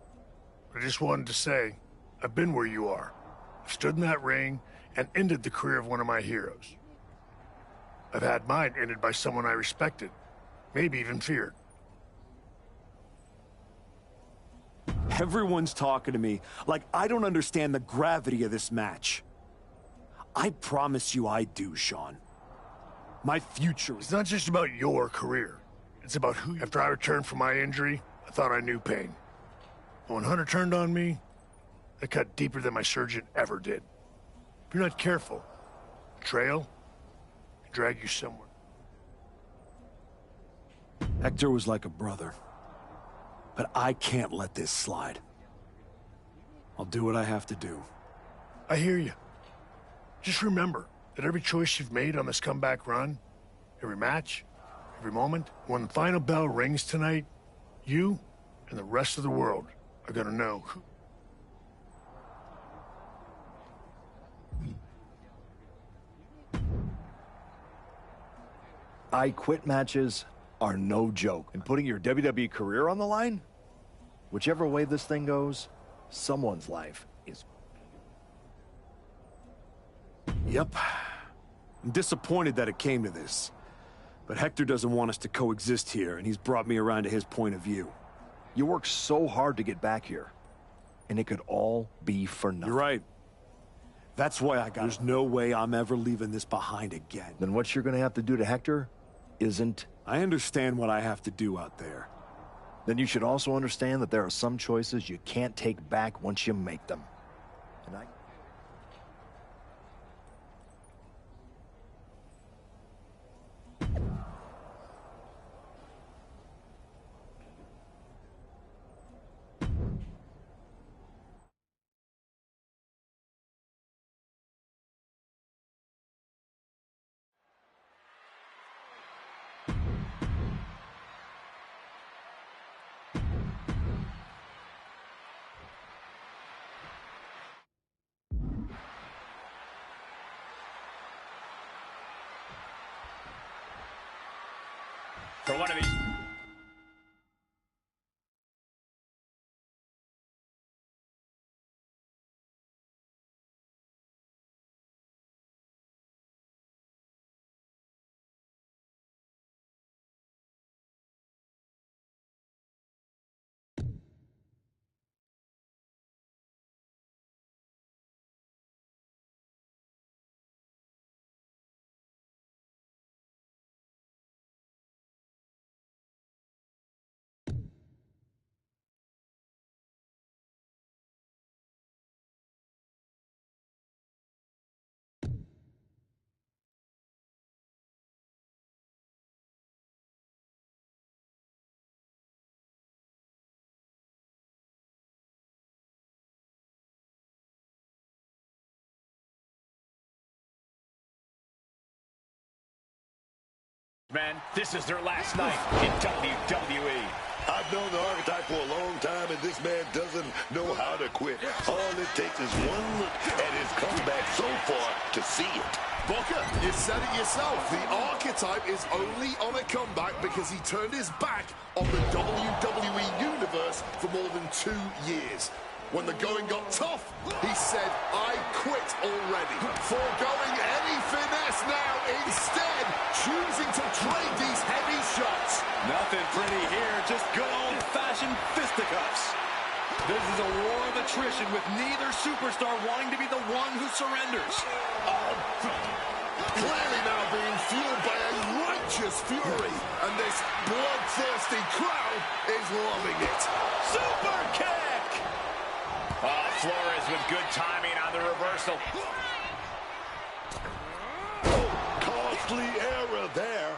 I just wanted to say, I've been where you are. I've stood in that ring and ended the career of one of my heroes. I've had mine ended by someone I respected, maybe even feared. Everyone's talking to me like I don't understand the gravity of this match. I promise you I do, Sean. My future is not just about your career. It's about who. After I returned from my injury, I thought I knew pain. But when Hunter turned on me, it cut deeper than my surgeon ever did. If you're not careful, betrayal can drag you somewhere. Hector was like a brother. But I can't let this slide. I'll do what I have to do. I hear you. Just remember that every choice you've made on this comeback run, every match, every moment, when the final bell rings tonight, you and the rest of the world are gonna know who. I quit matches are no joke. And putting your WWE career on the line? Whichever way this thing goes, someone's life is... Yep. I'm disappointed that it came to this. But Hector doesn't want us to coexist here, and he's brought me around to his point of view. You worked so hard to get back here, and it could all be for nothing. You're right. That's why I got... There's no way I'm ever leaving this behind again. Then what you're gonna have to do to Hector isn't... I understand what I have to do out there. Then you should also understand that there are some choices you can't take back once you make them. And I... For one of these. Man, this is their last night in WWE. I've known the Archetype for a long time, and this man doesn't know how to quit. All it takes is one look at his comeback so far to see it. Booker, you said it yourself. The Archetype is only on a comeback because he turned his back on the WWE Universe for more than 2 years. When the going got tough, he said, I quit already. Foregoing any finesse now, instead choosing to trade these heavy shots. Nothing pretty here, just good old-fashioned fisticuffs. This is a war of attrition with neither superstar wanting to be the one who surrenders. Clearly now being fueled by a righteous fury, and this bloodthirsty crowd is loving it. Super kick! Flores with good timing on the reversal. Oh, costly error there.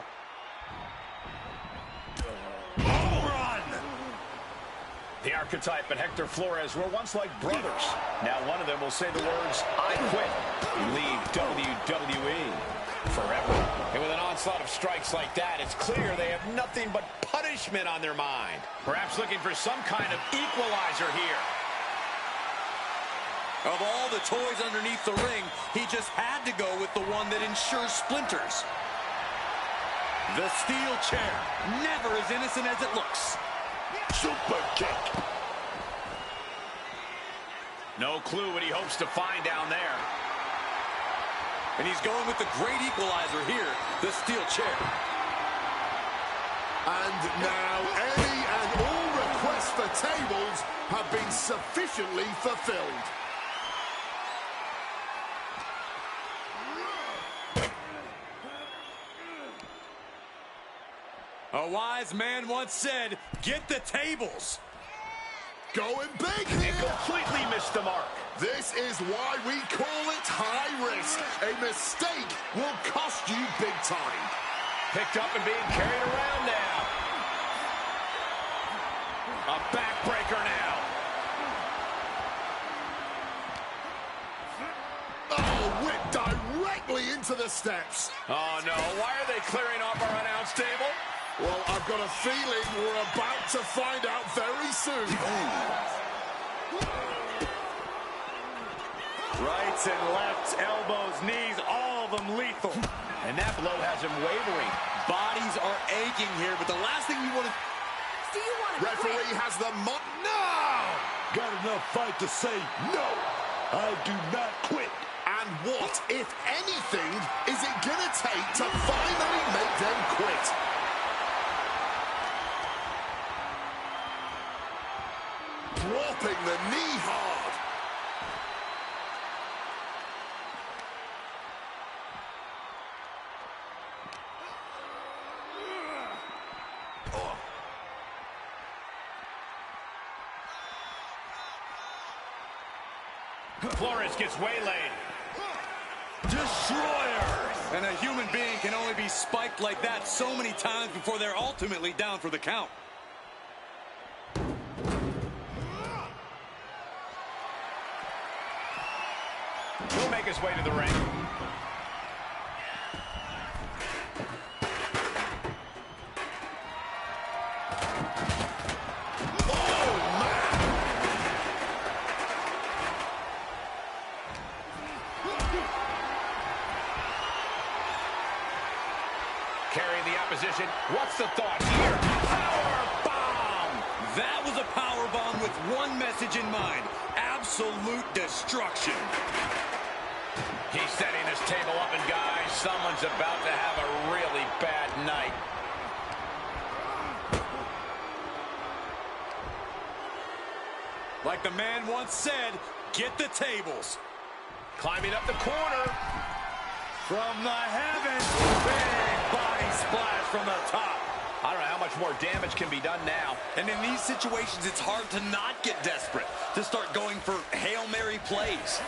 Home run! The Archetype and Hector Flores were once like brothers. Now one of them will say the words, I quit, and leave WWE forever. And with an onslaught of strikes like that, it's clear they have nothing but punishment on their mind. Perhaps looking for some kind of equalizer here. Of all the toys underneath the ring, he just had to go with the one that ensures splinters. The steel chair, never as innocent as it looks. Super kick. No clue what he hopes to find down there. And he's going with the great equalizer here, the steel chair. And now any and all requests for tables have been sufficiently fulfilled. A wise man once said, get the tables. Going big And here. completely missed the mark. This is why we call it high risk. A mistake will cost you big time. Picked up and being carried around now. A backbreaker now. Oh, whipped directly into the steps. Oh, no. Why are they clearing off our announce table? Well, I've got a feeling we're about to find out very soon. Rights and lefts, elbows, knees, all of them lethal. And that blow has him wavering. Bodies are aching here, but the last thing you want to... Do you want to Referee has the no! Got enough fight to say no. I do not quit. And what, if anything, is it gonna take to finally make them quit? it. Dropping the knee hard. Flores gets waylaid. Destroyer! And a human being can only be spiked like that so many times before they're ultimately down for the count. He'll make his way to the ring. Carrying the opposition. What's the thought here? Power bomb! That was a power bomb with one message in mind. Absolute destruction. He's setting his table up, and guys, someone's about to have a really bad night. Like the man once said, get the tables. Climbing up the corner. From the heavens, big body splash from the top. I don't know how much more damage can be done now. And in these situations, it's hard to not get desperate, to start going for Hail Mary plays.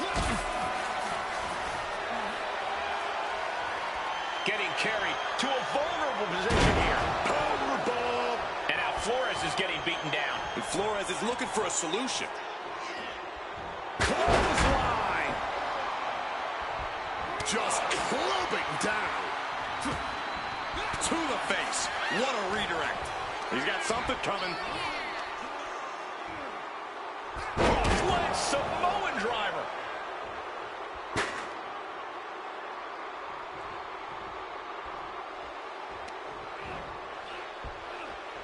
Getting carried to a vulnerable position here. Powerbomb. And now Flores is getting beaten down. And Flores is looking for a solution. Clothesline. Just clubbing down. To the face. What a redirect. He's got something coming. Cross-leg Samoan driver.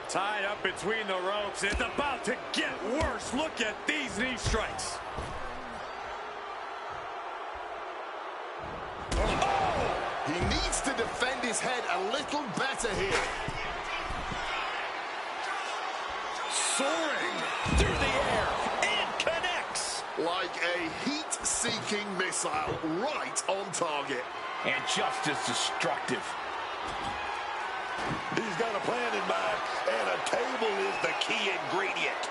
Tied up between the ropes. It's about to get worse. Look at these knee strikes. He needs to defend his head a little better here. Soaring through the air and connects. Like a heat-seeking missile right on target. And just as destructive. He's got a plan in mind, and a table is the key ingredient.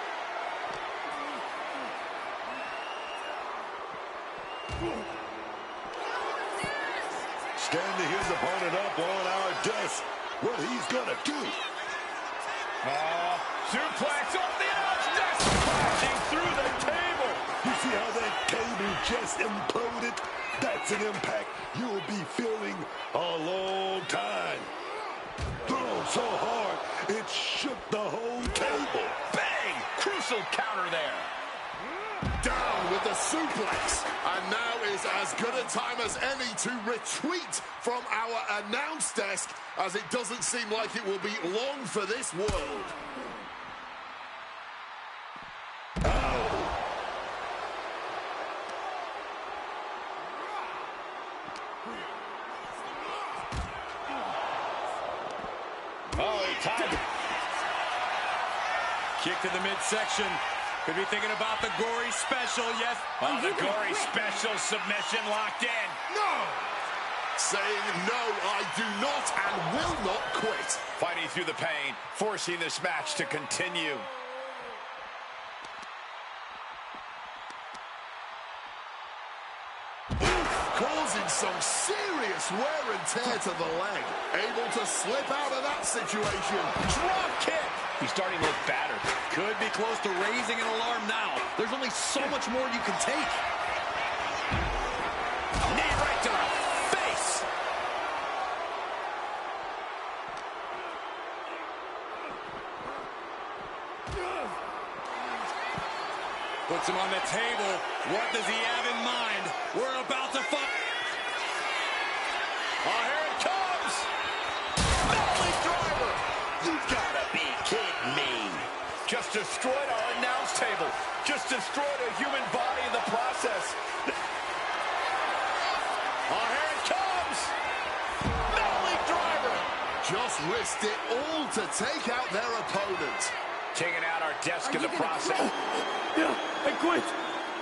Standing his opponent up on our desk. What he's gonna do? Suplex off the outs, just crashing through the table. You see how that table just imploded? That's an impact you'll be feeling a long time. Thrown so hard, it shook the whole table. Bang! Crucial counter there. Down with the suplex. And now is as good a time as any to retreat from our announce desk, as it doesn't seem like it will be long for this world. Oh, he tied it. Kick to the midsection. Could be thinking about the gory special, yes. Oh, the gory special submission locked in. No! Saying no, I do not and will not quit. Fighting through the pain, forcing this match to continue. Causing some serious wear and tear to the leg. Able to slip out of that situation. Drop kick. He's starting to look battered. Could be close to raising an alarm now. There's only so much more you can take. Knee right to the face. Puts him on the table. What does he have in mind? We're about to fight. Oh, here it comes. Belly driver. You gotta be kidding me. Just destroyed our announce table. Just destroyed a human body in the process. Oh, here it comes. Belly driver. just risked it all to take out their opponent. Taking out our desk in the process. Yeah, I quit.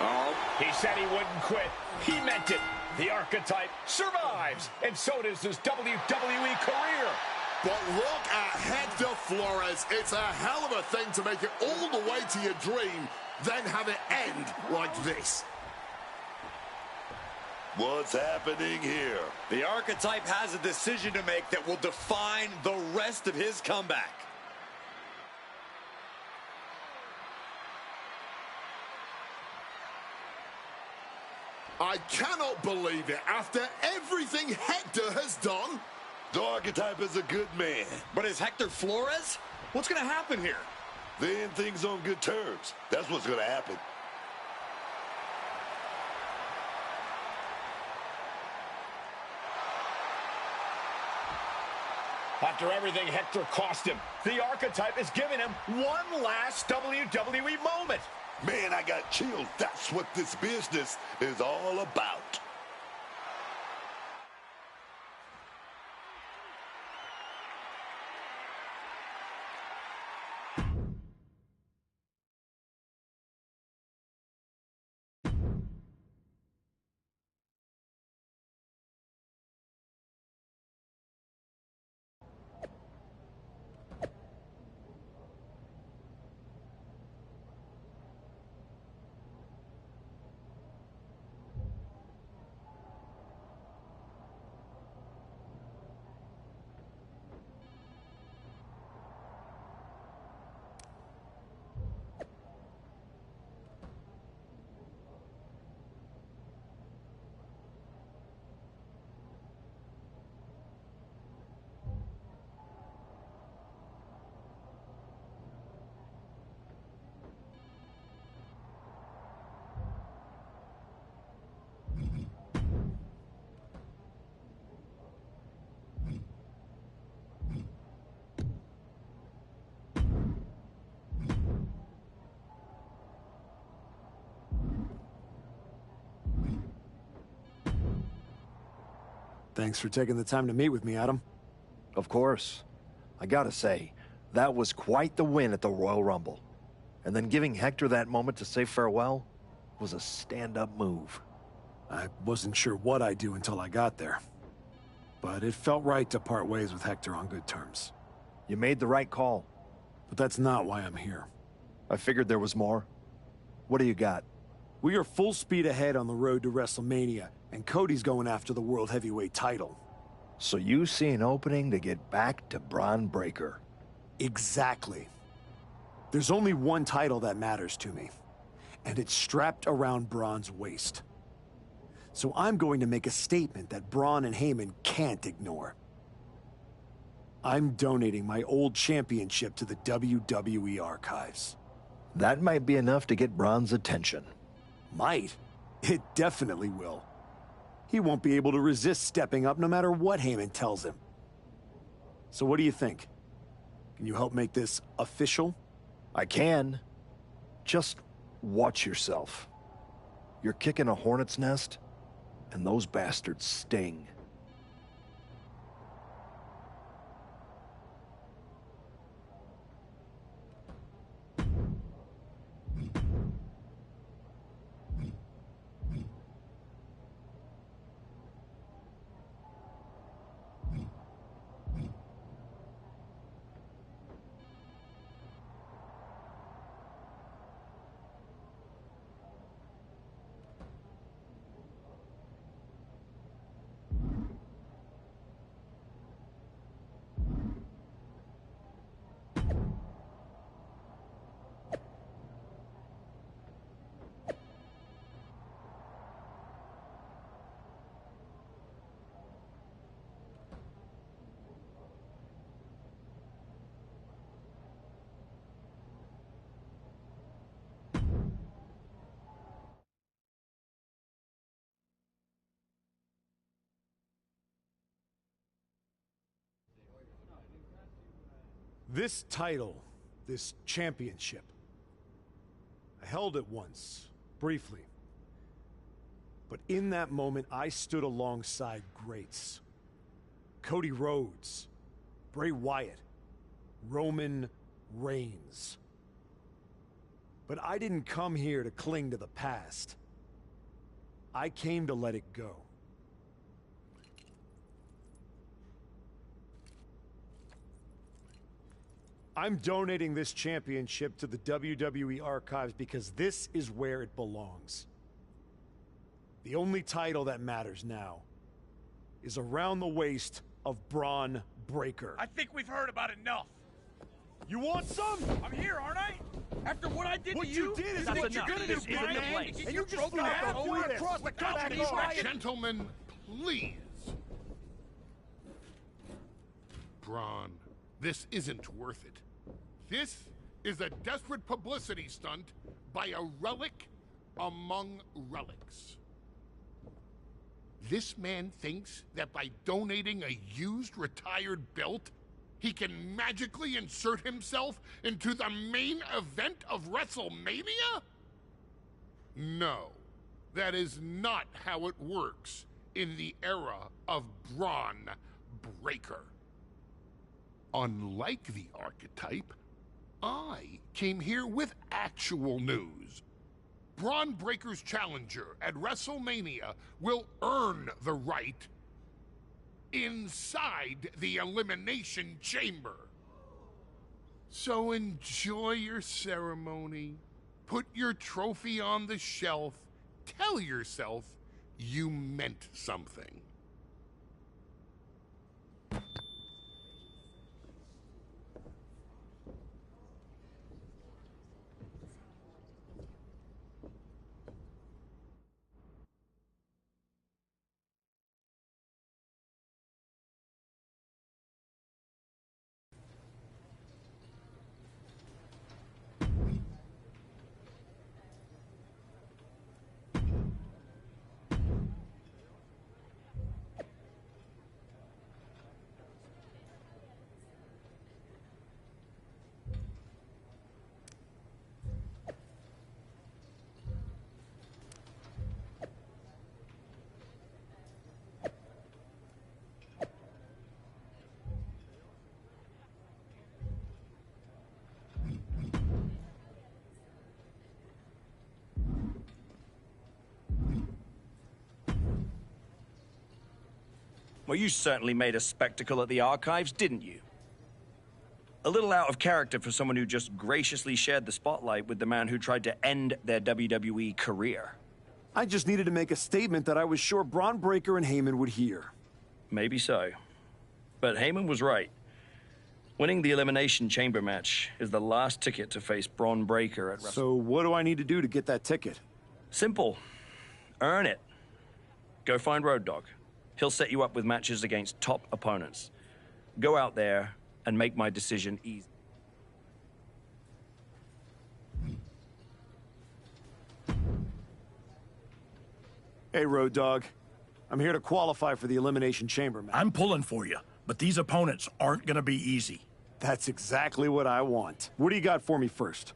Oh, he said he wouldn't quit. He meant it. The archetype survives, and so does his WWE career. But look at Hector Flores. It's a hell of a thing to make it all the way to your dream, then have it end like this. What's happening here? The archetype has a decision to make that will define the rest of his comeback. I cannot believe it. After everything Hector has done. The archetype is a good man. But is Hector Flores? What's going to happen here? They end things on good terms. That's what's going to happen. After everything Hector cost him, the archetype is giving him one last WWE moment. Man, I got chills. That's what this business is all about. Thanks for taking the time to meet with me, Adam. Of course. I gotta say, that was quite the win at the Royal Rumble. And then giving Hector that moment to say farewell was a stand-up move. I wasn't sure what I'd do until I got there. But it felt right to part ways with Hector on good terms. You made the right call. But that's not why I'm here. I figured there was more. What do you got? We are full speed ahead on the road to WrestleMania, and Cody's going after the World Heavyweight title. So you see an opening to get back to Braun Breaker. Exactly. There's only one title that matters to me, and it's strapped around Braun's waist. So I'm going to make a statement that Braun and Heyman can't ignore. I'm donating my old championship to the WWE archives. That might be enough to get Braun's attention. Might. It definitely will. He won't be able to resist stepping up no matter what Heyman tells him. So what do you think? Can you help make this official? I can. Just watch yourself. You're kicking a hornet's nest, and those bastards sting. This title, this championship, I held it once, briefly. But in that moment, I stood alongside greats. Cody Rhodes, Bray Wyatt, Roman Reigns. But I didn't come here to cling to the past. I came to let it go. I'm donating this championship to the WWE Archives because this is where it belongs. The only title that matters now is around the waist of Braun Breaker. I think we've heard about enough. You want some? I'm here, aren't I? After what I did What to you did is that's what you're enough. gonna do, This isn't Brian. the place. And you just got to do it across the country. Gentlemen, please. Braun, this isn't worth it. This is a desperate publicity stunt by a relic among relics. This man thinks that by donating a used retired belt, he can magically insert himself into the main event of WrestleMania? No, that is not how it works in the era of Braun Breaker. Unlike the archetype, I came here with actual news. Braun Breaker's challenger at WrestleMania will earn the right inside the Elimination Chamber. So enjoy your ceremony, put your trophy on the shelf, tell yourself you meant something. Well, you certainly made a spectacle at the archives, didn't you? A little out of character for someone who just graciously shared the spotlight with the man who tried to end their WWE career. I just needed to make a statement that I was sure Braun Breaker and Heyman would hear. Maybe so. But Heyman was right. Winning the Elimination Chamber match is the last ticket to face Braun Breaker at So what do I need to do to get that ticket? Simple. Earn it. Go find Road Dogg. He'll set you up with matches against top opponents. Go out there and make my decision easy. Hey, Road Dogg. I'm here to qualify for the Elimination Chamber match. I'm pulling for you, but these opponents aren't going to be easy. That's exactly what I want. What do you got for me first?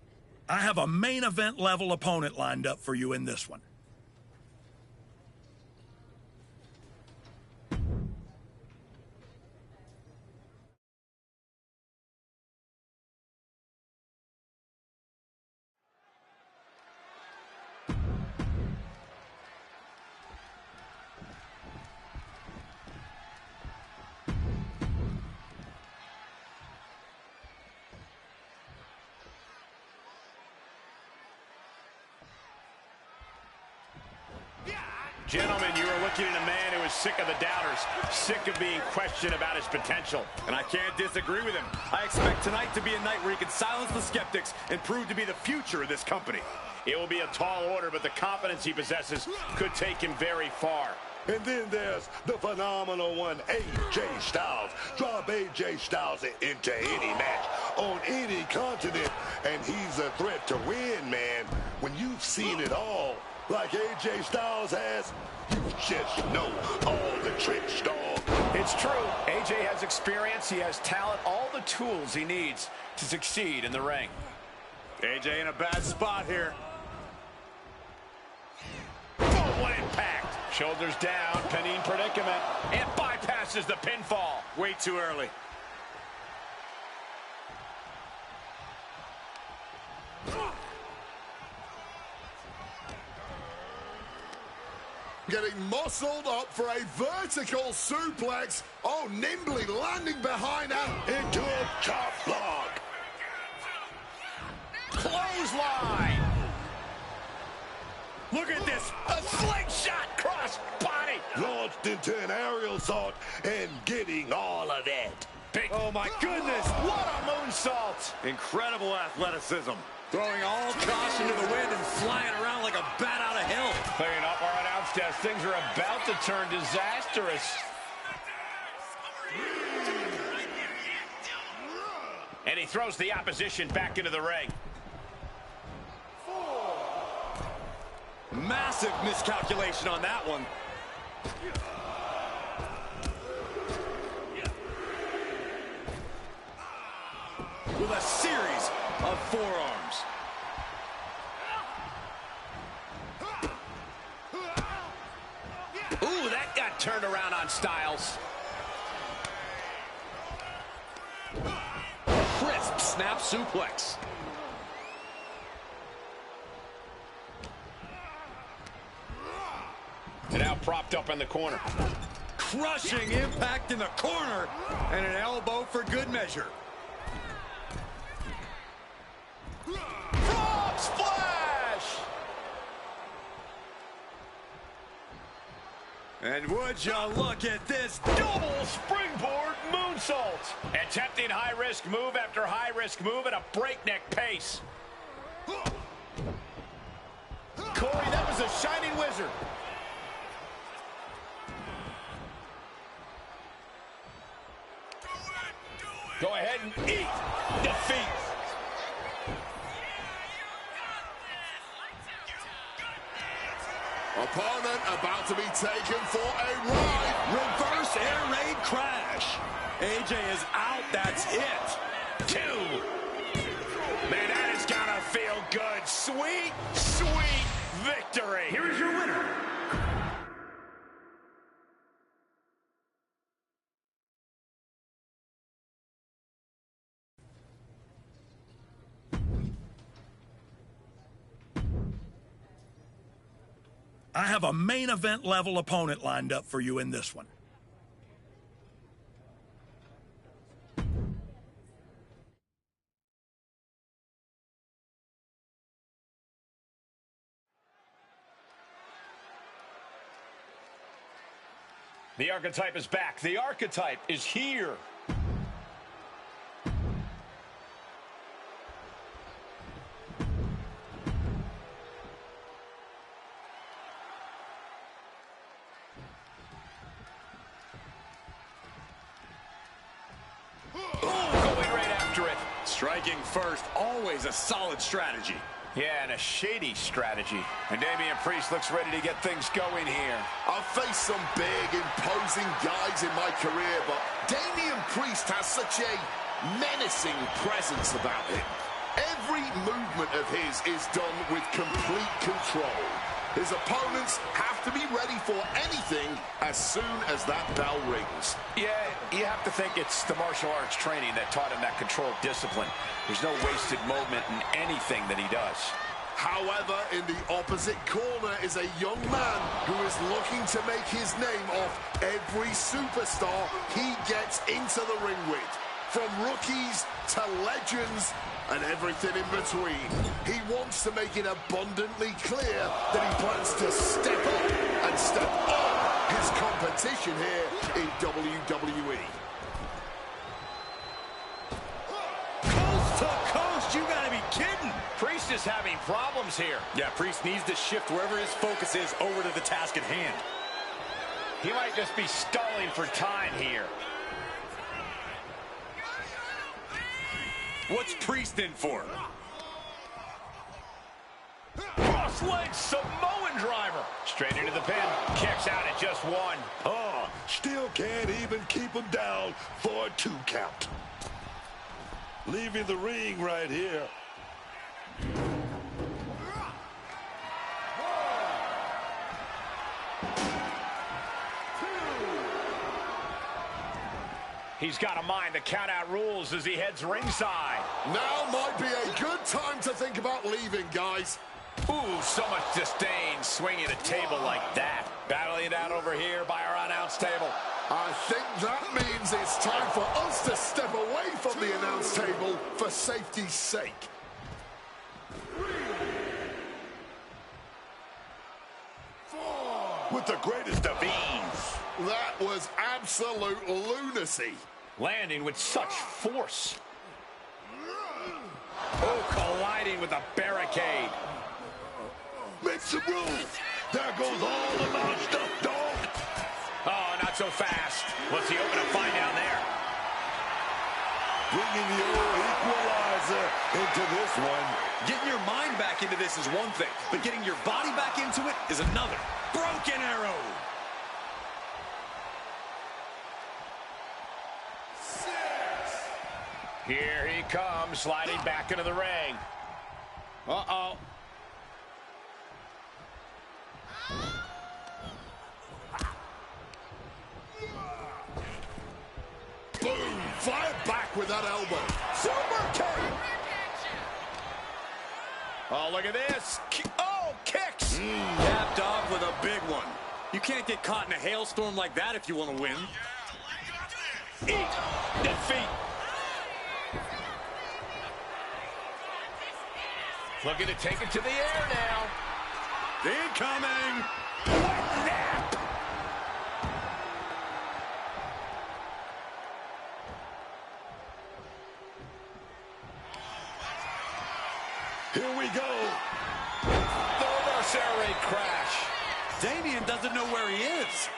I have a main event level opponent lined up for you in this one. Gentlemen, you are looking at a man who is sick of the doubters, sick of being questioned about his potential. And I can't disagree with him. I expect tonight to be a night where he can silence the skeptics and prove to be the future of this company. It will be a tall order, but the confidence he possesses could take him very far. And then there's the phenomenal one, AJ Styles. Drop AJ Styles into any match on any continent, and he's a threat to win, man. When you've seen it all, like AJ Styles has, you just know all the tricks, dog. It's true. AJ has experience, he has talent, all the tools he needs to succeed in the ring. AJ in a bad spot here. Oh, what impact. Shoulders down, pinning predicament, and bypasses the pinfall. Way too early. Getting muscled up for a vertical suplex. Oh, nimbly landing behind and into a chop block. Clothesline. Look at this. A slingshot cross body. Launched into an aerial assault and getting all of it. Oh, my goodness. What a moonsault. Incredible athleticism. Throwing all caution to the wind and flying around like a bat out of hell. Clearing up our announce desk. Things are about to turn disastrous. And he throws the opposition back into the ring. Massive miscalculation on that one. With a series of forearms. Ooh, that got turned around on Styles. Crisp snap suplex. And now propped up in the corner. Crushing impact in the corner. And an elbow for good measure. Frog splash! And would you look at this Double springboard moonsault. Attempting high-risk move after high-risk move at a breakneck pace. Corey, that was a shining wizard. Go ahead and eat defeat. Opponent about to be taken for a ride. reverse air raid crash. AJ is out. That's it. 2. Man, that is gonna feel good. Sweet, sweet victory. Here is your winner. I have a main event level opponent lined up for you in this one. The archetype is back. The archetype is here. Striking first, always a solid strategy. Yeah, and a shady strategy. And Damian Priest looks ready to get things going here. I've faced some big, imposing guys in my career, but Damian Priest has such a menacing presence about him. Every movement of his is done with complete control. His opponents have to be ready for anything as soon as that bell rings. Yeah, you have to think it's the martial arts training that taught him that controlled discipline. There's no wasted moment in anything that he does. However, in the opposite corner is a young man who is looking to make his name off every superstar he gets into the ring with. From rookies to legends and everything in between. He wants to make it abundantly clear that he plans to step up and step on his competition here in WWE. Coast to coast, you gotta be kidding. Priest is having problems here. Yeah, Priest needs to shift wherever his focus is over to the task at hand. He might just be stalling for time here. What's Priest in for? Cross-leg Samoan driver. Straight into the pin. Kicks out at just 1. Oh, still can't even keep him down for a 2 count. Leaving the ring right here. He's got a mind to count out rules as he heads ringside. Now might be a good time to think about leaving, guys. Ooh, so much disdain swinging a table like that. Battling it out over here by our announce table. I think that means it's time for us to step away from the announce table for safety's sake. With the greatest of ease. That was absolute lunacy. Landing with such force. Oh, colliding with a barricade. Make some room. There goes all of our stuff, dog. Oh, not so fast. What's he hoping to find down there? Bringing the old equalizer into this one. Getting your mind back into this is one thing, but getting your body back into it is another. Broken arrow. Here he comes, sliding back into the ring. Uh-oh. Boom! Fire back with that elbow. Super kick! Oh, look at this. Oh, kicks! Capped off with a big one. You can't get caught in a hailstorm like that if you want to win. Eat defeat. Looking to take it to the air now. Incoming! Nap! Here we go. The reverse air raid crash. Damien doesn't know where he is.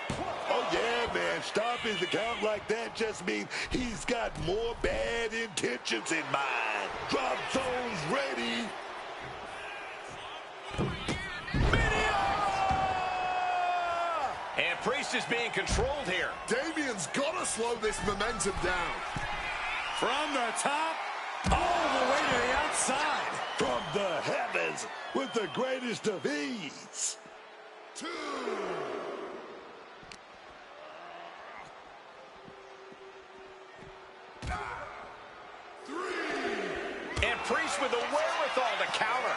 Oh, yeah, man. Stopping the count like that just means he's got more bad intentions in mind. Drop zones ready. And Priest is being controlled here. Damien's got to slow this momentum down. From the top, all the way to the outside. From the heavens with the greatest of ease. 2. And Priest with the wherewithal to counter.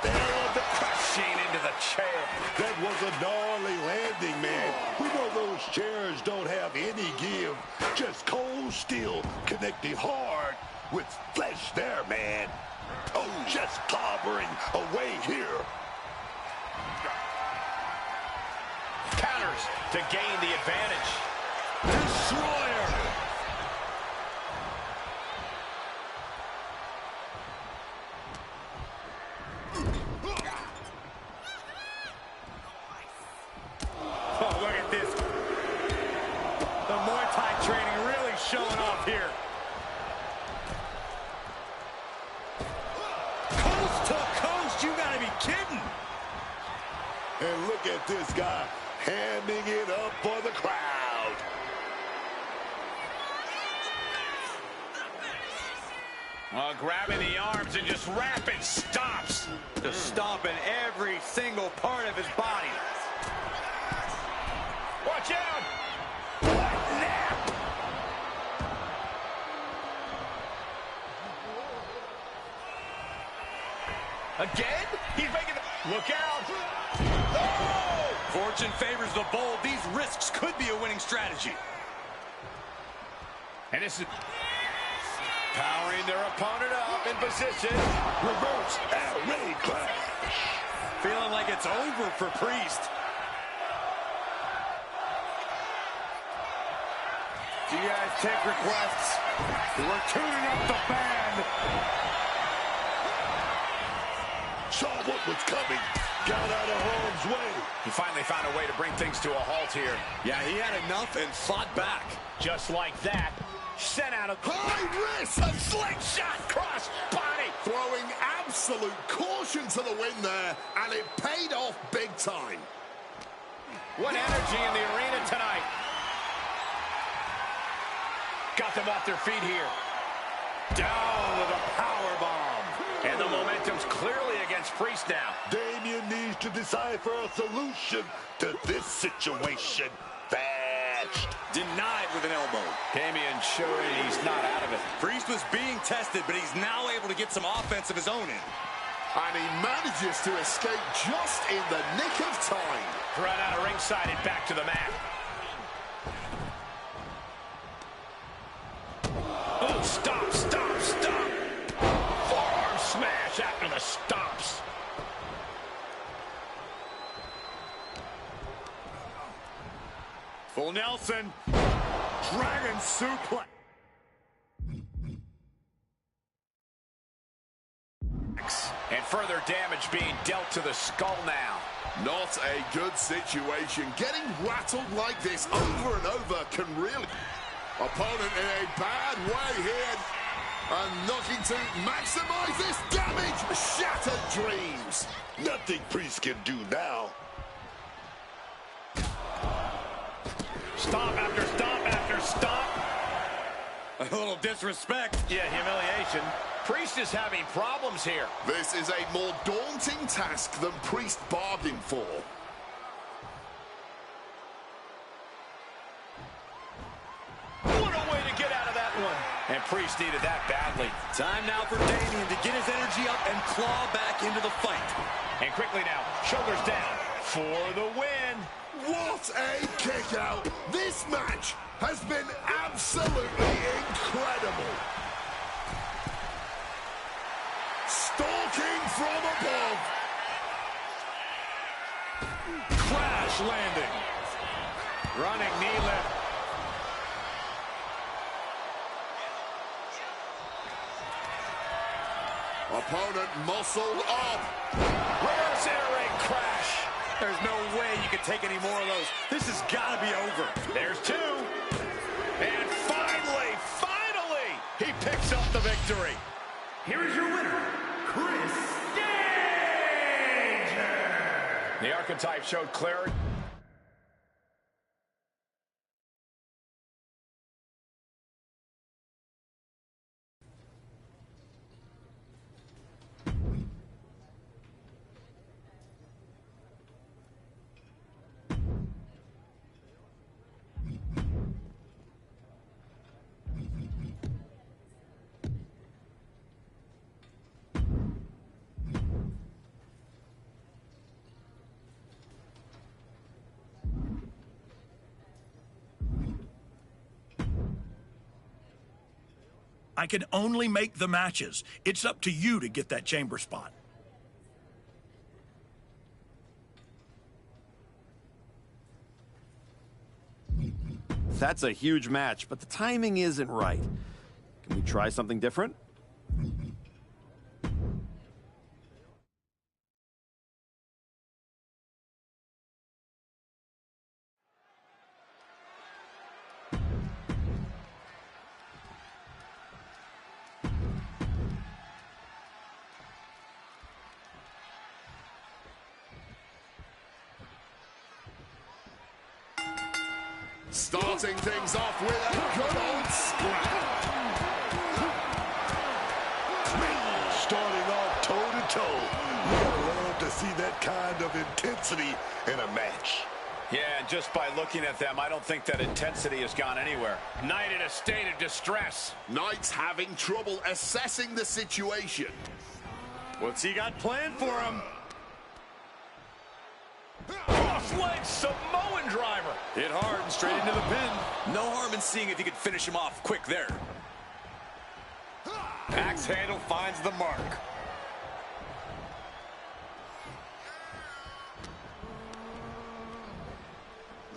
The crushing into the chair. That was a gnarly landing, man. We know those chairs don't have any give. Just cold steel connecting hard with flesh there, man. Oh, just clobbering away here. Counters to gain the advantage. Destroyer. Oh, look at this. The Muay Thai training really showing off here. Coast to coast, you gotta be kidding. And look at this guy hamming it up for the crowd. Grabbing the arms and just rapid stops. Just stomping every single part of his body. Watch out! Nap! Again? He's making the... Look out! Oh! Fortune favors the bold. These risks could be a winning strategy. And this is... Powering their opponent up in position. Reverse air raid crash. Feeling like it's over for Priest. Do you guys take requests? We're tuning up the band. Saw what was coming. Got out of harm's way. He finally found a way to bring things to a halt here. Yeah, he had enough and fought back. Just like that. Sent out a high risk. A slingshot cross body. Throwing absolute caution to the wind there, and it paid off big time. What energy in the arena tonight. Got them off their feet here. Down with a power bomb. And the momentum's clearly against Priest now. Damien needs to decipher a solution to this situation fast. matched. Denied with an elbow. Damian showing he's not out of it. Priest was being tested, but he's now able to get some offense of his own in. And he manages to escape just in the nick of time. Thrown out of ringside and back to the mat. Oh, stop, stop, stop. Forearm smash after the stomps. Full Nelson. Dragon suplex. And further damage being dealt to the skull now. Not a good situation. Getting rattled like this over and over can really... Opponent in a bad way here. And looking to maximize this damage. Shattered dreams. Nothing Priest can do now. Stomp after stomp after stomp. A little disrespect. Yeah, humiliation. Priest is having problems here. This is a more daunting task than Priest bargained for. What a way to get out of that one. And Priest needed that badly. Time now for Damian to get his energy up and claw back into the fight. And quickly now, shoulders down for the win. What a kick out. This match has been absolutely incredible. Stalking from above. Crash landing. Running knee lift. Opponent muscled up. Reverse air raid crash. There's no way you can take any more of those. This has got to be over. There's two. And finally, he picks up the victory. Here is your winner, Chris Danger. The archetype showed clarity. I can only make the matches. It's up to you to get that chamber spot. That's a huge match, but the timing isn't right. Can we try something different? Starting things off with a good old scrap. Starting off toe-to-toe. You gotta love to see that kind of intensity in a match. Yeah, and just by looking at them, I don't think that intensity has gone anywhere. Knight in a state of distress. Knight's having trouble assessing the situation. What's he got planned for him? Cross-leg Samoan driver. Hit hard and straight into the pin. No harm in seeing if you can finish him off quick there. Axe handle finds the mark.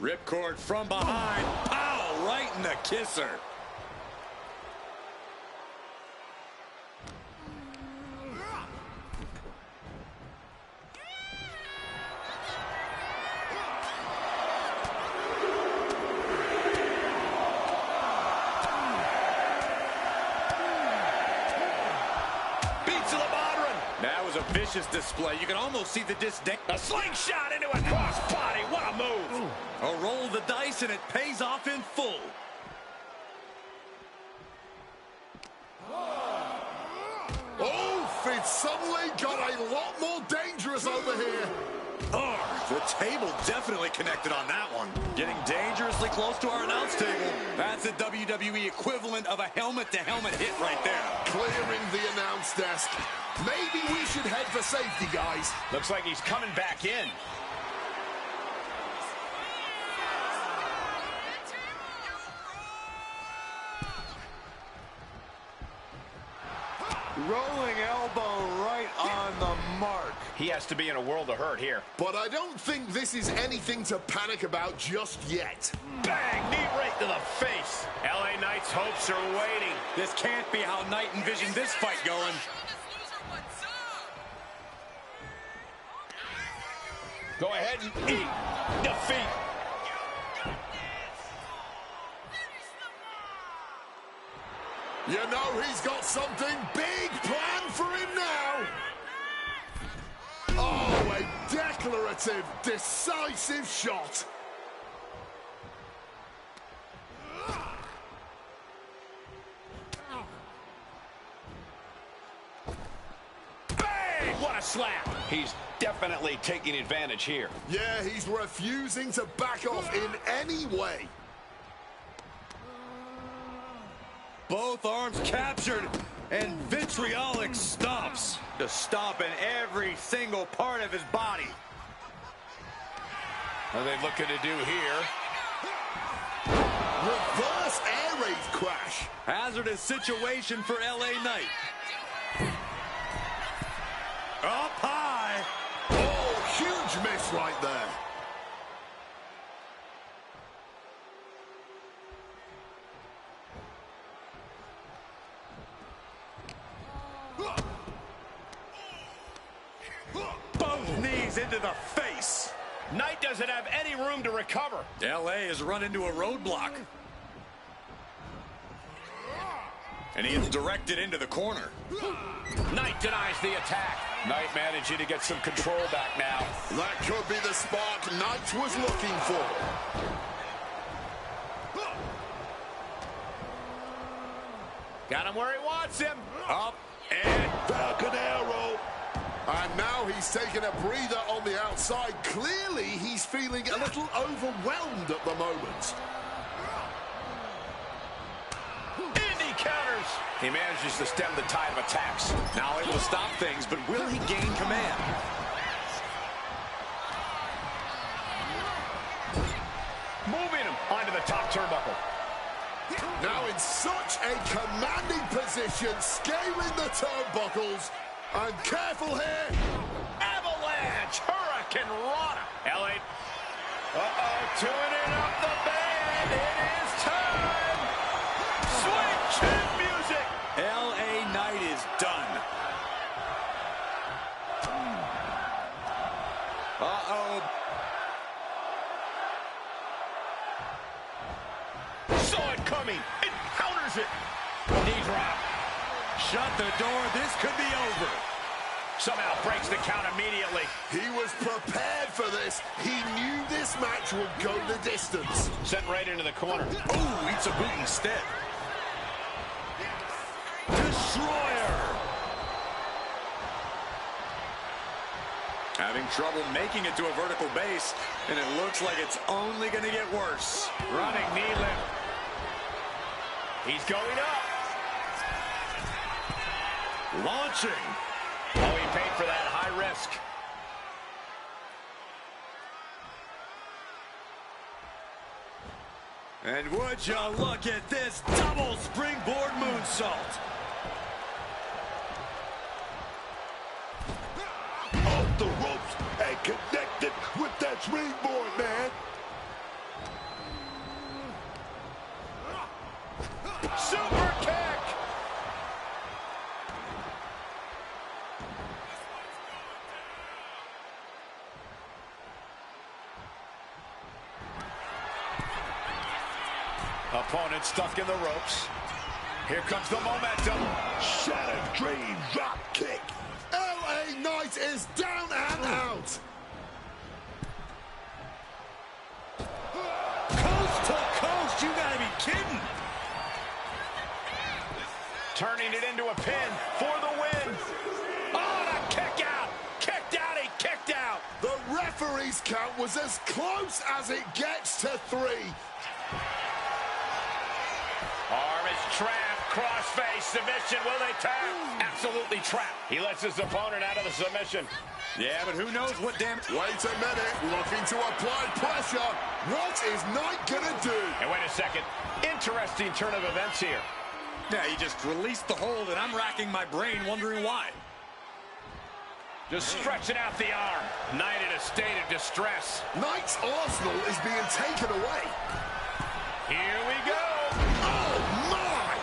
Ripcord from behind. Pow! Right in the kisser. A vicious display. You can almost see the disdain. A slingshot into a crossbody. What a move. A roll of the dice, and it pays off in full. Oh, it suddenly got a lot more dangerous over here. The table definitely connected on that one. Getting dangerously close to our announce table. That's the WWE equivalent of a helmet-to-helmet hit right there. Clearing the announce desk. Maybe we should head for safety, guys. Looks like he's coming back in. Rolling elbow right on the mark. He has to be in a world of hurt here. But I don't think this is anything to panic about just yet. Bang! Knee right to the face. LA Knight's hopes are waiting. This can't be how Knight envisioned this fight going. Go ahead and eat defeat. You know he's got something big planned for him now. Oh, a declarative, decisive shot. Bang! What a slap. He's definitely taking advantage here. Yeah, he's refusing to back off in any way. Both arms captured, and vitriolic stomps. Just stomping every single part of his body. What are they looking to do here? Reverse air raid crash. Hazardous situation for LA Knight. Up high. Oh, huge miss right there. Both knees into the face. Knight doesn't have any room to recover. LA has run into a roadblock. And he is directed into the corner. Knight denies the attack. Knight managing to get some control back now. That could be the spark Knight was looking for. Got him where he wants him. Up and Falcon Arrow. And now he's taking a breather on the outside. Clearly, he's feeling a little overwhelmed at the moment. Indy counters. He manages to stem the tide of attacks. Now able to stop things, but will he gain command? Moving him onto the top turnbuckle. Now in such a commanding position, scaling the turnbuckles. And careful here. Avalanche. Hurricane Rana. LA. Tuning it up the band. It is time. Sweet chin music. LA Knight is done. Saw it coming. It counters it. Knee drop. Shut the door. This could be over. Somehow breaks the count immediately. He was prepared for this. He knew this match would go the distance. Sent right into the corner. Oh, eats a boot instead. Destroyer. Having trouble making it to a vertical base, and it looks like it's only going to get worse. Running knee lift. He's going up. Launching. Oh, he paid for that high risk. And would you look at this double springboard moonsault. Off the ropes and connected with that springboard, man. Super kick. Opponent stuck in the ropes. Here comes the momentum. Shattered dream drop kick. LA Knight is down and out. Coast to coast, you gotta be kidding. Turning it into a pin for the win. Oh, and a kick out. Kicked out, he kicked out. The ref referee's count was as close as it gets to 3. Arm is trapped, crossface, submission, will they tap? Absolutely trapped. He lets his opponent out of the submission. Yeah, but who knows what damage... Wait a minute, looking to apply pressure. What is Knight gonna do? And wait a second, interesting turn of events here. Yeah, he just released the hold, and I'm racking my brain wondering why. Just stretching out the arm. Knight in a state of distress. Knight's arsenal is being taken away. Here we go. Oh, my!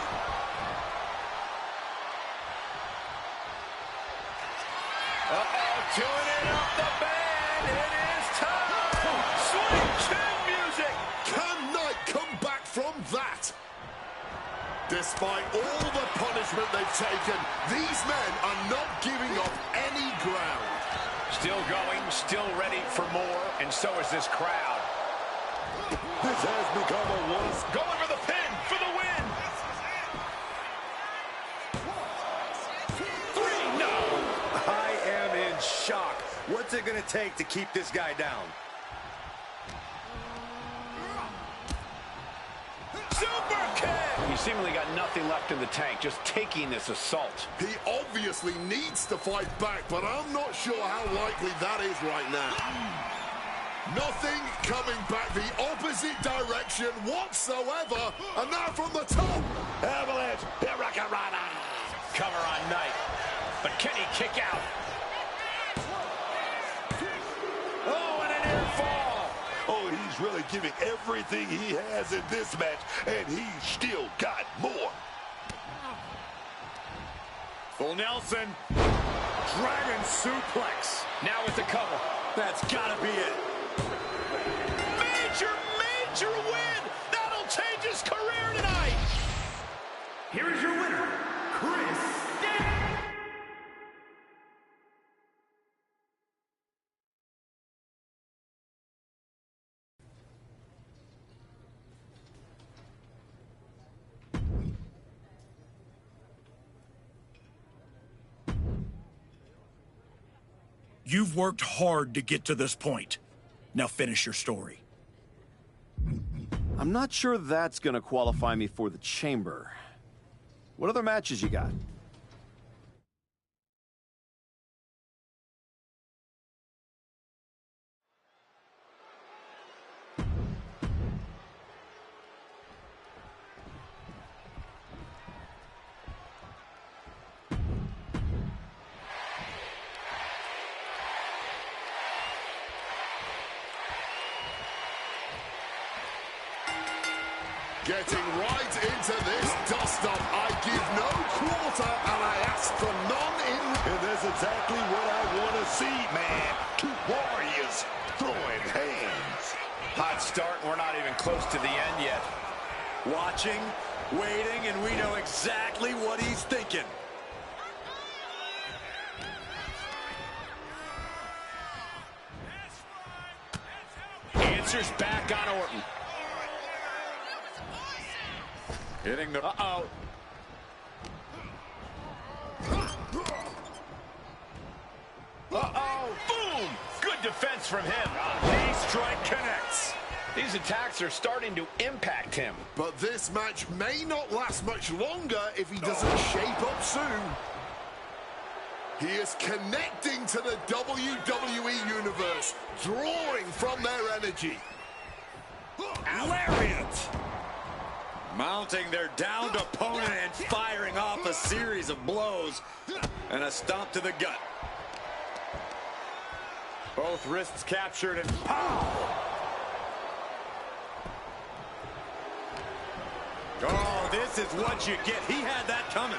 Uh-oh, tuning it up the band. It is time. Sweet chin music. Can Knight come back from that? Despite all the punishment they've taken, these men are not giving up any ground. Still going, still ready for more, and so is this crowd. This has become a one. Going for the pin, for the win. 3, no. I am in shock. What's it going to take to keep this guy down? Super kick. He seemingly got nothing left in the tank, just taking this assault. He obviously needs to fight back, but I'm not sure how likely that is right now. Nothing coming back the opposite direction whatsoever. And now from the top. Avalanche, Hurricanrana. Cover on Knight. But can he kick out? Oh, and an air fall. Oh, he's really giving everything he has in this match, and he's still got more. Full Nelson. Dragon suplex. Now with the cover. That's got to be it. Major win! That'll change his career tonight! Here is your winner, Chris Stanley. You've worked hard to get to this point. Now finish your story. I'm not sure that's going to qualify me for the chamber. What other matches you got? Getting right into this dust-up. I give no quarter, and I ask for none in... And that's exactly what I want to see, man. 2 warriors throwing hands. Hot start, and we're not even close to the end yet. Watching, waiting, and we know exactly what he's thinking. Answers back on Orton. Hitting the... Uh-oh. Uh-oh. Boom! Good defense from him. Knee strike connects. These attacks are starting to impact him. But this match may not last much longer if he doesn't shape up soon. He is connecting to the WWE Universe, drawing from their energy. Lariat! Mounting their downed opponent and firing off a series of blows and a stomp to the gut. Both wrists captured and pow! Oh, this is what you get. He had that coming.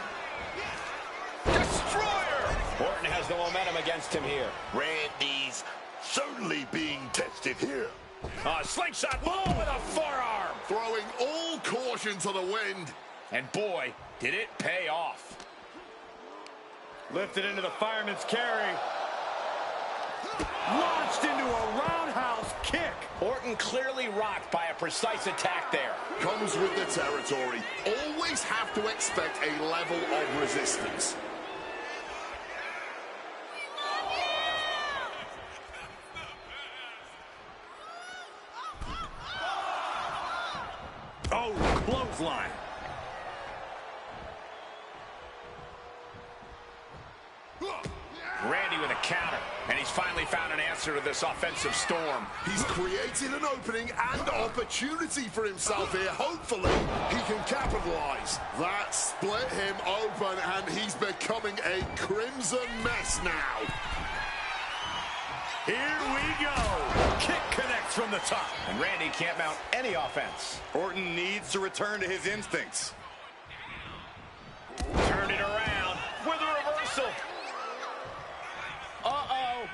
Destroyer! Orton has the momentum against him here. Randy's certainly being tested here. Slingshot, whoa, with a forearm. Throwing all caution to the wind. And boy, did it pay off. Lifted into the fireman's carry. Launched into a roundhouse kick. Orton clearly rocked by a precise attack there. Comes with the territory. Always have to expect a level of resistance. Randy with a counter, and he's finally found an answer to this offensive storm. He's created an opening and opportunity for himself here. Hopefully, he can capitalize. That split him open, and he's becoming a crimson mess now. Here we go. Kick connects from the top. And Randy can't mount any offense. Orton needs to return to his instincts. Turn it around with a reversal. Uh-oh.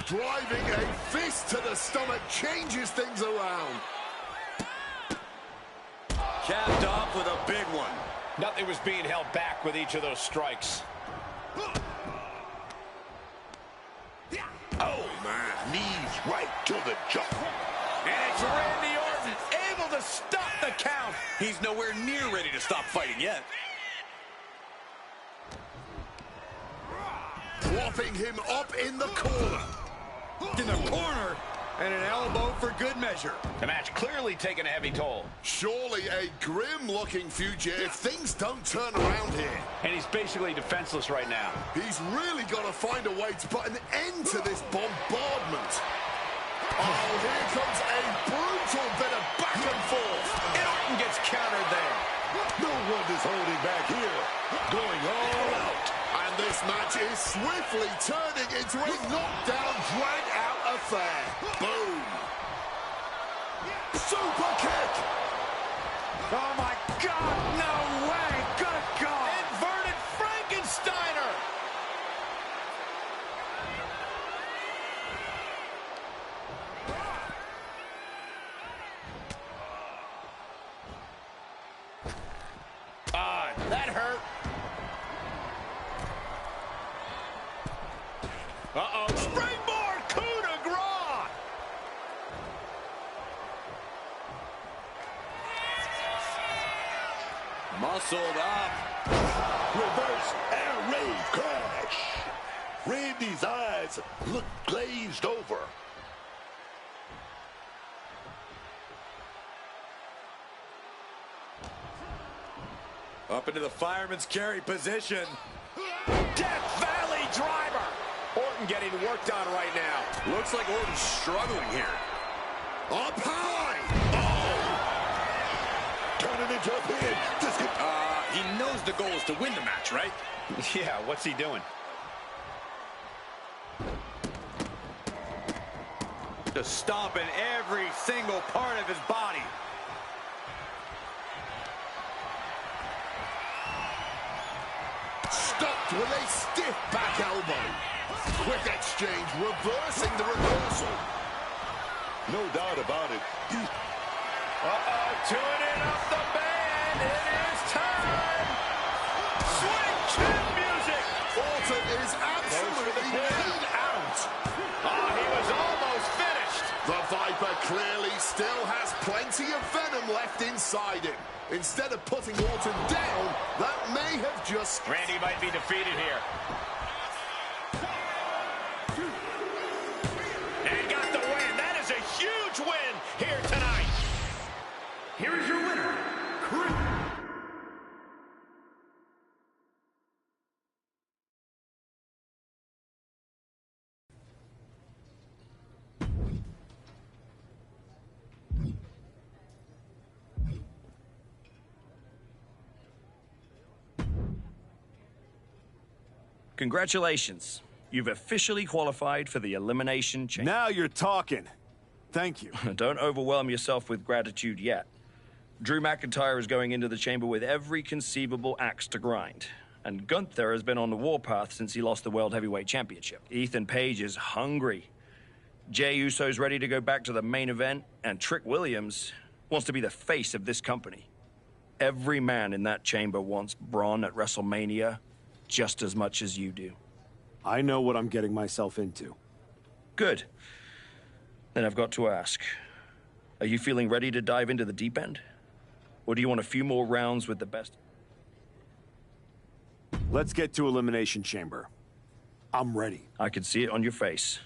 Driving a fist to the stomach changes things around. Capped off with a big one. Nothing was being held back with each of those strikes. Oh, man, knees right to the jaw. And it's Randy Orton able to stop the count. He's nowhere near ready to stop fighting yet. Propping him up in the corner. In the corner, and an elbow for good measure. The match clearly taking a heavy toll. Surely a grim-looking future if things don't turn around here. And he's basically defenseless right now. He's really got to find a way to put an end to this bombardment. Oh, here comes a brutal bit of back and forth. And Orton gets countered there. No one is holding back here. Going all out. And this match is swiftly turning into a knockdown, drag-out affair. Boom. Super kick. Oh, my God. No way. Good God. Inverted Frankensteiner. That hurt. Uh-oh. Springboard coup de grace. Muscled up. Reverse air raid crash. Randy's eyes look glazed over. Up into the fireman's carry position. Death Valley driver. Orton getting worked on right now. Looks like Orton's struggling here. Up high. Oh! Turning into a pin. This could... He knows the goal is to win the match, right? Yeah, what's he doing? Just stomping every single part of his body. Stopped with a stiff back elbow. Quick exchange, reversing the reversal. No doubt about it. Tune in up the band. It is time. Swing chin music. Orton is absolutely laid out. He was almost finished. The Viper clearly still has plenty of venom left inside him. Instead of putting Orton down, that may have just... Randy might be defeated here. And got the win. That is a huge win here tonight. Here is your winner, Chris. Congratulations. You've officially qualified for the Elimination Chamber. Now you're talking. Thank you. Don't overwhelm yourself with gratitude yet. Drew McIntyre is going into the chamber with every conceivable axe to grind. And Gunther has been on the warpath since he lost the World Heavyweight Championship. Ethan Page is hungry. Jey Uso's ready to go back to the main event. And Trick Williams wants to be the face of this company. Every man in that chamber wants Braun at WrestleMania just as much as you do. I know what I'm getting myself into. Good. Then I've got to ask, are you feeling ready to dive into the deep end? Or do you want a few more rounds with the best? Let's get to Elimination Chamber. I'm ready. I can see it on your face.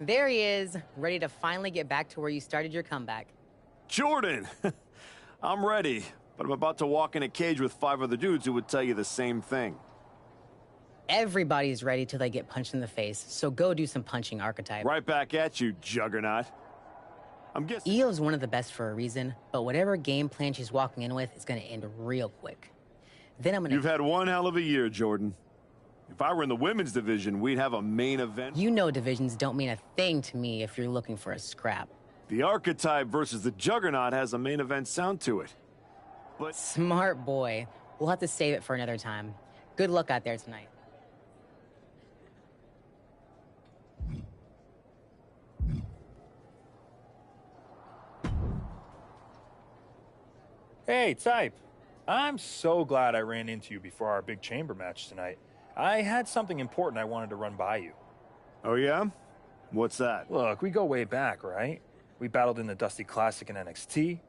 There he is, ready to finally get back to where you started your comeback. Jordan! I'm ready, but I'm about to walk in a cage with 5 other dudes who would tell you the same thing. Everybody's ready till they get punched in the face, so go do some punching, Archetype. Right back at you, Juggernaut. I'm guessing Io's one of the best for a reason, but whatever game plan she's walking in with is going to end real quick. Then I'm going to... You've had one hell of a year, Jordan. If I were in the women's division, we'd have a main event. You know divisions don't mean a thing to me if you're looking for a scrap. The Archetype versus the Juggernaut has a main event sound to it. But... Smart boy. We'll have to save it for another time. Good luck out there tonight. Hey, Type. I'm so glad I ran into you before our big chamber match tonight. I had something important I wanted to run by you. Oh, yeah? What's that? Look, we go way back, right? We battled in the Dusty Classic in NXT.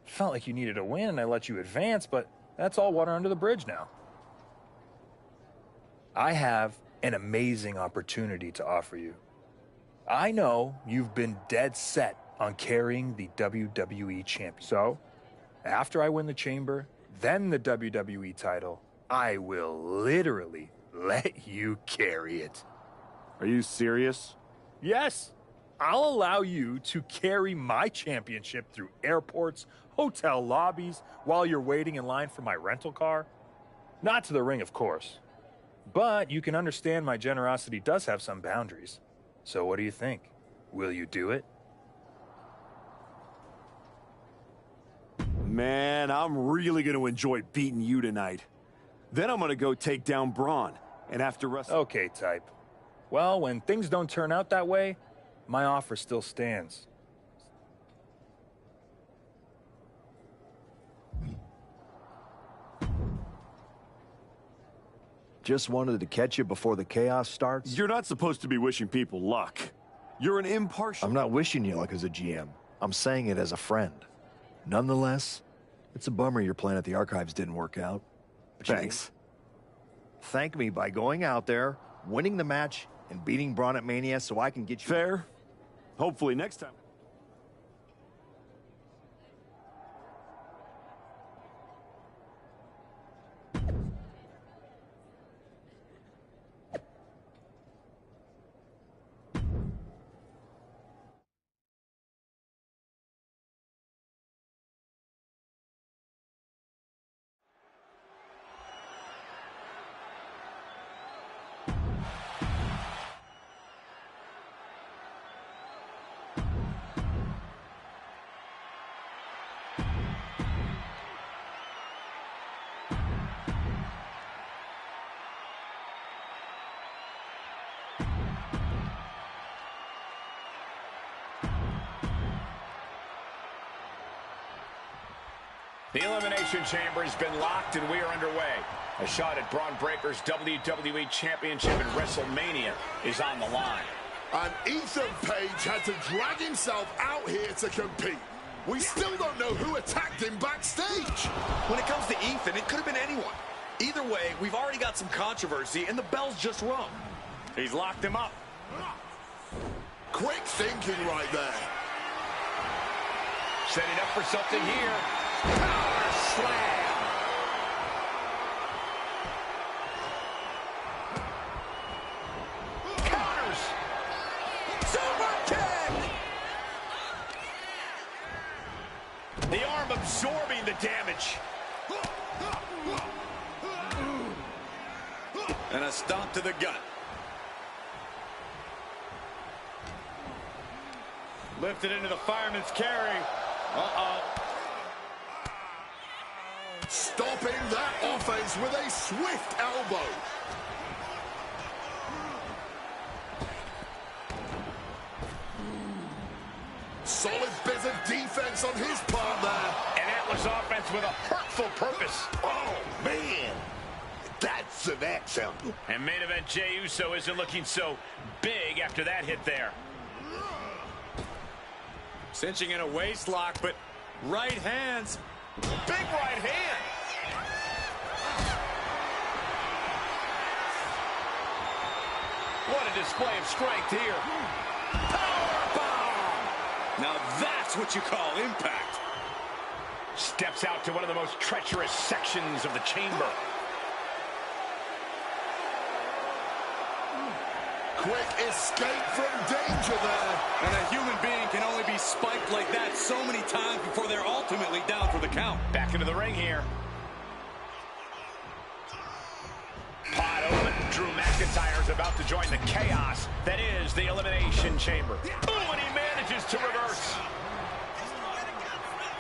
Felt like you needed a win, and I let you advance, but that's all water under the bridge now. I have an amazing opportunity to offer you. I know you've been dead set on carrying the WWE Champion. So, after I win the chamber, then the WWE title, I will literally let you carry it. Are you serious? Yes. I'll allow you to carry my championship through airports, hotel lobbies, while you're waiting in line for my rental car. Not to the ring, of course. But you can understand my generosity does have some boundaries. So what do you think? Will you do it? Man, I'm really going to enjoy beating you tonight. Then I'm going to go take down Braun. And after wrestling... Okay, Type. Well, when things don't turn out that way, my offer still stands. Just wanted to catch you before the chaos starts. You're not supposed to be wishing people luck. You're an impartial... I'm not wishing you luck as a GM. I'm saying it as a friend. Nonetheless, it's a bummer your plan at the Archives didn't work out. But thanks. Thank me by going out there, winning the match, and beating Braun at Mania so I can get you... Fair. Hopefully next time. The Elimination Chamber has been locked and we are underway. A shot at Braun Breaker's WWE Championship in WrestleMania is on the line. And Ethan Page had to drag himself out here to compete. We still don't know who attacked him backstage. When it comes to Ethan, it could have been anyone. Either way, we've already got some controversy, and the bell's just rung. He's locked him up. Quick thinking right there. Setting up for something here. Power slam. Counters. Super kick. The arm absorbing the damage. And a stomp to the gut. Lifted into the fireman's carry. Uh-oh. Stopping that offense with a swift elbow. Solid bit of defense on his part there. An Atlas offense with a hurtful purpose. Oh, man. That's an accent. And main event Jey Uso isn't looking so big after that hit there. Cinching in a waist lock, but right hands. Big right hand. What a display of strength here. Power Now that's what you call impact. Steps out to one of the most treacherous sections of the chamber. Quick escape from danger there. And a human being can only be spiked like that so many times before they're ultimately down for the count. Back into the ring here. Pod open. Drew McIntyre's about to join the chaos that is the Elimination Chamber. Ooh, and he manages to reverse.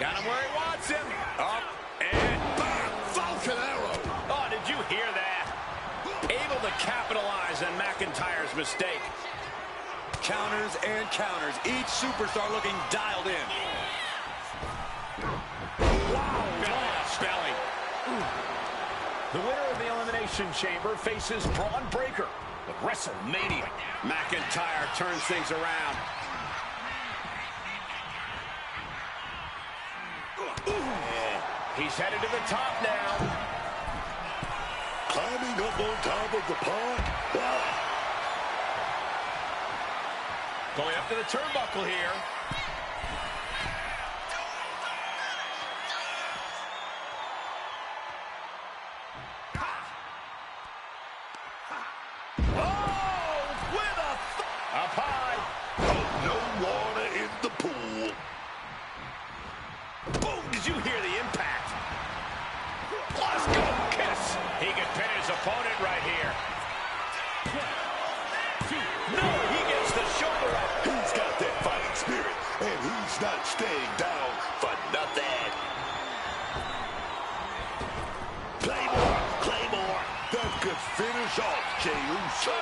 Got him where he wants him. Up and bam! Falcon arrow. Oh, did you hear that? Able to capitalize on McIntyre's mistake. Counters and counters. Each superstar looking dialed in. Wow, belly. The winner of the Elimination Chamber faces Braun Breaker of WrestleMania. McIntyre turns things around. He's headed to the top now. Climbing up on top of the pod. Wow. Going up to the turnbuckle here. Up high. Oh, no water in the pool. Boom, did you hear the impact? Let's go, kiss. He can pin his opponent right here. No, he gets the shoulder up. He's got that fighting spirit, and he's not staying down for nothing. Claymore. That could finish off Jey Uso.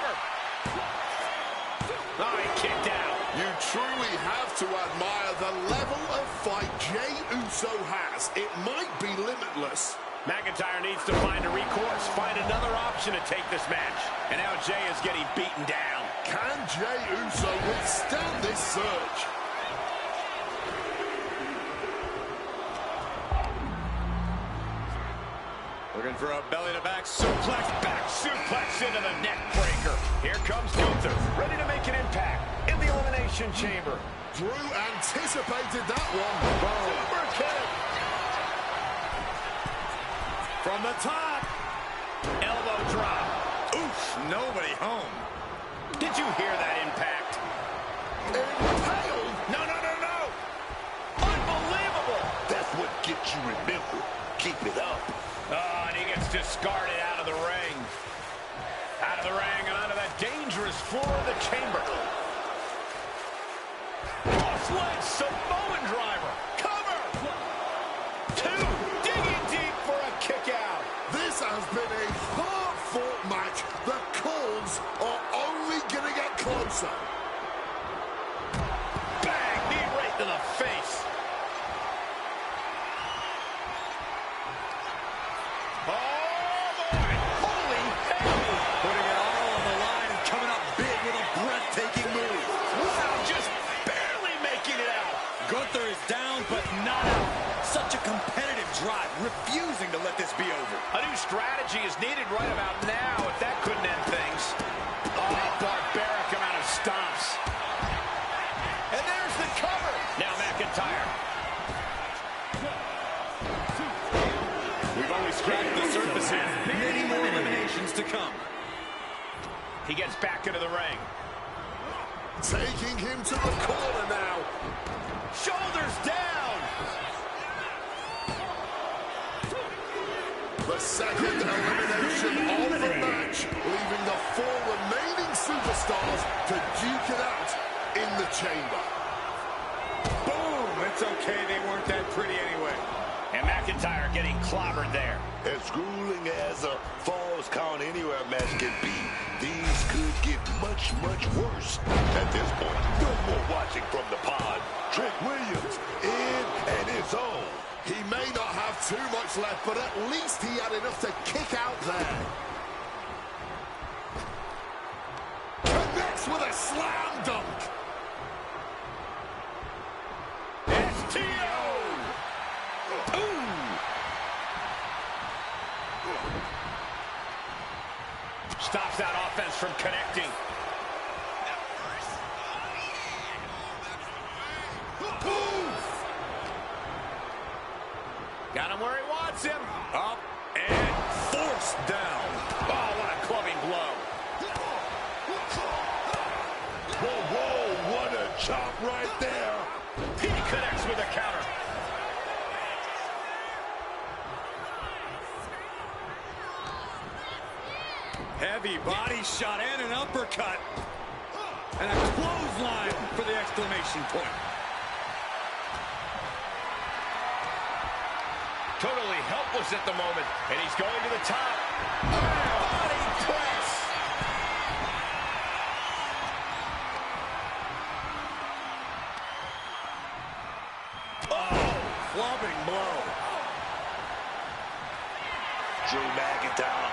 Oh, he kicked out. You truly have to admire the level of fight Jey Uso has. It might be limitless. McIntyre needs to find a recourse, find another option to take this match. And now Jey is getting beaten down. Can Jey Uso withstand this surge? Looking for a belly-to-back suplex. Back suplex into the neck breaker. Here comes Gunther, ready to make an impact in the Elimination Chamber. Drew anticipated that one. Super kick. From the top. Elbow drop. Oof, nobody home. Did you hear that impact? Impaled. No. Unbelievable. That's what gets you remembered. Keep it up. Oh, and he gets discarded out of the ring. Out of the ring and onto that dangerous floor of the chamber. Cross-leg Samoan driver. Cover. Two. Digging deep for a kick out. This has been a hard-fought match. The calls are only going to get closer. Bang. Knee right to the face. Oh, boy. Holy hell. Putting it all on the line and coming up big with a breathtaking move. Wow, just barely making it out. Gunther is down, but not out. Such a competitive drive, refusing to let this be over. A new strategy is needed right about now if that couldn't end things. Oh, barbaric amount of stomps. And there's the cover. Now McIntyre. We've only scratched the surface here. Many more eliminations to come. He gets back into the ring. Taking him to the corner now. Shoulders down. The second elimination of the match, leaving the four remaining superstars to duke it out in the chamber. Boom! It's okay, they weren't that pretty anyway. And McIntyre getting clobbered there. As grueling as a Falls Count Anywhere match can be, these could get much, much worse. At this point, no more watching from the pod. Trent Williams in and it's on. He may not have too much left, but at least he had enough to kick out there. Connects with a slam dunk. STO! Ooh! Stops that offense from connecting. gets him. Up and forced down. Oh, what a clubbing blow. Whoa, whoa, what a chop right there. He connects with a counter. Heavy body shot and an uppercut. And a clothesline for the exclamation point. Totally helpless at the moment, and he's going to the top. Body press. Oh, clubbing blow. Drew McIntyre.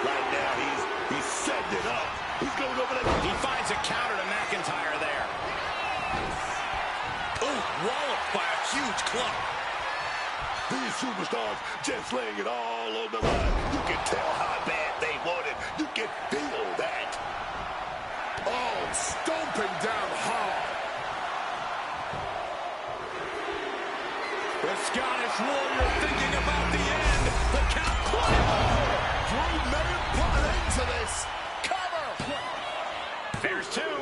Right now, he's setting it up. He's going over there. He finds a counter to McIntyre there. Oh, walloped by a huge club. These superstars just laying it all on the line. You can tell how bad they want it. You can feel that. Oh, stomping down hard. The Scottish Warrior thinking about the end. The count. Drew may have put an end to this. Cover. There's two.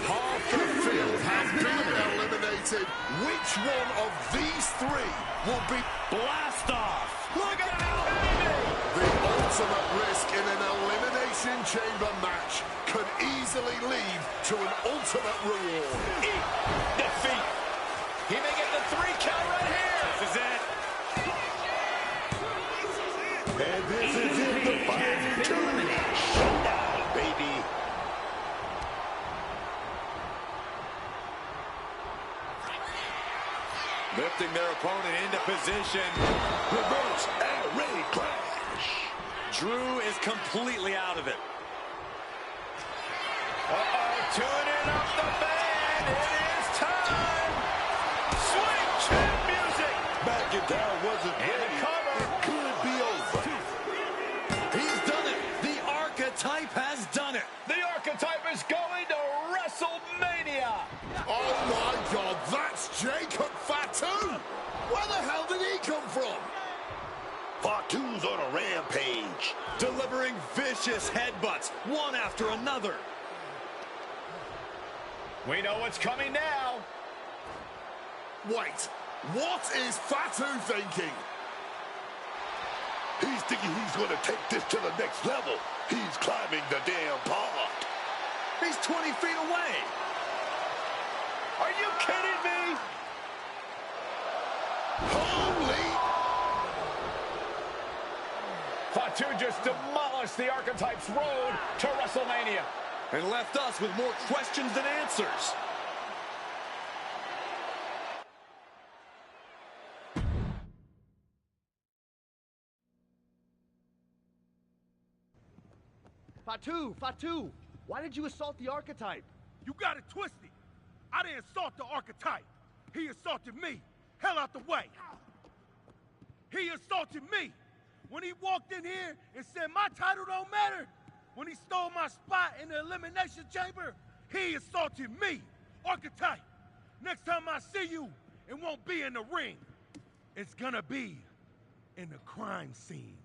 Half the field has been eliminated. Which one of these three will be Blast off. Look out, baby. the ultimate risk in an elimination chamber match? Could easily lead to an ultimate reward. Defeat. He may get the 3 count right here. This is it. And this is it, the final showdown, baby. Lifting their opponent into position. Reverse and ready crash. Drew is completely out of it. Tuning up the band. It is time. Swing chant music. McIntyre wasn't ready. It could be over. He's done it. The Archetype has done it. The Archetype is going to WrestleMania. Oh my God, that's Jacob Fatu. Where the hell did he come from? Fatu's on a rampage. Delivering vicious headbutts, one after another. We know what's coming now. Wait, what is Fatu thinking? He's thinking he's going to take this to the next level. He's climbing the damn pod. He's 20 feet away. Are you kidding me? Holy! Fatu just demolished the Archetype's road to WrestleMania. And left us with more questions than answers. Fatu, why did you assault the Archetype? You got it twisted. I didn't assault the Archetype. He assaulted me. Hell out the way. He assaulted me. When he walked in here and said my title don't matter. When he stole my spot in the Elimination Chamber, he assaulted me. Archetype, next time I see you, it won't be in the ring. It's gonna be in the crime scene.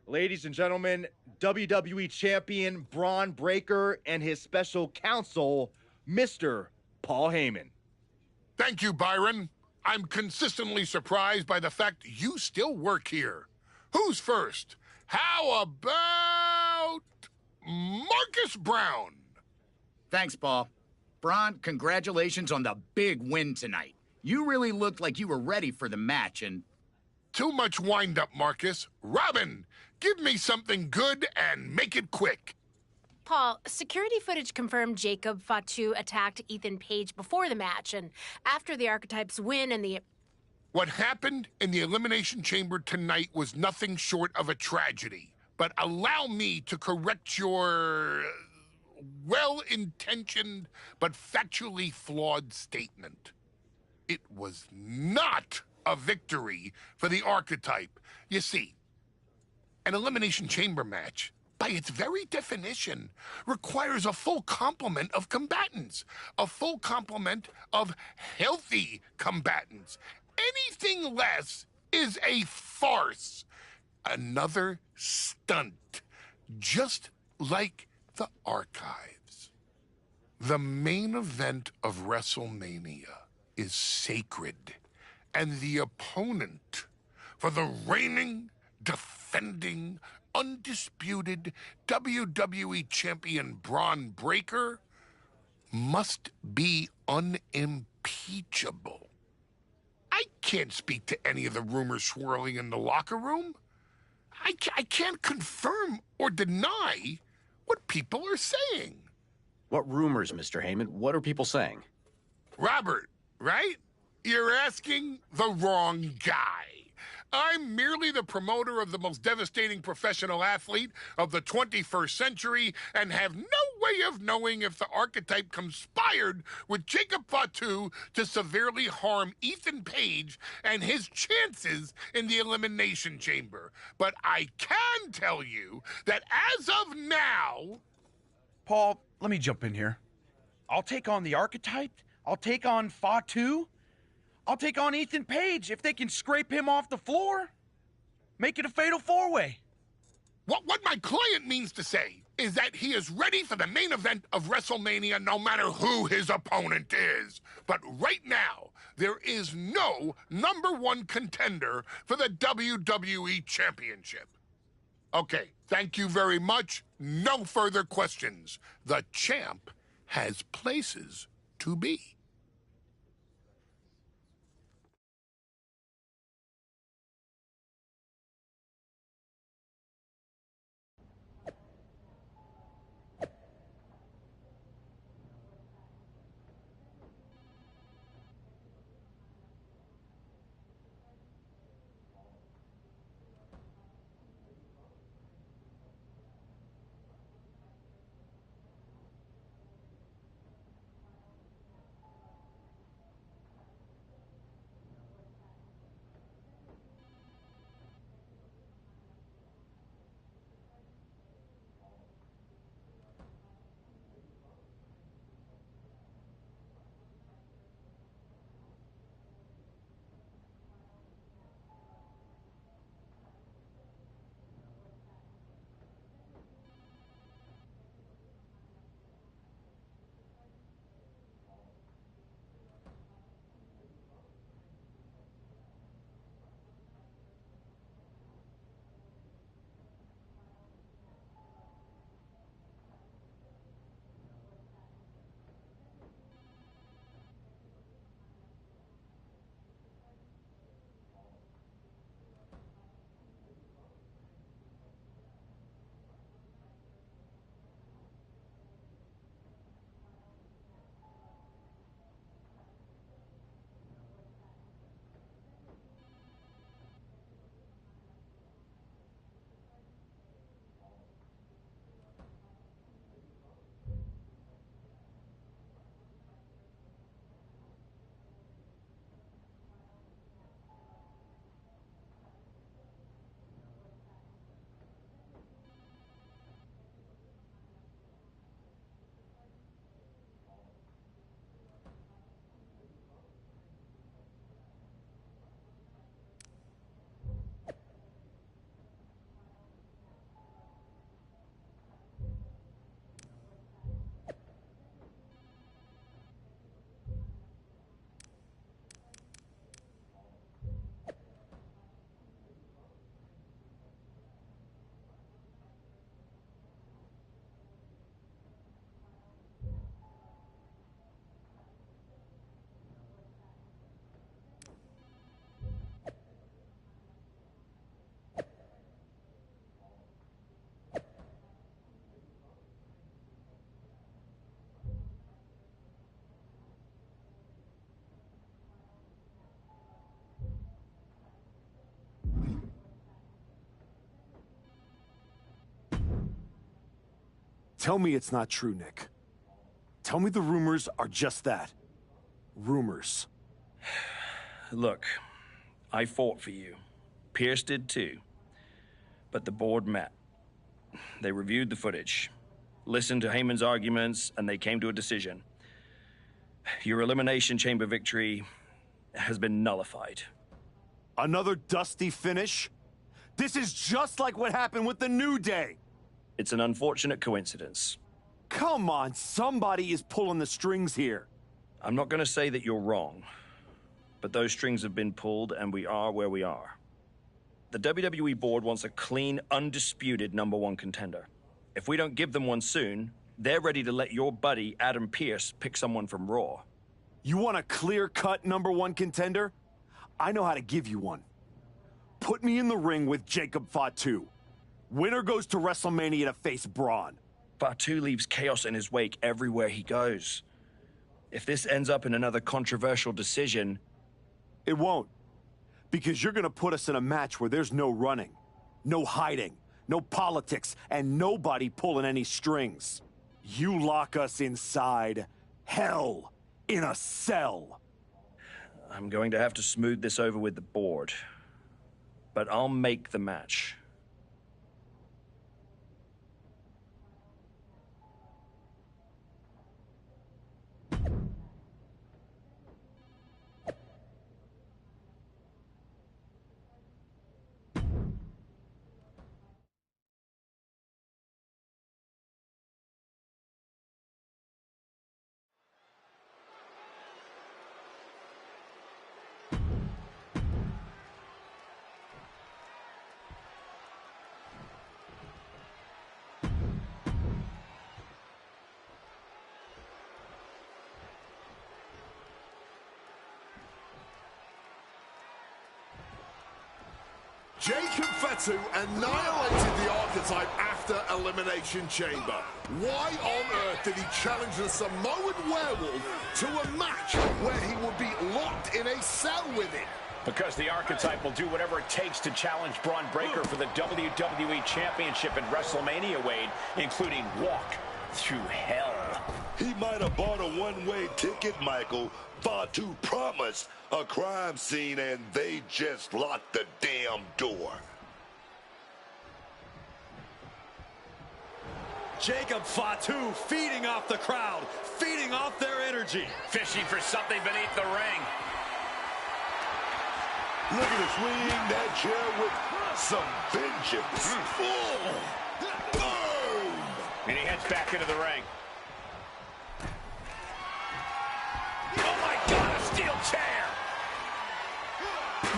Ladies and gentlemen, WWE Champion Braun Breaker and his special counsel, Mr. Paul Heyman. Thank you, Byron. I'm consistently surprised by the fact you still work here. Who's first? How about Marcus Brown? Thanks, Paul. Braun, congratulations on the big win tonight. You really looked like you were ready for the match, and... Too much wind-up, Marcus. Robin, give me something good and make it quick. Paul, security footage confirmed Jacob Fatu attacked Ethan Page before the match, and after the Archetypes win and the... What happened in the Elimination Chamber tonight was nothing short of a tragedy. But allow me to correct your well-intentioned but factually flawed statement. It was not a victory for the Archetype. You see, an Elimination Chamber match by its very definition, requires a full complement of combatants, a full complement of healthy combatants. Anything less is a farce. Another stunt, just like the archives. The main event of WrestleMania is sacred, and the opponent for the reigning, defending, undisputed WWE Champion Braun Breaker must be unimpeachable. I can't speak to any of the rumors swirling in the locker room. I can't confirm or deny what people are saying. What rumors, Mr. Heyman? What are people saying? Robert, right? You're asking the wrong guy. I'm merely the promoter of the most devastating professional athlete of the 21st century and have no way of knowing if the archetype conspired with Jacob Fatu to severely harm Ethan Page and his chances in the Elimination Chamber. But I can tell you that as of now... Paul, let me jump in here. I'll take on the archetype. I'll take on Fatu. I'll take on Ethan Page if they can scrape him off the floor. Make it a fatal four-way. What my client means to say is that he is ready for the main event of WrestleMania no matter who his opponent is. But right now, there is no #1 contender for the WWE Championship. Okay, thank you very much. No further questions. The champ has places to be. Tell me it's not true, Nick. Tell me the rumors are just that. Rumors. Look, I fought for you. Pierce did too. But the board met. They reviewed the footage, listened to Heyman's arguments, and they came to a decision. Your Elimination Chamber victory has been nullified. Another dusty finish? This is just like what happened with the New Day. It's an unfortunate coincidence. Come on, somebody is pulling the strings here. I'm not going to say that you're wrong, but those strings have been pulled and we are where we are. The WWE board wants a clean, undisputed #1 contender. If we don't give them one soon, they're ready to let your buddy Adam Pearce pick someone from Raw. You want a clear-cut #1 contender? I know how to give you one. Put me in the ring with Jacob Fatu. Winner goes to WrestleMania to face Braun. Fatu leaves chaos in his wake everywhere he goes. If this ends up in another controversial decision... It won't. Because you're gonna put us in a match where there's no running, no hiding, no politics, and nobody pulling any strings. You lock us inside hell in a cell. I'm going to have to smooth this over with the board. But I'll make the match. Jacob Fatu annihilated the Archetype after Elimination Chamber. Why on earth did he challenge the Samoan Werewolf to a match where he would be locked in a cell with him? Because the Archetype will do whatever it takes to challenge Braun Breaker for the WWE Championship at WrestleMania, Wade, including walk through hell. He might have bought a one-way ticket, Michael. Fatu promised a crime scene, and they just locked the damn door. Jacob Fatu feeding off the crowd, feeding off their energy. Fishing for something beneath the ring. Look at him swing that chair with some vengeance. Boom! And he heads back into the ring. Oh my God, a steel chair!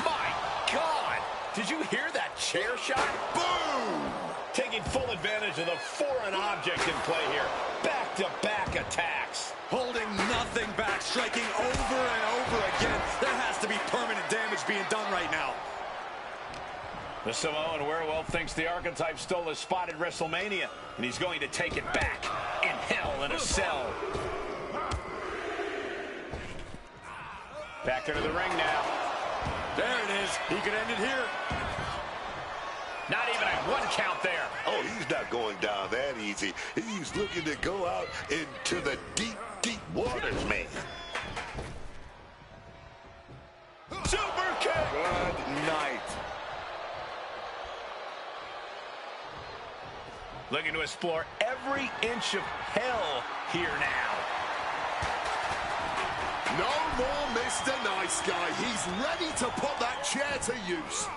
My God! Did you hear that chair shot? Boom! Taking full advantage of the foreign object in play here. Back-to-back attacks. Holding nothing back, striking over and over again. There has to be permanent damage being done right now. The Samoan Werewolf thinks the Archetype stole his spot at WrestleMania, and he's going to take it back in hell in a cell. Back into the ring now. There it is. He could end it here. Not even a one count there. Oh, he's not going down that easy. He's looking to go out into the deep, deep waters, man. Super kick! Good night. Looking to explore every inch of hell here now. No more Mr. Nice Guy. He's ready to put that chair to use.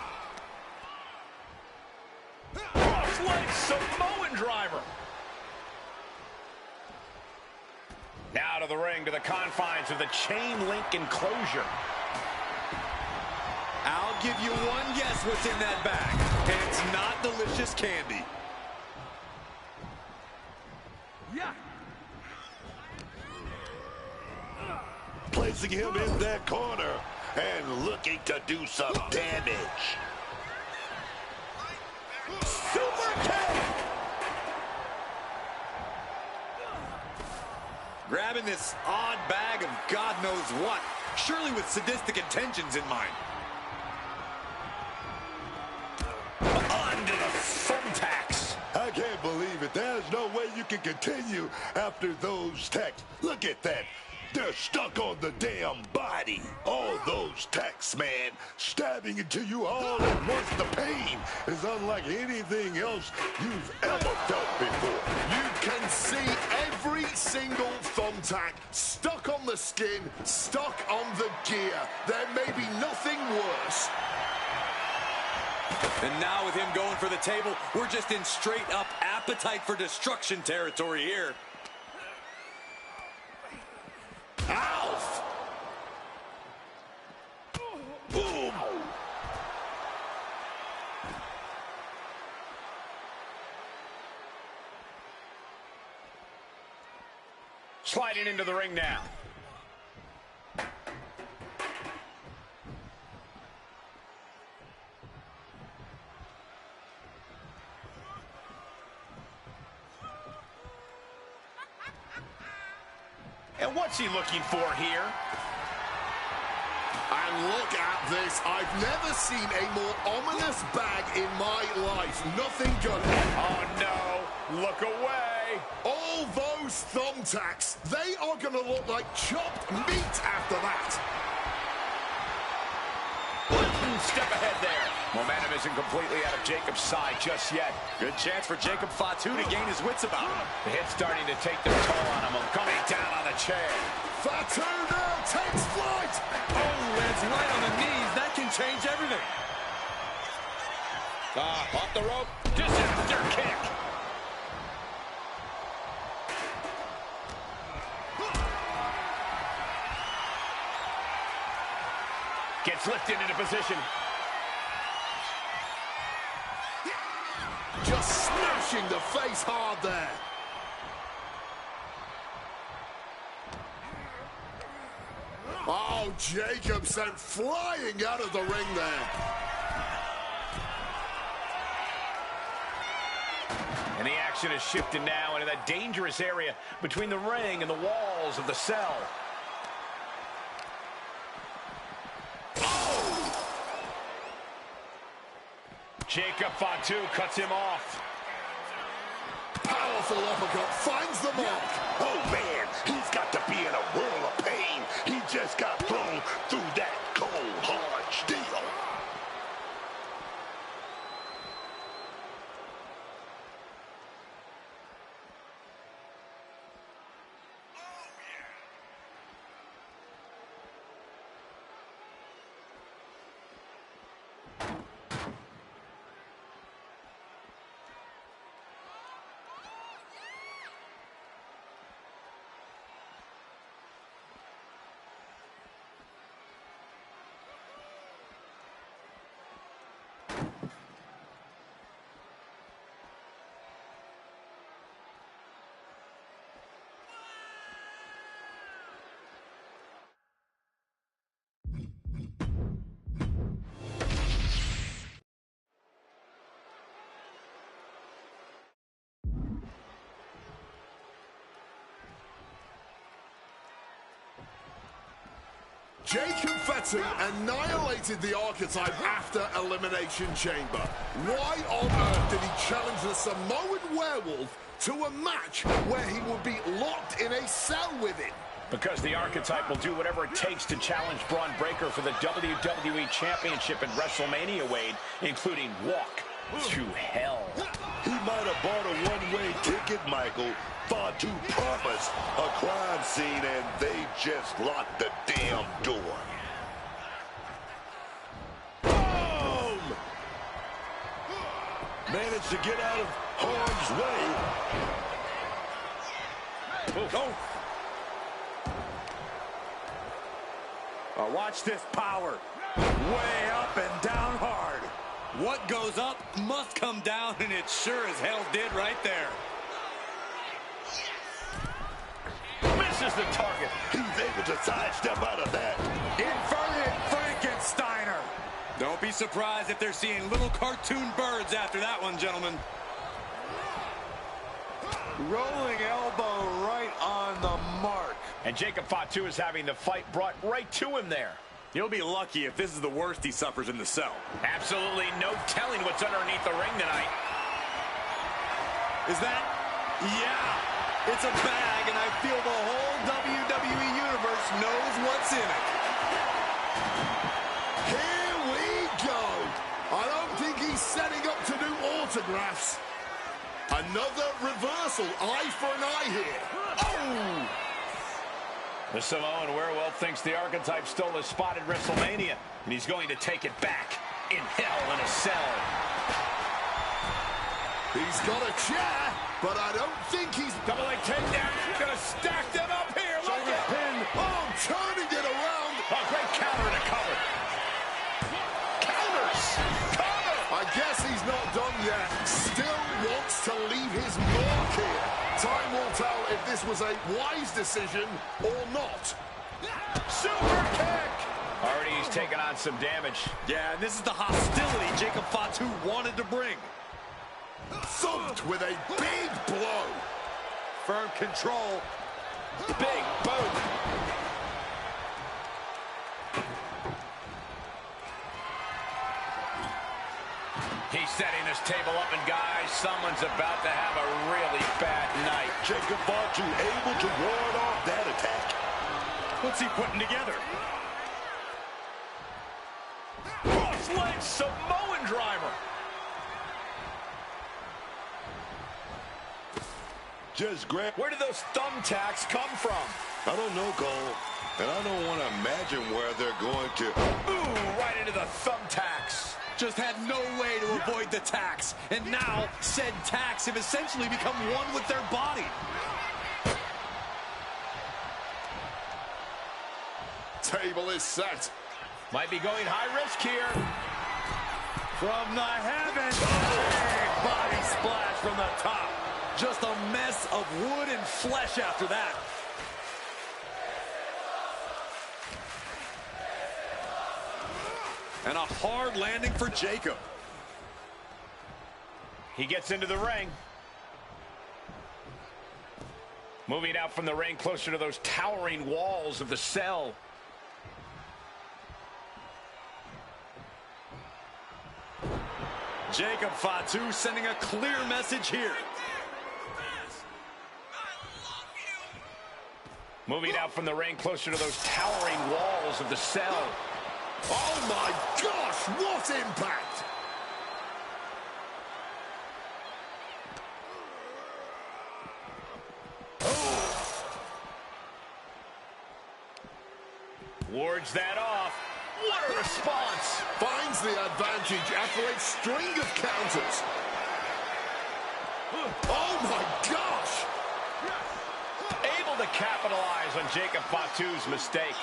Cross-leg Samoan driver. Now to the ring, to the confines of the chain link enclosure. I'll give you one guess what's in that bag. And it's not delicious candy. Yeah. Placing him in that corner and looking to do some damage. Super kick! Grabbing this odd bag of God knows what, surely with sadistic intentions in mind. Onto the thumbtacks. I can't believe it. There's no way you can continue after those tacks. Look at that They're stuck on the damn body. All those tacks, man, stabbing into you all at once. The pain is unlike anything else you've ever felt before. You can see every single thumbtack stuck on the skin, stuck on the gear. There may be nothing worse. And now with him going for the table, we're just in straight up appetite for destruction territory here. Alf! Boom! Sliding into the ring now. And what's he looking for here? And look at this. I've never seen a more ominous bag in my life. Nothing good. Oh, no. Look away. All those thumbtacks, they are going to look like chopped meat after that. Step ahead there. Momentum isn't completely out of Jacob's side just yet. Good chance for Jacob Fatu to gain his wits about him. The hit's starting to take their toll on him. Coming down on the chair. Fatu now takes flight. Oh, lands right on the knees. That can change everything. Off the rope. Disaster kick. Gets lifted into position. Just smashing the face hard there. Oh, Jacob sent flying out of the ring there. And the action is shifted now into that dangerous area between the ring and the walls of the cell. Jacob Fatu cuts him off. Powerful uppercut finds the mark. Oh, man, he's got to be in a whirl of pain. He just got thrown through that cold, hard steel. Jacob Fatu annihilated the Archetype after Elimination Chamber. Why on earth did he challenge the Samoan Werewolf to a match where he would be locked in a cell with him? Because the Archetype will do whatever it takes to challenge Braun Breaker for the WWE Championship at WrestleMania, Wade, including walk to hell. He might have bought a one-way ticket, Michael. Fatu promised a crime scene, and they just locked the damn door. Boom! Managed to get out of harm's way. Oh. Watch this power. Way up and down hard. What goes up must come down, and it sure as hell did right there. Misses the target. He's able to sidestep out of that. Inverted Frankensteiner. Don't be surprised if they're seeing little cartoon birds after that one, gentlemen. Rolling elbow right on the mark. And Jacob Fatu is having the fight brought right to him there. He'll be lucky if this is the worst he suffers in the cell. Absolutely no telling what's underneath the ring tonight. Is that? Yeah, it's a bag, and I feel the whole WWE Universe just knows what's in it. Here we go. I don't think he's setting up to do autographs. Another reversal. Eye for an eye here. Oh! The Samoan werewolf thinks the Archetype stole his spot at WrestleMania, and he's going to take it back in Hell in a Cell. He's got a chair, but I don't think he's... Double leg takedown. Gonna stack them up here. Look at pin. Oh, turning it around. Oh, great counter to cover. Counters. Cover. I guess he's not done yet. Still wants to leave his mark here. Time will tell if this was a wise decision or not. Super kick. Already he's taken on some damage. Yeah, and this is the hostility Jacob Fatu wanted to bring. Thumped with a big blow. Firm control. Big boot. He's setting this table up, and guys, someone's about to have a really bad night. Jacob Fatu able to ward off that attack. What's he putting together? Cross-leg Samoan driver. Just grab. Where did those thumbtacks come from? I don't know, Cole. And I don't want to imagine where they're going to. Ooh, right into the thumbtacks. Just had no way to avoid the tacks. And now, said tacks have essentially become one with their body. Table is set. Might be going high risk here. From the heavens. Big body splash from the top. Just a mess of wood and flesh after that. And a hard landing for Jacob. He gets into the ring. Moving out from the ring closer to those towering walls of the cell. Jacob Fatu sending a clear message here. Moving out from the ring closer to those towering walls of the cell. Oh my gosh, what impact! Wards that off. What a response! Finds the advantage after a string of counters. Oh my gosh! Able to capitalize on Jacob Fatu's mistake.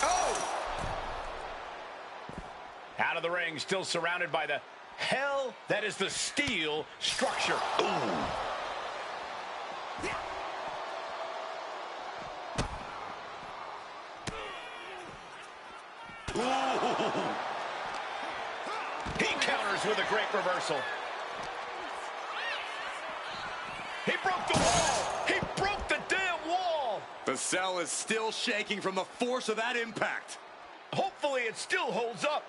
Oh! Out of the ring, still surrounded by the hell that is the steel structure. Ooh. He counters with a great reversal. He broke the wall. He broke the damn wall. The cell is still shaking from the force of that impact. Hopefully it still holds up.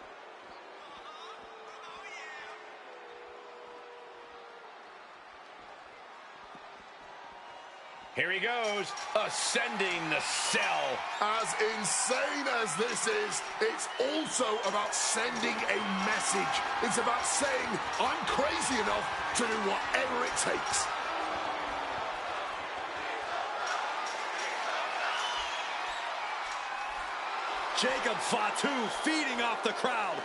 Here he goes, ascending the cell. As insane as this is, it's also about sending a message. It's about saying, I'm crazy enough to do whatever it takes. Jacob Fatu feeding off the crowd.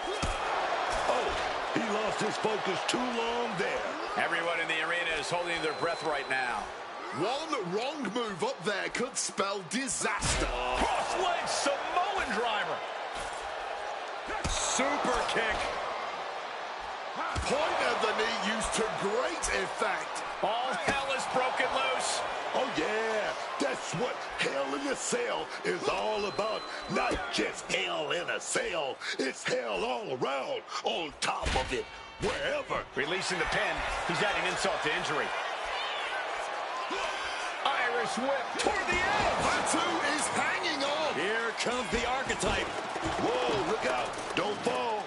Oh, he lost his focus too long there. Everyone in the arena is holding their breath right now. One wrong move up there could spell disaster. Cross-leg Samoan driver. Super kick. Point of the knee used to great effect. All hell is broken loose. Oh, yeah. That's what Hell in a Cell is all about. Not just hell in a cell. It's hell all around, on top of it, wherever. Releasing the pin. He's adding insult to injury. Irish whip toward the edge. Fatu is hanging on. Here comes the Archetype. Whoa, look out. Don't fall.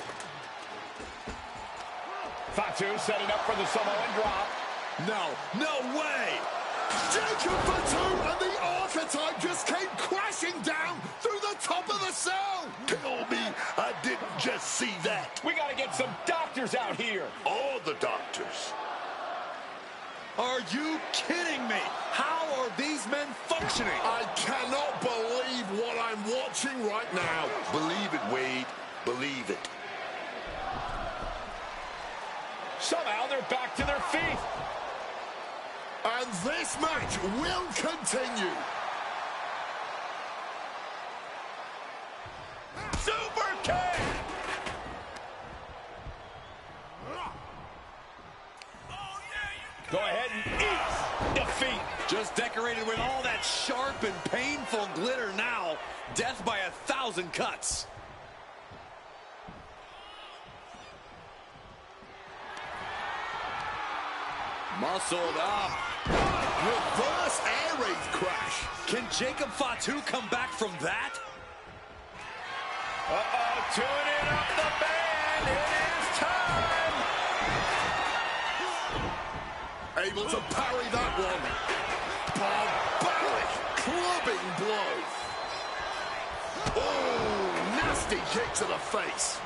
Fatu setting up for the Samoan drop. No way. Jacob Fatu and the Archetype archetype just came crashing down through the top of the cell. Tell me I didn't just see that. We got to get some doctors out here. All the doctors. Are you kidding me? How are these men functioning? I cannot believe what I'm watching right now. Believe it, Wade. Believe it. Somehow they're back to their feet. And this match will continue. Super kick! Go ahead and eat defeat. Just decorated with all that sharp and painful glitter now. Death by 1,000 cuts. Muscled up. Reverse air raid crash. Can Jacob Fatu come back from that? Uh-oh, tuning up the band. It is time. Able to parry that one. Barbaric clubbing blow. Oh, nasty kick to the face.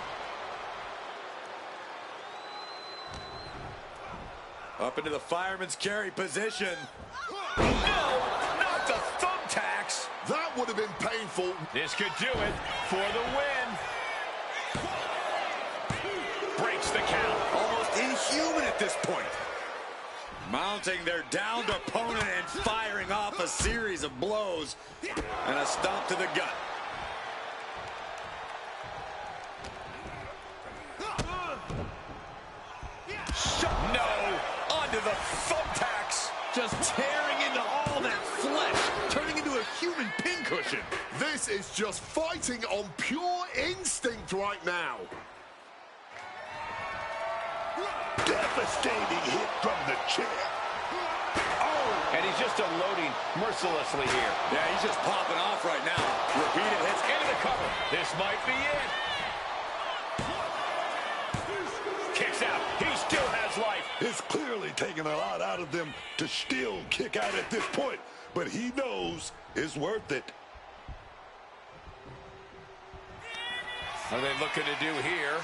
Up into the fireman's carry position. No, not the thumbtacks. That would have been painful. This could do it for the win. Breaks the count. Almost inhuman at this point. Mounting their downed opponent and firing off a series of blows. And a stomp to the gut. No, onto the thumbtacks. Just tearing into all that flesh, turning into a human pincushion. This is just fighting on pure instinct right now. Devastating hit from the chair. Oh, and he's just unloading mercilessly here. Yeah, he's just popping off right now. Repeated hits into the cover. This might be it. Kicks out. He still has life. It's clearly taking a lot out of them to still kick out at this point, but he knows it's worth it. What are they looking to do here?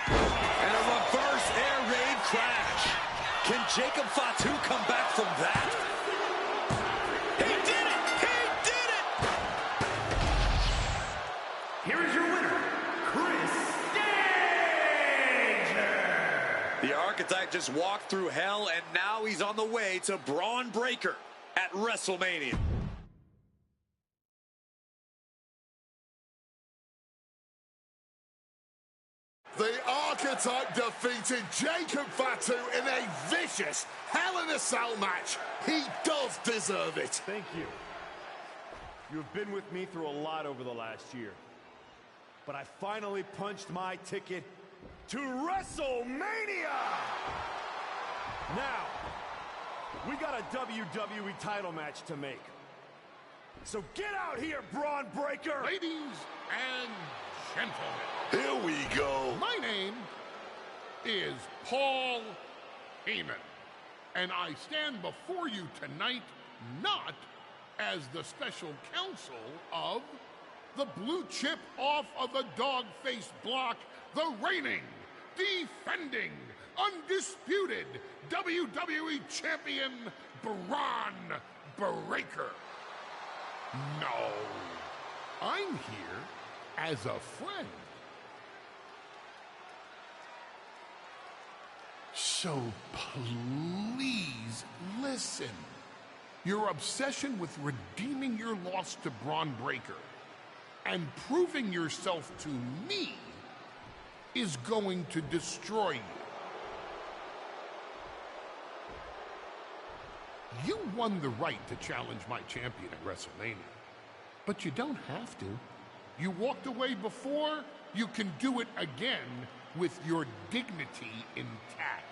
And a reverse air raid crash. Can Jacob Fatu come back from that? He did it! He did it! Here is your winner, Chris Danger. The Archetype just walked through hell, and now he's on the way to Braun Breaker at WrestleMania. The Archetype defeated Jacob Fatu in a vicious Hell in a Cell match. He does deserve it. Thank you. You have been with me through a lot over the last year. But I finally punched my ticket to WrestleMania! Now, we got a WWE title match to make. So get out here, Braun Breaker! Ladies and gentlemen. Here we go. My name is Paul Heyman, and I stand before you tonight not as the special counsel of the blue chip off of the dog-faced block, the reigning, defending, undisputed WWE Champion Braun Breaker. No, I'm here as a friend. So please listen. Your obsession with redeeming your loss to Braun Breaker and proving yourself to me is going to destroy you. You won the right to challenge my champion at WrestleMania, but you don't have to. You walked away before, you can do it again with your dignity intact.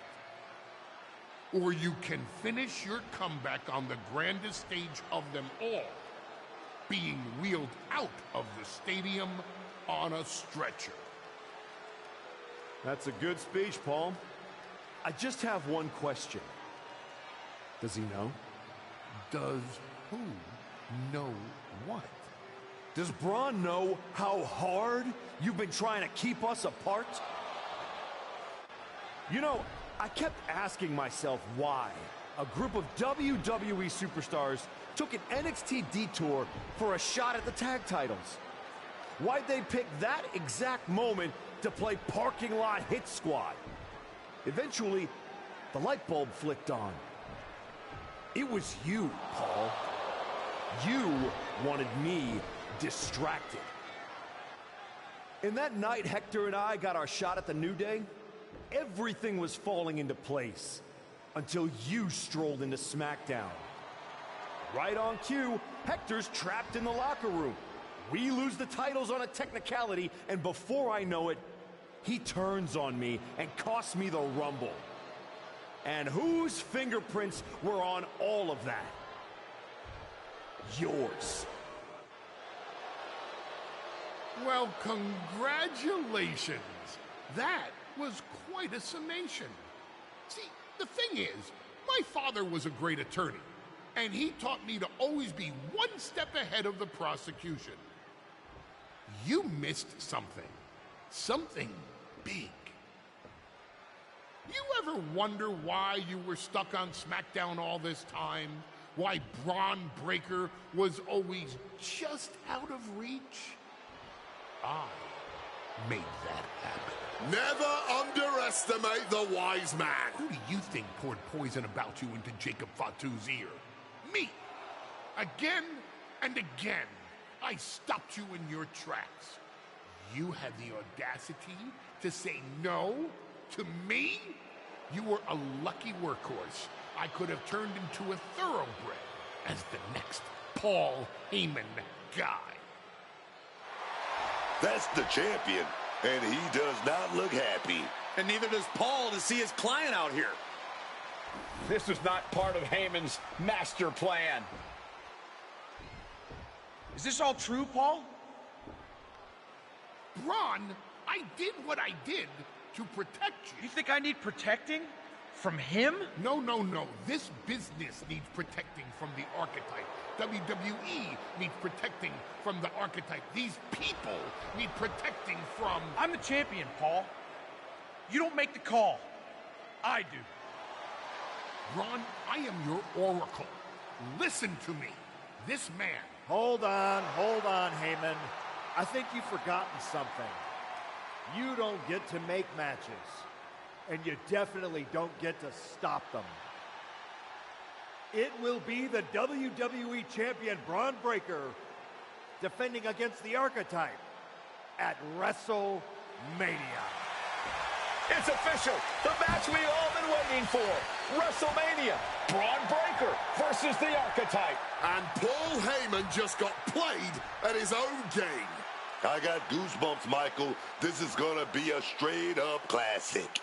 Or you can finish your comeback on the grandest stage of them all, being wheeled out of the stadium on a stretcher. That's a good speech, Paul. I just have one question. Does he know? Does who? Know what? Does Braun know how hard you've been trying to keep us apart? You know, I kept asking myself why a group of WWE superstars took an NXT detour for a shot at the tag titles. Why'd they pick that exact moment to play parking lot hit squad? Eventually, the light bulb flicked on. It was you, Paul. You wanted me distracted. And that night Hector and I got our shot at the New Day, everything was falling into place until you strolled into SmackDown. Right on cue, Hector's trapped in the locker room. We lose the titles on a technicality, and before I know it, he turns on me and costs me the Rumble. And whose fingerprints were on all of that? Yours. Well, congratulations. That was quite a summation. See, the thing is, my father was a great attorney, and he taught me to always be one step ahead of the prosecution. You missed something. Something big. You ever wonder why you were stuck on SmackDown all this time? Why Braun Breaker was always just out of reach? I made that happen. Never underestimate the wise man. Who do you think poured poison about you into Jacob Fatu's ear? Me. Again and again, I stopped you in your tracks. You had the audacity to say no to me? You were a lucky workhorse. I could have turned into a thoroughbred as the next Paul Heyman guy. That's the champion, and he does not look happy. And neither does Paul to see his client out here. This was not part of Heyman's master plan. Is this all true, Paul? Braun, I did what I did to protect you. You think I need protecting? From him? No, no, no. This business needs protecting from the archetype. WWE needs protecting from the archetype. These people need protecting from... I'm the champion, Paul. You don't make the call. I do. Ron, I am your oracle. Listen to me. This man... Hold on, Heyman. I think you've forgotten something. You don't get to make matches. And you definitely don't get to stop them. It will be the WWE Champion Braun Breaker defending against the Archetype at WrestleMania. It's official. The match we've all been waiting for. WrestleMania. Braun Breaker versus the Archetype. And Paul Heyman just got played at his own game. I got goosebumps, Michael. This is gonna be a straight-up classic.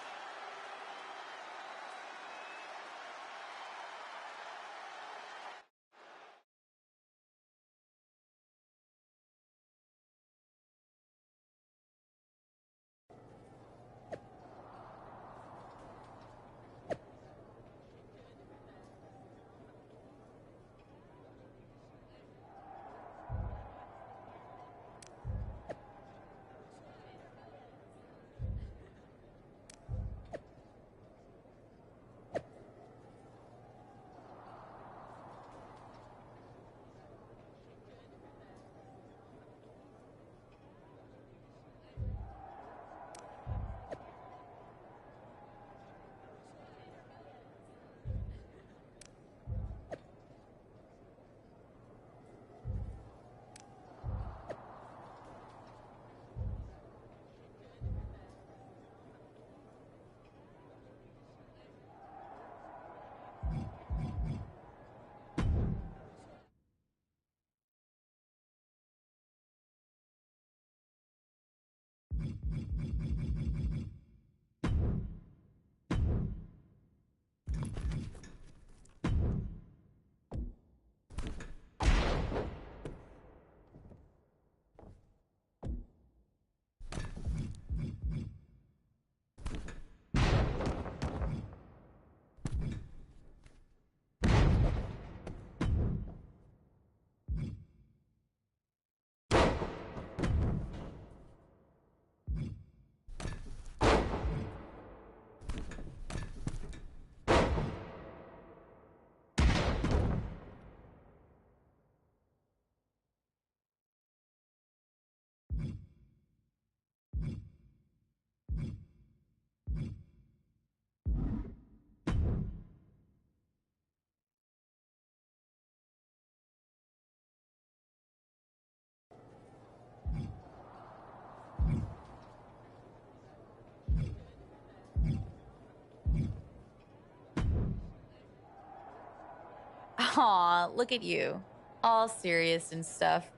Aw, look at you. All serious and stuff.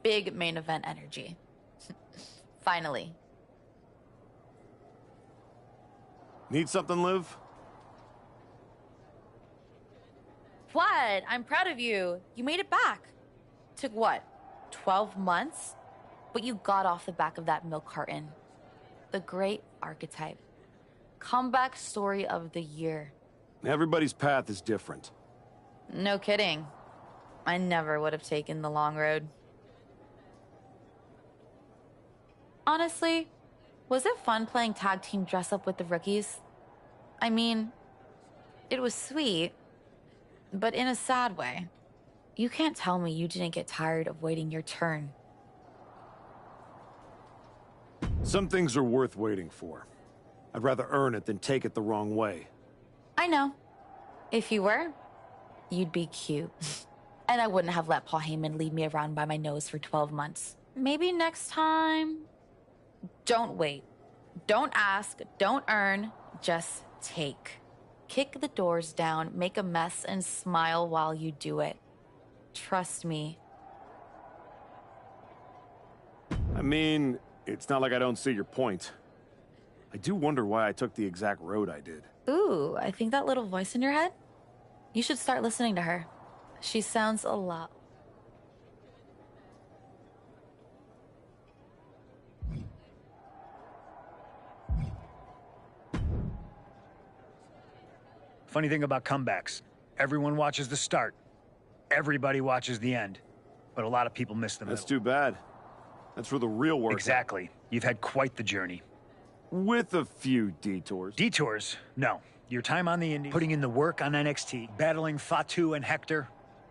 Big main event energy. Finally. Need something, Liv? What? I'm proud of you. You made it back. Took what? 12 months? But you got off the back of that milk carton. The great archetype. Comeback story of the year. Everybody's path is different. No kidding. I never would have taken the long road. Honestly, was it fun playing tag team dress up with the rookies? I mean, it was sweet, but in a sad way. You can't tell me you didn't get tired of waiting your turn. Some things are worth waiting for. I'd rather earn it than take it the wrong way. I know. If you were, you'd be cute. And I wouldn't have let Paul Heyman lead me around by my nose for 12 months. Maybe next time... Don't wait. Don't ask. Don't earn. Just take. Kick the doors down, make a mess, and smile while you do it. Trust me. I mean, it's not like I don't see your point. I do wonder why I took the exact road I did. Ooh, I think that little voice in your head? You should start listening to her. She sounds a lot. Funny thing about comebacks, everyone watches the start. Everybody watches the end. But a lot of people miss the middle. That's too bad. That's where the real work is. Exactly. You've had quite the journey. With a few detours. Detours? No. Your time on the Indies, putting in the work on NXT, battling Fatu and Hector,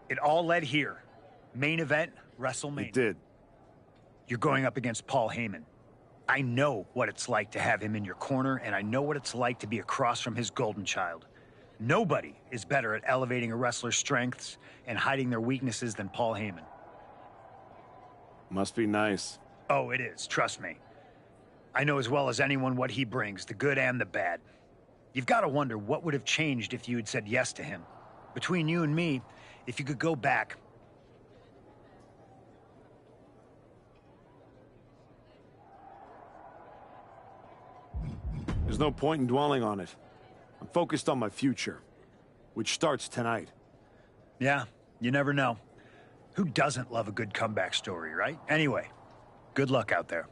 it all led here. Main event, WrestleMania. It did. You're going up against Paul Heyman. I know what it's like to have him in your corner, and I know what it's like to be across from his golden child. Nobody is better at elevating a wrestler's strengths and hiding their weaknesses than Paul Heyman. Must be nice. Oh, it is. Trust me. I know as well as anyone what he brings, the good and the bad. You've got to wonder what would have changed if you had said yes to him. Between you and me, if you could go back... There's no point in dwelling on it. I'm focused on my future, which starts tonight. Yeah, you never know. Who doesn't love a good comeback story, right? Anyway, good luck out there.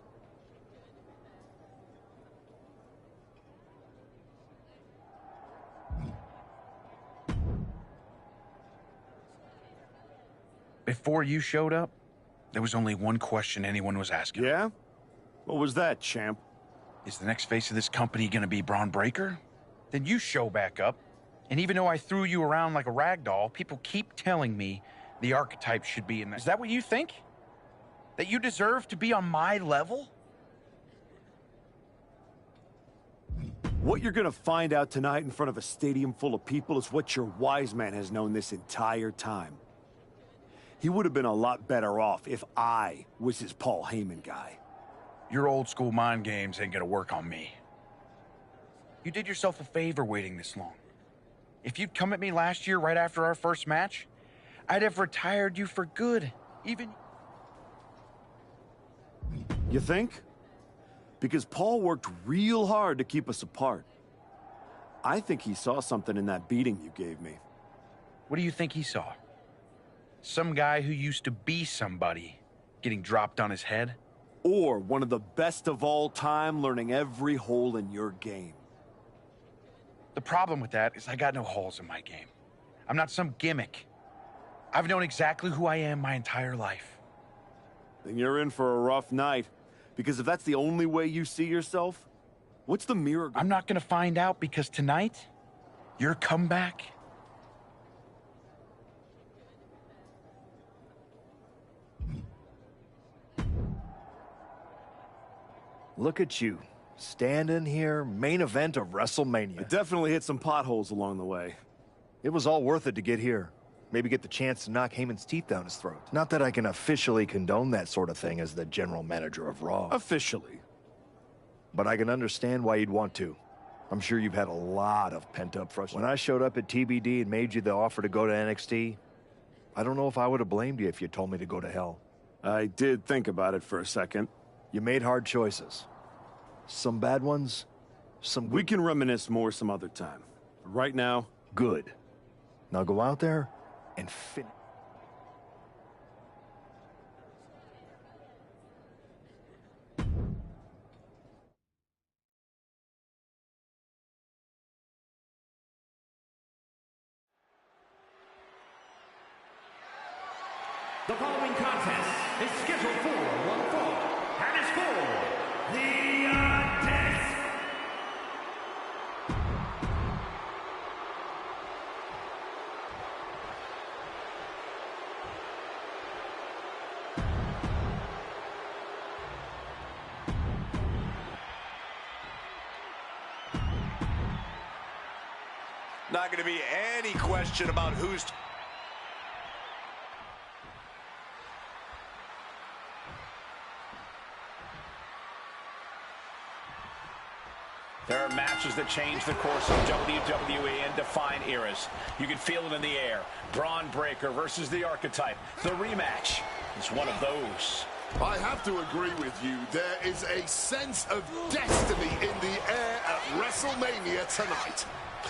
Before you showed up, there was only one question anyone was asking. Yeah? What was that, champ? Is the next face of this company gonna be Braun Breaker? Then you show back up, and even though I threw you around like a rag doll, people keep telling me the archetype should be in there. Is that what you think? That you deserve to be on my level? What you're gonna find out tonight in front of a stadium full of people is what your wise man has known this entire time. He would have been a lot better off if I was his Paul Heyman guy. Your old school mind games ain't gonna work on me. You did yourself a favor waiting this long. If you'd come at me last year right after our first match, I'd have retired you for good. Even... You think? Because Paul worked real hard to keep us apart. I think he saw something in that beating you gave me. What do you think he saw? Some guy who used to be somebody getting dropped on his head? Or one of the best of all time learning every hole in your game. The problem with that is I got no holes in my game. I'm not some gimmick. I've known exactly who I am my entire life. Then you're in for a rough night. Because if that's the only way you see yourself, what's the mirror? I'm not gonna find out because tonight, your comeback... Look at you, standing here, main event of WrestleMania. I definitely hit some potholes along the way. It was all worth it to get here. Maybe get the chance to knock Heyman's teeth down his throat. Not that I can officially condone that sort of thing as the general manager of Raw. Officially. But I can understand why you'd want to. I'm sure you've had a lot of pent-up frustration. When I showed up at TBD and made you the offer to go to NXT, I don't know if I would have blamed you if you told me to go to hell. I did think about it for a second. You made hard choices. Some bad ones, some good. We can reminisce more some other time. Right now, good. Now go out there and finish. The following contest is scheduled for one fall and is for the Not going to be any question about who's... There are matches that change the course of WWE and define eras. You can feel it in the air. Braun Breaker versus the Archetype. The rematch is one of those. I have to agree with you. There is a sense of destiny in the air at WrestleMania tonight.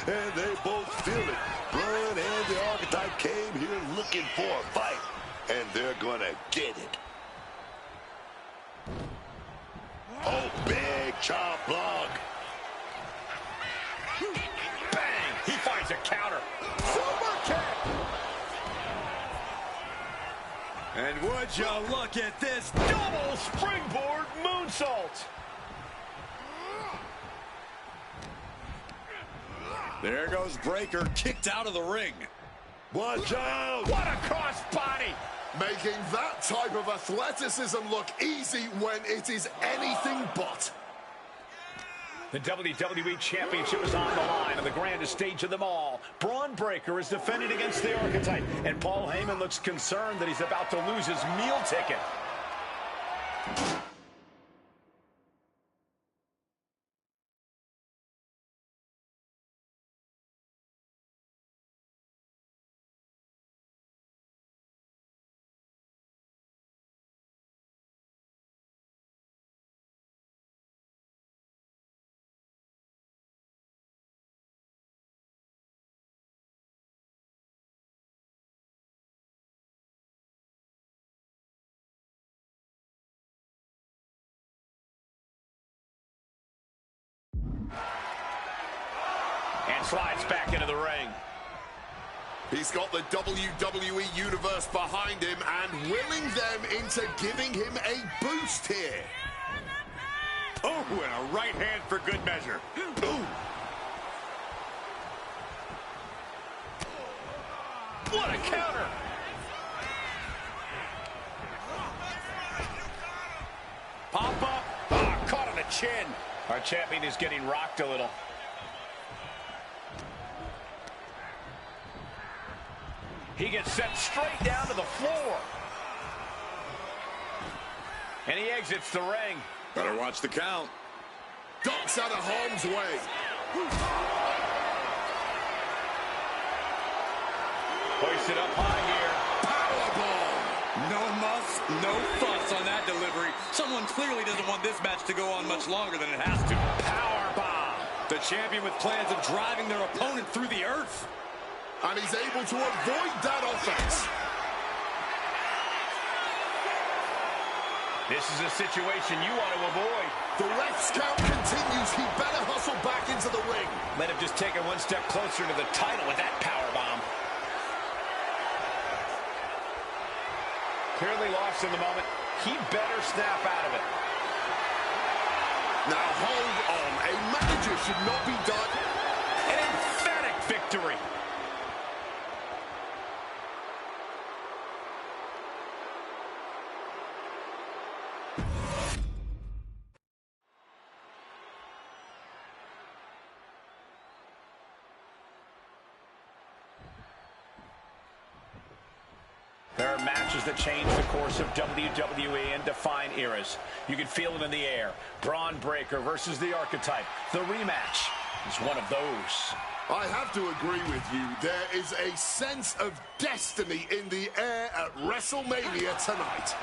And they both feel it. Braun and the Archetype came here looking for a fight. And they're gonna get it. Oh, big chop block. Bang! He finds a counter. Super kick! And would you look at this Double springboard moonsault. There goes Breaker, kicked out of the ring. Watch out! What a cross body! Making that type of athleticism look easy when it is anything but. The WWE Championship is on the line on the grandest stage of them all. Braun Breaker is defending against the Archetype, and Paul Heyman looks concerned that he's about to lose his meal ticket. And slides back into the ring. He's got the WWE Universe behind him and willing them into giving him a boost here. Oh, and a right hand for good measure. Ooh. What a counter! Pop up. Oh, caught on the chin. Our champion is getting rocked a little. He gets sent straight down to the floor. And he exits the ring. Better watch the count. Ducks out of harm's way. Hoisted up high here. Powerbomb. No muss, no fuss on that delivery. Someone clearly doesn't want this match to go on much longer than it has to. Powerbomb. The champion with plans of driving their opponent through the earth. And he's able to avoid that offense. This is a situation you want to avoid. The ref's count continues. He better hustle back into the ring. Let him just take it one step closer to the title with that powerbomb. Clearly lost in the moment. He better snap out of it. Now hold on. A manager should not be done. An emphatic victory. There are matches that change the course of WWE and define eras. You can feel it in the air. Braun Breaker versus the Archetype. The rematch He's one of those. I have to agree with you. There is a sense of destiny in the air at WrestleMania tonight.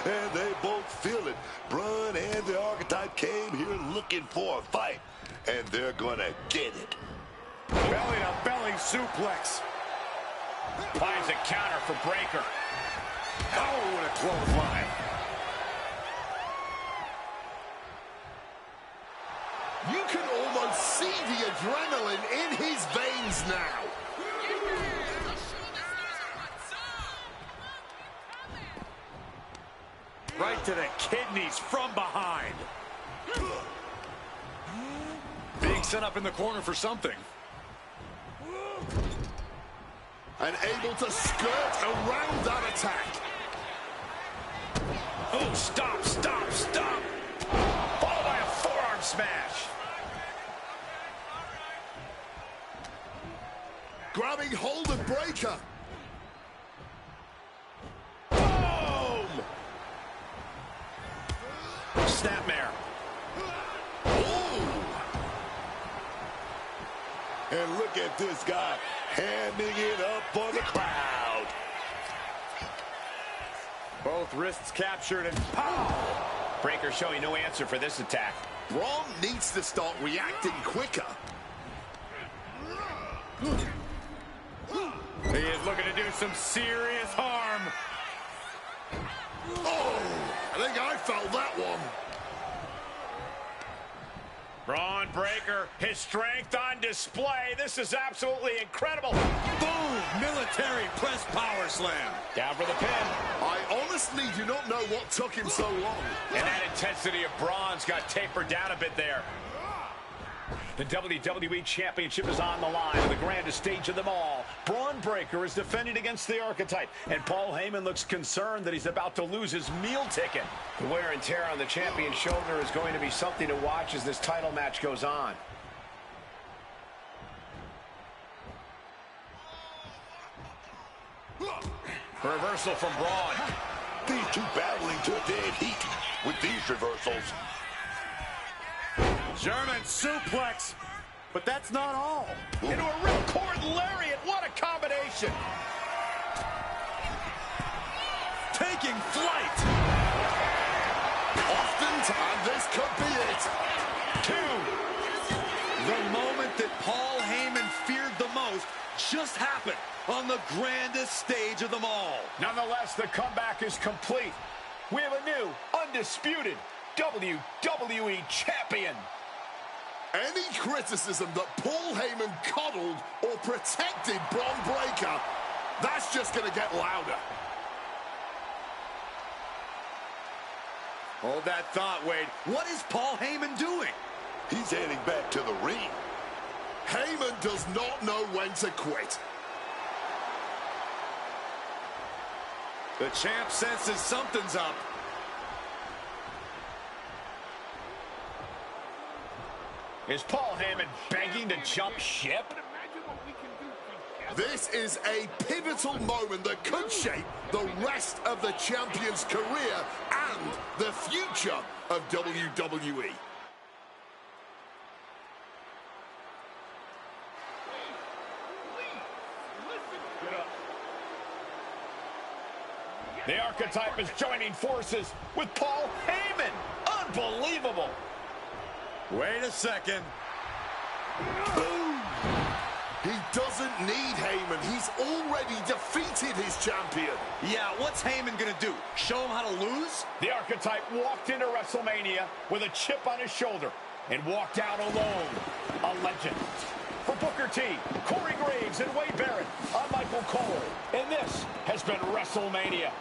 And they both feel it. Braun and the Archetype came here looking for a fight, and they're gonna get it. Belly-to-belly suplex. Finds a counter for Breaker. Oh, what a clothesline. You can almost see the adrenaline in his veins now. Right to the kidneys from behind. Being set up in the corner for something. And able to skirt around that attack. Oh, stop, stop, stop. Followed by a forearm smash. Grabbing hold of Breaker. Boom! Snapmare. Ooh. And look at this guy handing it up for the crowd. Both wrists captured and pow! Breaker showing no answer for this attack. Braun needs to start reacting quicker. He is looking to do some serious harm. Oh, I think I felt that one. Braun Breaker, his strength on display. This is absolutely incredible. Boom! Military press power slam. Down for the pin. I honestly do not know what took him so long. And that intensity of Braun's got tapered down a bit there. The WWE Championship is on the line on the grandest stage of them all. Braun Breaker is defending against the Archetype, and Paul Heyman looks concerned that he's about to lose his meal ticket. The wear and tear on the champion's shoulder is going to be something to watch as this title match goes on. Reversal from Braun. These two battling to a dead heat with these reversals. German suplex, but that's not all. Into a ripcord lariat, what a combination. Taking flight. Oftentimes this could be it. The moment that Paul Heyman feared the most just happened on the grandest stage of them all. Nonetheless, the comeback is complete. We have a new, undisputed WWE Champion. Any criticism that Paul Heyman coddled or protected Braun Breaker, that's just going to get louder. Hold that thought, Wade. What is Paul Heyman doing? He's heading back to the ring. Heyman does not know when to quit. The champ senses something's up. Is Paul Heyman begging to jump ship? This is a pivotal moment that could shape the rest of the champion's career and the future of WWE. The Archetype is joining forces with Paul Heyman. Unbelievable. Wait a second. Boom! He doesn't need Heyman. He's already defeated his champion. Yeah, what's Heyman gonna do? Show him how to lose? The Archetype walked into WrestleMania with a chip on his shoulder and walked out alone. A legend. For Booker T, Corey Graves, and Wade Barrett, I'm Michael Cole, and this has been WrestleMania.